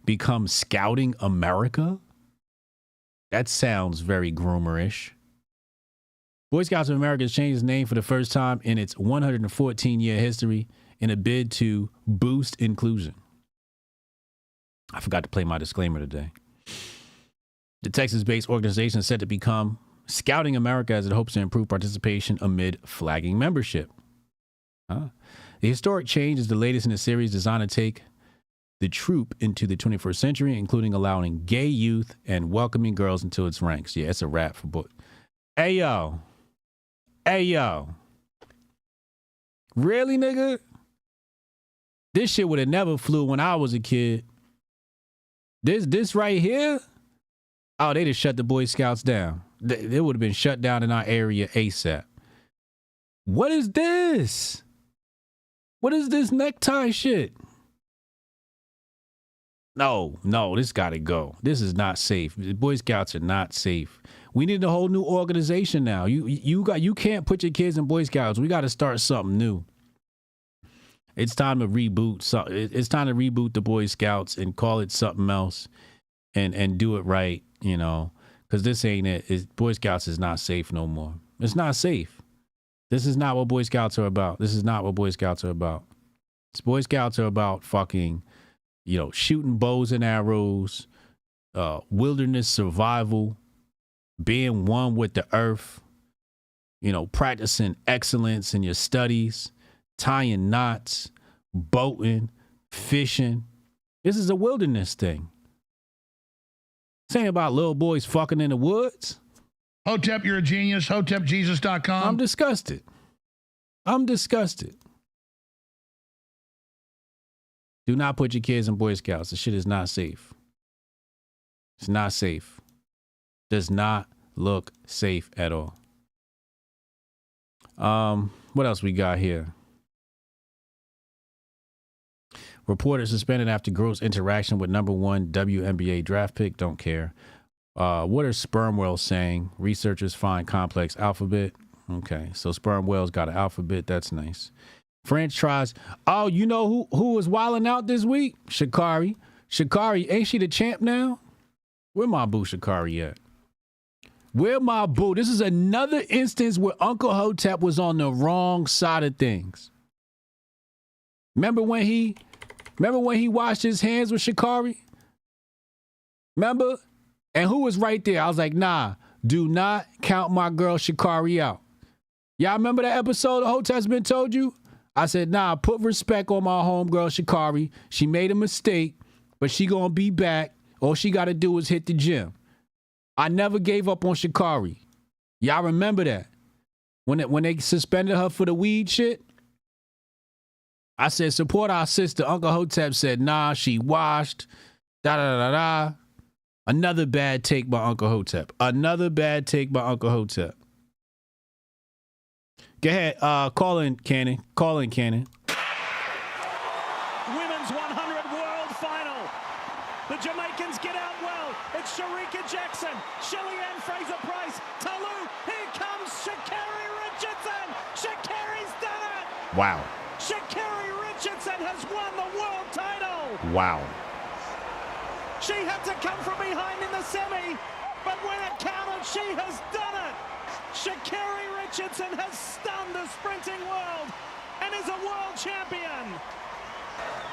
Become Scouting America? That sounds very groomerish. Boy Scouts of America has changed its name for the first time in its 114-year history in a bid to boost inclusion. I forgot to play my disclaimer today. The Texas-based organization is set to become Scouting America as it hopes to improve participation amid flagging membership. The historic change is the latest in a series designed to take the troop into the 21st century, including allowing gay youth and welcoming girls into its ranks. Yeah, it's a wrap for boy. Hey, yo. Really, nigga? This shit would have never flew when I was a kid. This right here? Oh, they just shut the Boy Scouts down. They would have been shut down in our area ASAP. What is this? What is this necktie shit? No, this gotta go. This is not safe. The Boy Scouts are not safe. We need a whole new organization now. You can't put your kids in Boy Scouts. We got to start something new. It's time to reboot. It's time to reboot the Boy Scouts and call it something else, and do it right. You know, because this ain't it. Boy Scouts is not safe no more. It's not safe. This is not what Boy Scouts are about. This is not what Boy Scouts are about. Boy Scouts are about fucking, shooting bows and arrows, wilderness survival, being one with the earth, practicing excellence in your studies, tying knots, boating, fishing. This is a wilderness thing. This ain't about little boys fucking in the woods. Hotep, you're a genius. HotepJesus.com. I'm disgusted. Do not put your kids in Boy Scouts. This shit is not safe. It's not safe. Does not look safe at all. What else we got here? Reporter suspended after gross interaction with #1 WNBA draft pick. Don't care. What are sperm whales saying? Researchers find complex alphabet. Okay, so sperm whales got an alphabet. That's nice. French tries. Oh, you know who was wilding out this week? Sha'Carri. Sha'Carri, ain't she the champ now? Where my boo Sha'Carri at? Where my boo? This is another instance where Uncle Hotep was on the wrong side of things. Remember when he washed his hands with Sha'Carri? Remember? And who was right there? I was like, nah, do not count my girl Sha'Carri out. Y'all remember that episode of Hotep's Been Told You? I said, nah, put respect on my homegirl Sha'Carri. She made a mistake, but she gonna be back. All she gotta do is hit the gym. I never gave up on Sha'Carri. Y'all remember that? When they suspended her for the weed shit? I said, support our sister. Uncle Hotep said, nah, she washed. Da-da-da-da. Another bad take by Uncle Hotep. Go ahead. Call in, Cannon. Women's 100 world final. The Jamaicans get out well. It's Sharika Jackson, Shelley-Ann Fraser-Price, Talu. Here comes Sha'Carri Richardson. Sha'Carri's done it. Wow. Sha'Carri Richardson has won the world title. Wow. She had to come from behind in the semi, but when it counted, she has done it. Sha'Carri Richardson has stunned the sprinting world and is a world champion.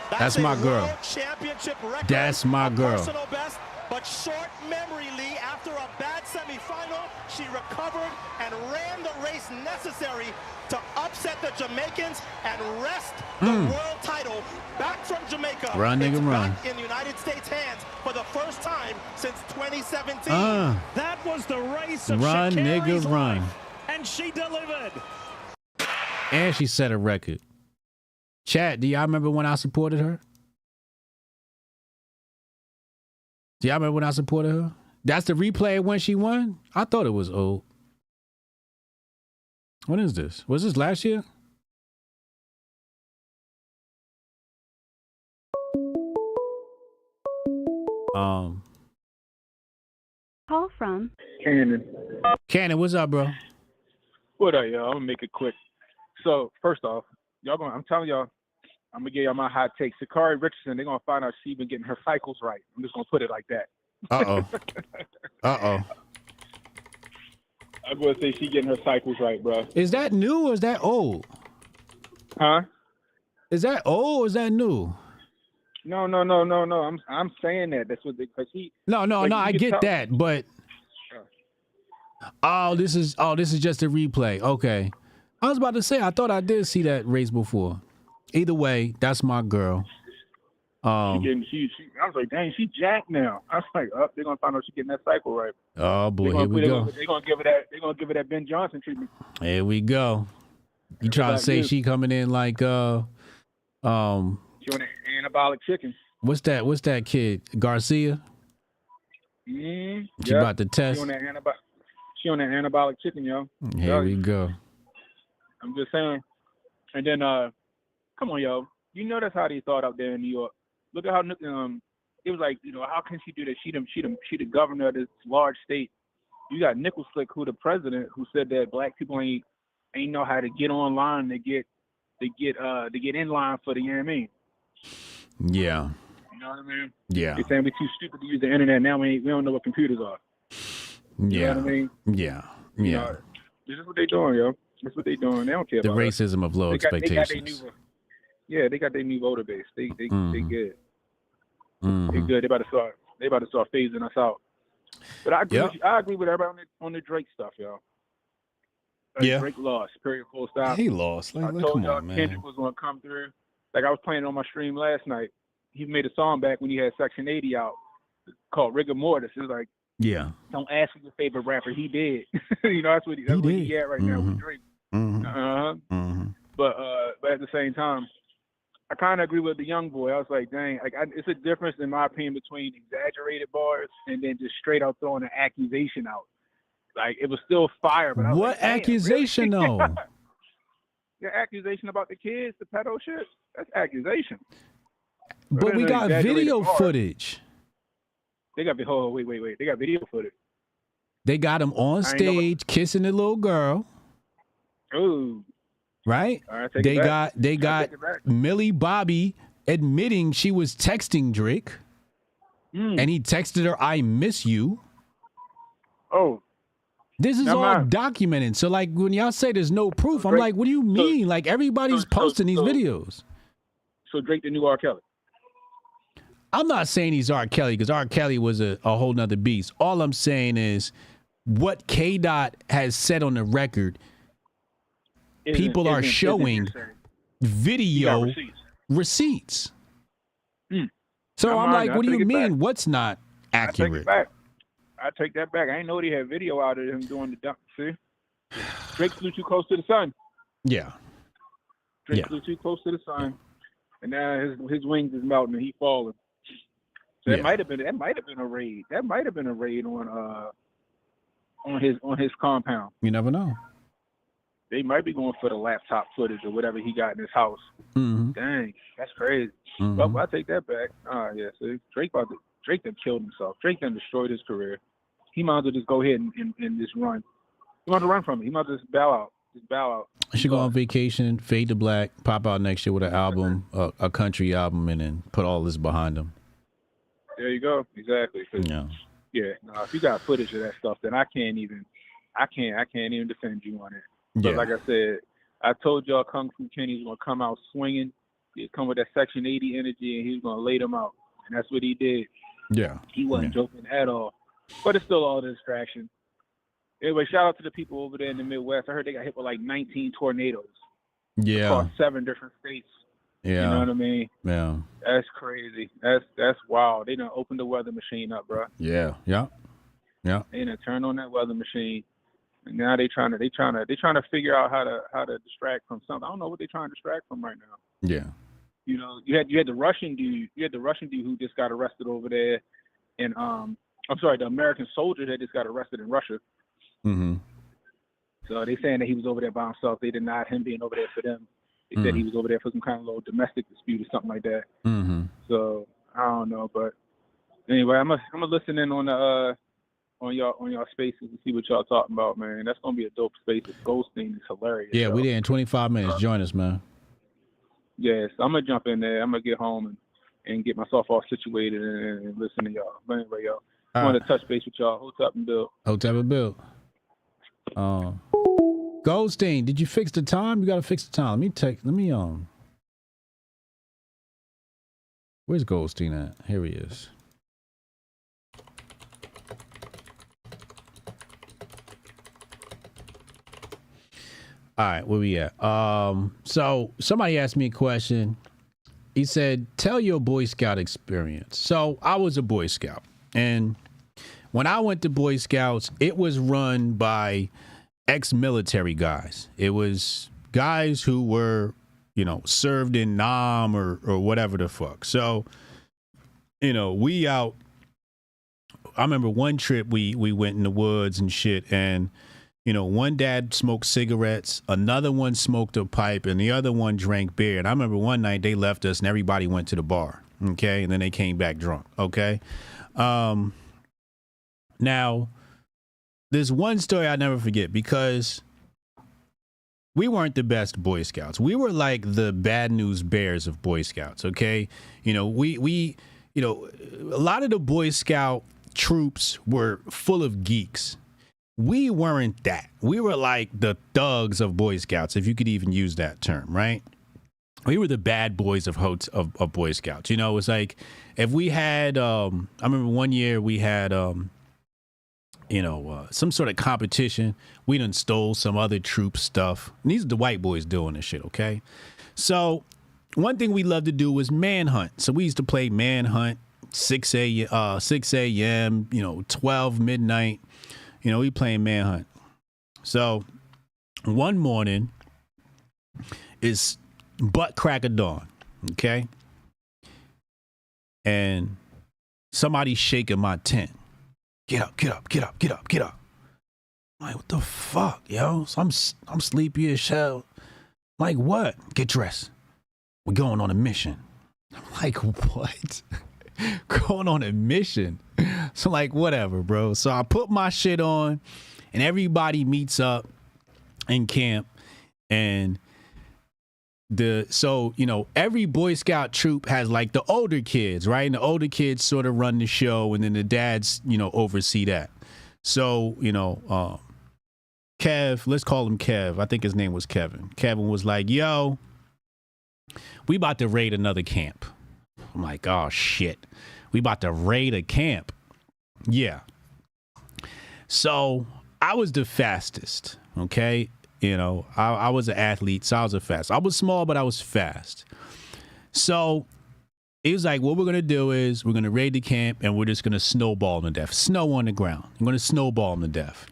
That's my girl. World championship record. That's my girl. Personal best, but short memory, Lee. After a bad semifinal, she recovered and ran the race necessary to upset the Jamaicans and wrest the world title back from Jamaica. Run, nigga, run. Back in the United States' hands for the first time since 2017. That was the race of Run, Sha'Carri's nigga, run. life, and she delivered. And she set a record. Chat, do y'all remember when I supported her? Do y'all remember when I supported her? That's the replay when she won? I thought it was old. What is this? Was this last year? Call from Cannon. Cannon, what's up, bro? What up, y'all? I'm gonna make it quick. So first off, I'm telling y'all, I'm gonna give y'all my hot take. Sakari Richardson, they're gonna find out she been getting her cycles right. I'm just gonna put it like that. I'm gonna say she getting her cycles right, bro. Is that new or is that old? Huh? Is that old or is that new? No. I'm saying that. That's what because he. No. I get that, but this is just a replay. Okay, I was about to say I thought I did see that race before. Either way, that's my girl. I was like, dang, she jacked now. I was like, they're gonna find out she getting that cycle right. Oh boy, here we go. They're gonna give her that Ben Johnson treatment. Here we go. You trying to say she coming in like She on that anabolic chicken. What's that kid? Garcia? Mm-hmm. She about to test. She on that anabolic chicken, yo. Here we go. I'm just saying. And then come on, yo. You know that's how they thought out there in New York. Look at how it was like, how can she do that? She the governor of this large state. You got Nickel Slick, who the president, who said that black people ain't know how to get online to get in line for the, you know what I mean? Yeah. You know what I mean? Yeah. They're saying we're too stupid to use the internet now. We don't know what computers are. You know what I mean? Yeah. This is what they doing, yo. That's what they doing. They don't care the about racism of low expectations. They got their new voter base. They good. Mm-hmm. They good. They about to start phasing us out. But I agree with you. I agree with everybody on the Drake stuff, yo. Drake lost. Period. Full stop. He lost. I told y'all Kendrick was gonna come through. Like I was playing on my stream last night. He made a song back when he had Section 80 out called Rigor Mortis. It was like, don't ask for your favorite rapper. He did. That's what he at right now with Drake. But at the same time, I kind of agree with the young boy. I was like, dang, it's a difference in my opinion between exaggerated bars and then just straight out throwing an accusation out. Like it was still fire, but I was what accusation really? though? Your accusation about the kids, the pedo shit. That's accusation. But we got video footage. They got wait. They got video footage. They got him on stage kissing the little girl. Ooh. Right? They got Millie Bobby admitting she was texting Drake. And he texted her, "I miss you." Oh. This is all documented. So like when y'all say there's no proof, I'm like, what do you mean? Like everybody's posting these videos. So Drake the new R. Kelly. I'm not saying he's R. Kelly because R. Kelly was a whole nother beast. All I'm saying is what K-Dot has said on the record, people are showing video receipts. So I'm like, what do you mean? What's not accurate? I take that back. I didn't know he had video out of him doing the dump. See? Drake flew too close to the sun. Yeah. Drake flew too close to the sun. And now his wings is melting and he falling. So that might have been a raid. That might have been a raid on his compound. You never know. They might be going for the laptop footage or whatever he got in his house. Mm-hmm. Dang, that's crazy. Mm-hmm. But I take that back. See, Drake done killed himself. Drake done destroyed his career. He might as well just go ahead and just run. He might as well run from it. He might as well just bow out. I should go on vacation, fade to black, pop out next year with an album, a country album, and then put all this behind him. There you go. Exactly. If you got footage of that stuff, then I can't even defend you on it. But like I said, I told y'all Kung Fu Kenny's gonna come out swinging. He'd come with that Section 80 energy, and he's gonna lay them out, and that's what he did. Yeah, he wasn't joking at all. But it's still all a distraction. Anyway, shout out to the people over there in the Midwest. I heard they got hit with like 19 tornadoes. Yeah. Across 7 different states. Yeah. You know what I mean? Yeah. That's crazy. That's wild. They done opened the weather machine up, bro. Yeah. They done turned on that weather machine. And now they trying to figure out how to distract from something. I don't know what they're trying to distract from right now. Yeah. You know, you had the Russian dude. You had the Russian dude who just got arrested over there, and the American soldier that just got arrested in Russia. Mm-hmm. So they saying that he was over there by himself. They denied him being over there for them. They said he was over there for some kind of little domestic dispute or something like that. Mm-hmm. So I don't know, but anyway, I'm gonna listen in on on y'all spaces to see what y'all talking about, man. That's gonna be a dope space. Goldstein is hilarious. Yeah, we there in 25 minutes. Join us, man. Yes, I'm gonna jump in there. I'm gonna get home and get myself all situated and listen to y'all. But anyway, y'all, I want to touch base with y'all. Hotep and Bill. Hotep and Bill. Goldstein, did you fix the time? You gotta fix the time. Where's Goldstein at? Here he is. All right, where we at? So somebody asked me a question. He said, tell your Boy Scout experience. So I was a Boy Scout. And when I went to Boy Scouts, it was run by ex-military guys. It was guys who were, served in Nam or whatever the fuck. So, we out. I remember one trip we went in the woods and shit, and one dad smoked cigarettes, another one smoked a pipe, and the other one drank beer. And I remember one night they left us and everybody went to the bar. Okay. And then they came back drunk. Okay. Now, there's one story I never forget because we weren't the best Boy Scouts. We were like the bad news bears of Boy Scouts. Okay. A lot of the Boy Scout troops were full of geeks. We weren't that. We were like the thugs of Boy Scouts, if you could even use that term, right? We were the bad boys of Boy Scouts. It was like if we had, I remember one year we had, some sort of competition. We done stole some other troop stuff. And these are the white boys doing this shit, okay? So one thing we loved to do was manhunt. So we used to play manhunt 6 a.m., 12 midnight. We playing manhunt. So one morning is butt crack of dawn, okay? And somebody's shaking my tent. Get up, get up, get up, get up, get up. I'm like, what the fuck, yo? So I'm sleepy as hell. I'm like, what? Get dressed. We're going on a mission. I'm like, what? Going on a mission? So like, whatever, bro. So I put my shit on and everybody meets up in camp. And every Boy Scout troop has like the older kids, right? And the older kids sort of run the show and then the dads, oversee that. So, Kev, let's call him Kev. I think his name was Kevin. Kevin was like, yo, we about to raid another camp. I'm like, oh shit. We about to raid a camp. Yeah. So I was the fastest. Okay. I was an athlete, so I was fast. I was small, but I was fast. So he was like, what we're going to do is we're going to raid the camp and we're just going to snowball them to death. Snow on the ground. I'm going to snowball them to death.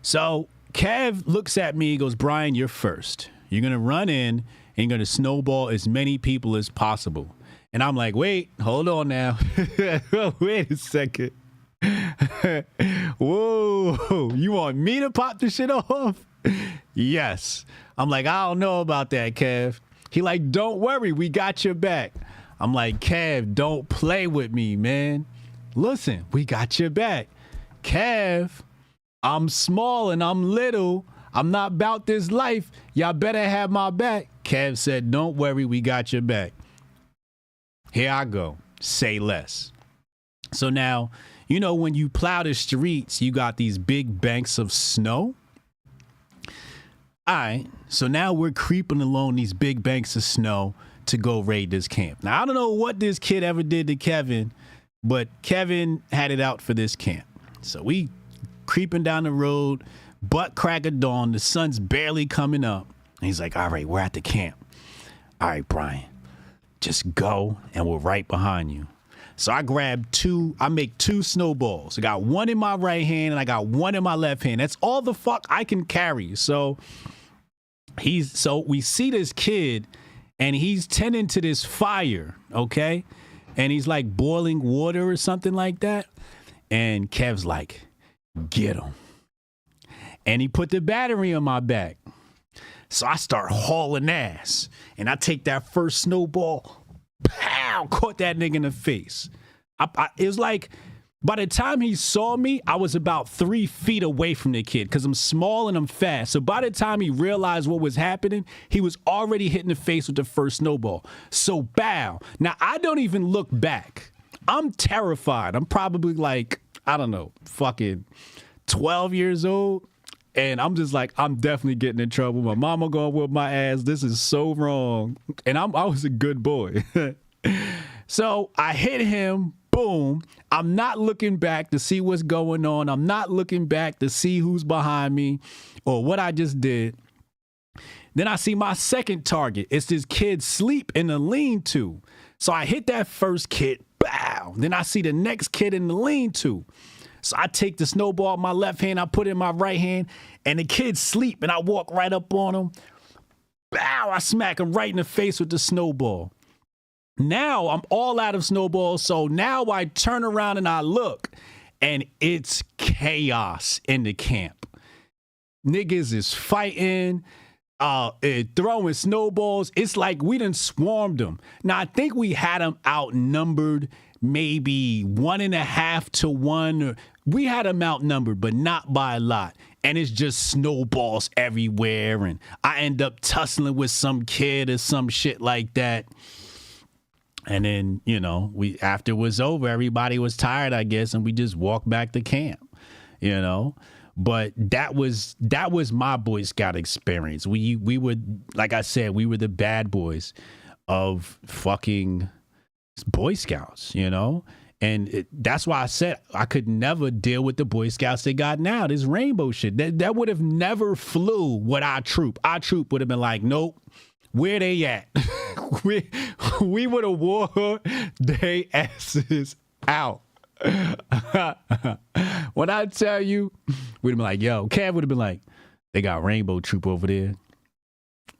So Kev looks at me, he goes, Brian, you're first. You're going to run in and you're going to snowball as many people as possible. And I'm like, wait, hold on now. Wait a second. Whoa, you want me to pop the shit off? Yes. I'm like, I don't know about that, Kev. He like, don't worry, we got your back. I'm like, Kev, don't play with me, man. Listen, we got your back. Kev, I'm small and I'm little. I'm not about this life. Y'all better have my back. Kev said, don't worry, we got your back. Here I go. Say less. So now, when you plow the streets, you got these big banks of snow. All right. So now we're creeping along these big banks of snow to go raid this camp. Now, I don't know what this kid ever did to Kevin, but Kevin had it out for this camp. So we creeping down the road, butt crack of dawn. The sun's barely coming up. And he's like, all right, we're at the camp. All right, Brian, just go and we're right behind you. So I make two snowballs. I got one in my right hand and I got one in my left hand. That's all the fuck I can carry. So we see this kid and he's tending to this fire, okay? And he's like boiling water or something like that. And Kev's like, get him. And he put the battery on my back. So I start hauling ass and I take that first snowball. Pow! Caught that nigga in the face. It was like By the time he saw me, I was about 3 feet away from the kid because I'm small and I'm fast. So by the time he realized what was happening, he was already hitting the face with the first snowball. So bow. Now, I don't even look back. I'm terrified. I'm probably like, I don't know, fucking 12 years old. And I'm just like, I'm definitely getting in trouble. My mama gonna whip my ass. This is so wrong. And I was a good boy. So I hit him. Boom. I'm not looking back to see what's going on. I'm not looking back to see who's behind me or what I just did. Then I see my second target. It's this kid sleep in the lean-to. So I hit that first kid. Bow. Then I see the next kid in the lean-to. So I take the snowball in my left hand, I put it in my right hand, and the kid sleep, and I walk right up on him. Bow, I smack him right in the face with the snowball. Now I'm all out of snowballs, so now I turn around and I look, and it's chaos in the camp. Niggas is fighting, throwing snowballs. It's like we done swarmed them. Now, I think we had them outnumbered maybe 1.5 to 1. We had them outnumbered, but not by a lot. And it's just snowballs everywhere. And I end up tussling with some kid or some shit like that. And then, you know, after it was over, everybody was tired, I guess, and we just walked back to camp, you know. But that was my Boy Scout experience. We were, like I said, we were the bad boys of fucking Boy Scouts, you know. And that's why I said I could never deal with the Boy Scouts they got now. This rainbow shit. That would have never flew with our troop. Our troop would have been like, nope, where they at? we would have wore they asses out. When I tell you, we'd have been like, yo, Kev would have been like, they got rainbow troop over there.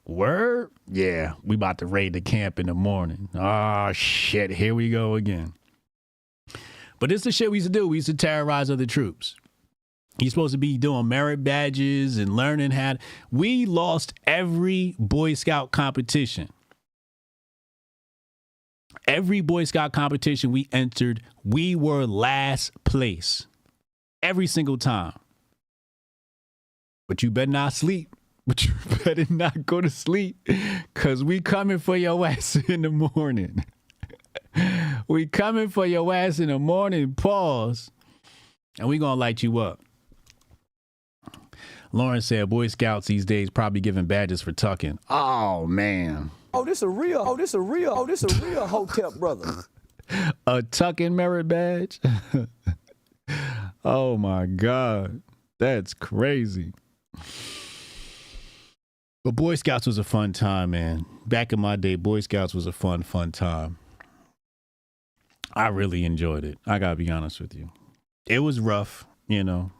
Word? Yeah, we about to raid the camp in the morning. Oh, shit, here we go again. But this is the shit we used to do. We used to terrorize other troops. You're supposed to be doing merit badges and learning how to... We lost every Boy Scout competition. Every Boy Scout competition we entered, we were last place. Every single time. But you better not sleep. But you better not go to sleep, because we coming for your ass in the morning. We coming for your ass in the morning, pause, and we gonna light you up. Lauren said Boy Scouts these days probably giving badges for tucking. Oh, man. This a real Hotep brother. A tucking merit badge? Oh, my God. That's crazy. But Boy Scouts was a fun time, man. Back in my day, Boy Scouts was a fun time. I really enjoyed it. I gotta be honest with you. It was rough, you know.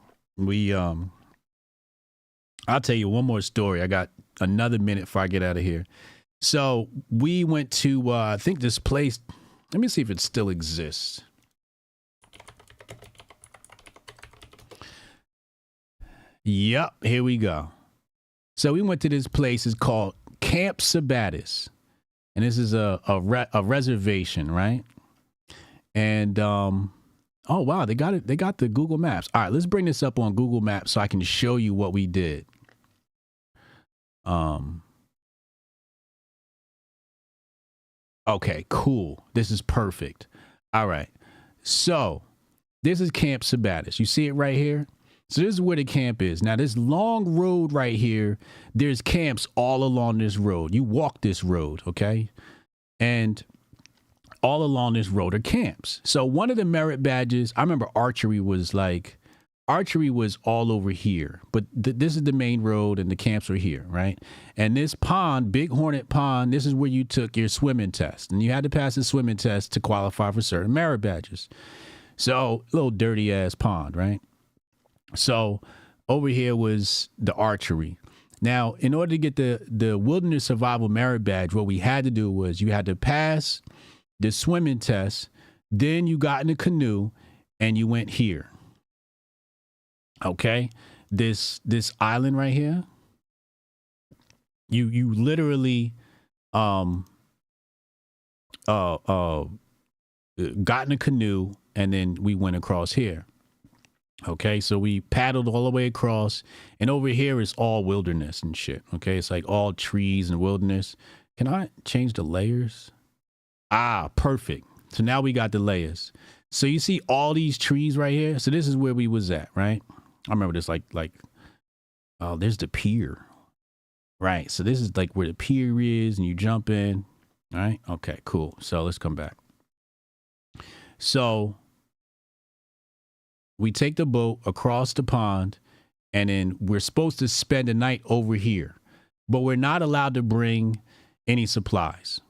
I'll tell you one more story. I got another minute before I get out of here. So we went to, I think this place, let me see if it still exists. Yep, here we go. So we went to this place. It's called Camp Sabatis. And this is a reservation, right? And, oh, wow, they got it. They got the Google Maps. All right, let's bring this up on Google Maps so I can show you what we did. Okay, cool. This is perfect. All right. So this is Camp Sabatis. You see it right here? So this is where the camp is. Now, this long road right here, there's camps all along this road. You walk this road, okay? And all along this road are camps. So one of the merit badges, I remember archery was all over here. But this is the main road and the camps are here, right? And this pond, Big Hornet Pond, this is where you took your swimming test. And you had to pass the swimming test to qualify for certain merit badges. So, little dirty ass pond, right? So over here was the archery. Now, in order to get the wilderness survival merit badge, what we had to do was you had to pass the swimming test, then you got in a canoe and you went here. Okay? This island right here, you literally got in a canoe, and then we went across here. Okay, so we paddled all the way across, and over here is all wilderness and shit. Okay, it's like all trees and wilderness. Can I change the layers? Ah, perfect. So now we got the layers. So you see all these trees right here? So this is where we was at, right? I remember this like, oh, there's the pier. Right, so this is like where the pier is, and you jump in. All right, okay, cool. So let's come back. So we take the boat across the pond, and then we're supposed to spend the night over here, but we're not allowed to bring any supplies,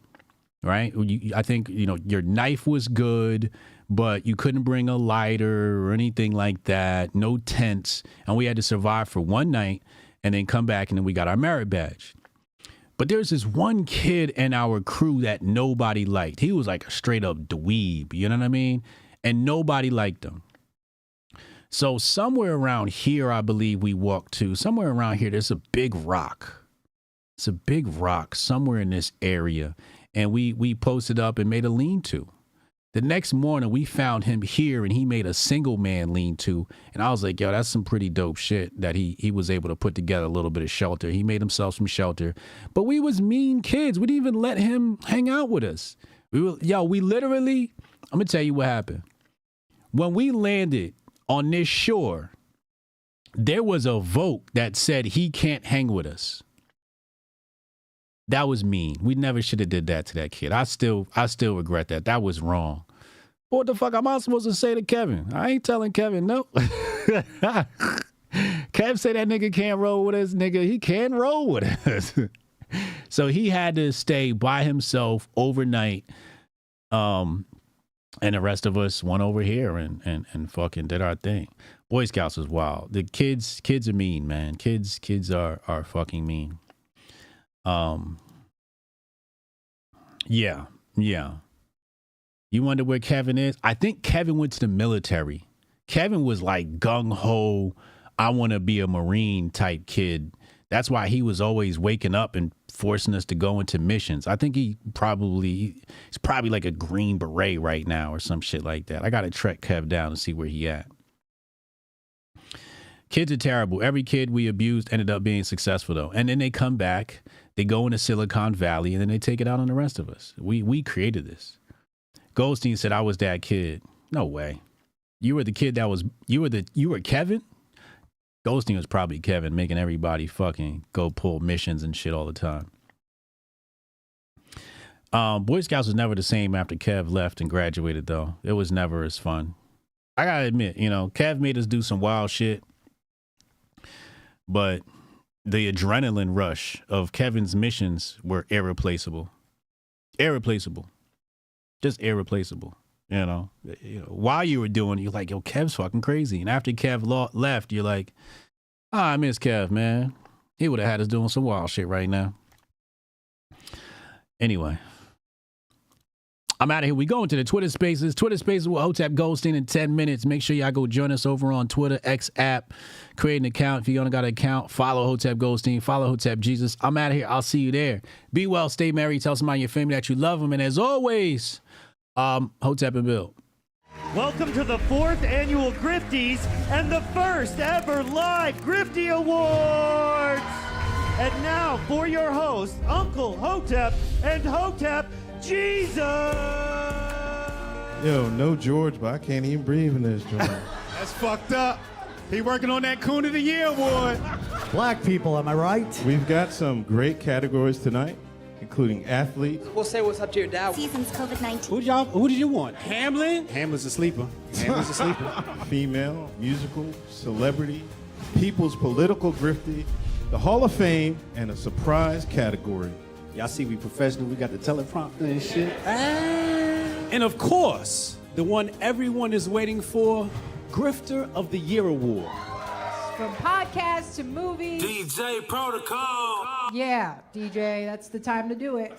right? I think, your knife was good, but you couldn't bring a lighter or anything like that, no tents, and we had to survive for one night and then come back, and then we got our merit badge. But there's this one kid in our crew that nobody liked. He was like a straight up dweeb, you know what I mean? And nobody liked him. So somewhere around here, I believe we walked to, somewhere around here, there's a big rock. It's a big rock somewhere in this area. And we posted up and made a lean-to. The next morning, we found him here, and he made a single man lean-to. And I was like, yo, that's some pretty dope shit that he was able to put together a little bit of shelter. He made himself some shelter. But we was mean kids. We didn't even let him hang out with us. We literally, I'm going to tell you what happened. When we landed on this shore, there was a vote that said he can't hang with us. That was mean. We never should have did that to that kid. I still regret that. That was wrong. What the fuck am I supposed to say to Kevin? I ain't telling Kevin no. Kev say that nigga can't roll with us. Nigga, he can roll with us. So he had to stay by himself overnight. And the rest of us went over here and fucking did our thing. Boy Scouts was wild. The kids are mean, man. Kids are fucking mean. Yeah. You wonder where Kevin is? I think Kevin went to the military. Kevin was like gung-ho, I want to be a Marine type kid. That's why he was always waking up and forcing us to go into missions. I think he's probably like a Green Beret right now or some shit like that. I got to track Kev down and see where he at. Kids are terrible. Every kid we abused ended up being successful, though. And then they come back, they go into Silicon Valley, and then they take it out on the rest of us. We created this. Goldstein said I was that kid. No way. You were the kid that was, you were Kevin? Goldstein was probably Kevin, making everybody fucking go pull missions and shit all the time. Boy Scouts was never the same after Kev left and graduated, though. It was never as fun. I gotta admit, Kev made us do some wild shit. But the adrenaline rush of Kevin's missions were irreplaceable. Irreplaceable. Just irreplaceable. While you were doing it, you're like, yo, Kev's fucking crazy. And after Kev left, you're like, I miss Kev, man. He would have had us doing some wild shit right now. Anyway. I'm out of here. We go into the Twitter Spaces. Twitter Spaces with Hotep Goldstein in 10 minutes. Make sure y'all go join us over on Twitter, X app. Create an account. If you don't got an account, follow Hotep Goldstein. Follow Hotep Jesus. I'm out of here. I'll see you there. Be well. Stay merry. Tell somebody in your family that you love them. And as always, Hotep and Bill. Welcome to the 4th annual Grifties and the first ever live Grifty Awards. And now for your hosts, Uncle Hotep and Hotep Jesus. Yo, no George, but I can't even breathe in this joint. That's fucked up. He working on that Coon of the Year award. Black people, am I right? We've got some great categories tonight, including athletes. We'll say what's up to your dad. Season's COVID-19. Who did you want? Hamlin? Hamlin's a sleeper. Hamlin's a sleeper. Female, musical, celebrity, people's political grifty, the Hall of Fame, and a surprise category. Y'all see we professional. We got the teleprompter and shit. And of course, the one everyone is waiting for, Grifter of the Year award. From podcasts to movies. DJ Protocol. Yeah, DJ, that's the time to do it.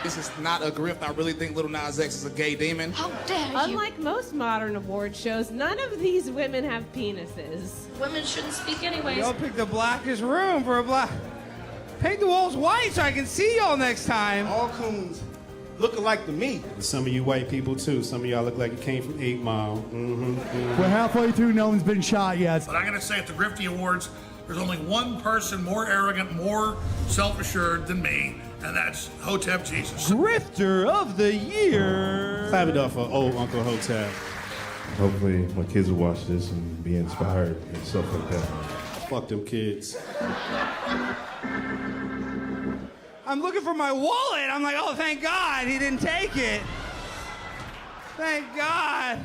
This is not a grift. I really think Lil Nas X is a gay demon. How dare you? Unlike most modern award shows, none of these women have penises. Women shouldn't speak anyways. Y'all picked the blackest room for a black. Paint the walls white so I can see y'all next time. All coons look alike to me. Some of you white people too. Some of y'all look like you came from 8 Mile. We're halfway through, no one's been shot yet. But I'm going to say at the Grifty Awards, there's only one person more arrogant, more self-assured than me, and that's Hotep Jesus. Grifter of the Year. Clap it up for old Uncle Hotep. Hopefully my kids will watch this and be inspired and stuff like that. Fuck them kids. I'm looking for my wallet. I'm like, oh, thank God he didn't take it. Thank God.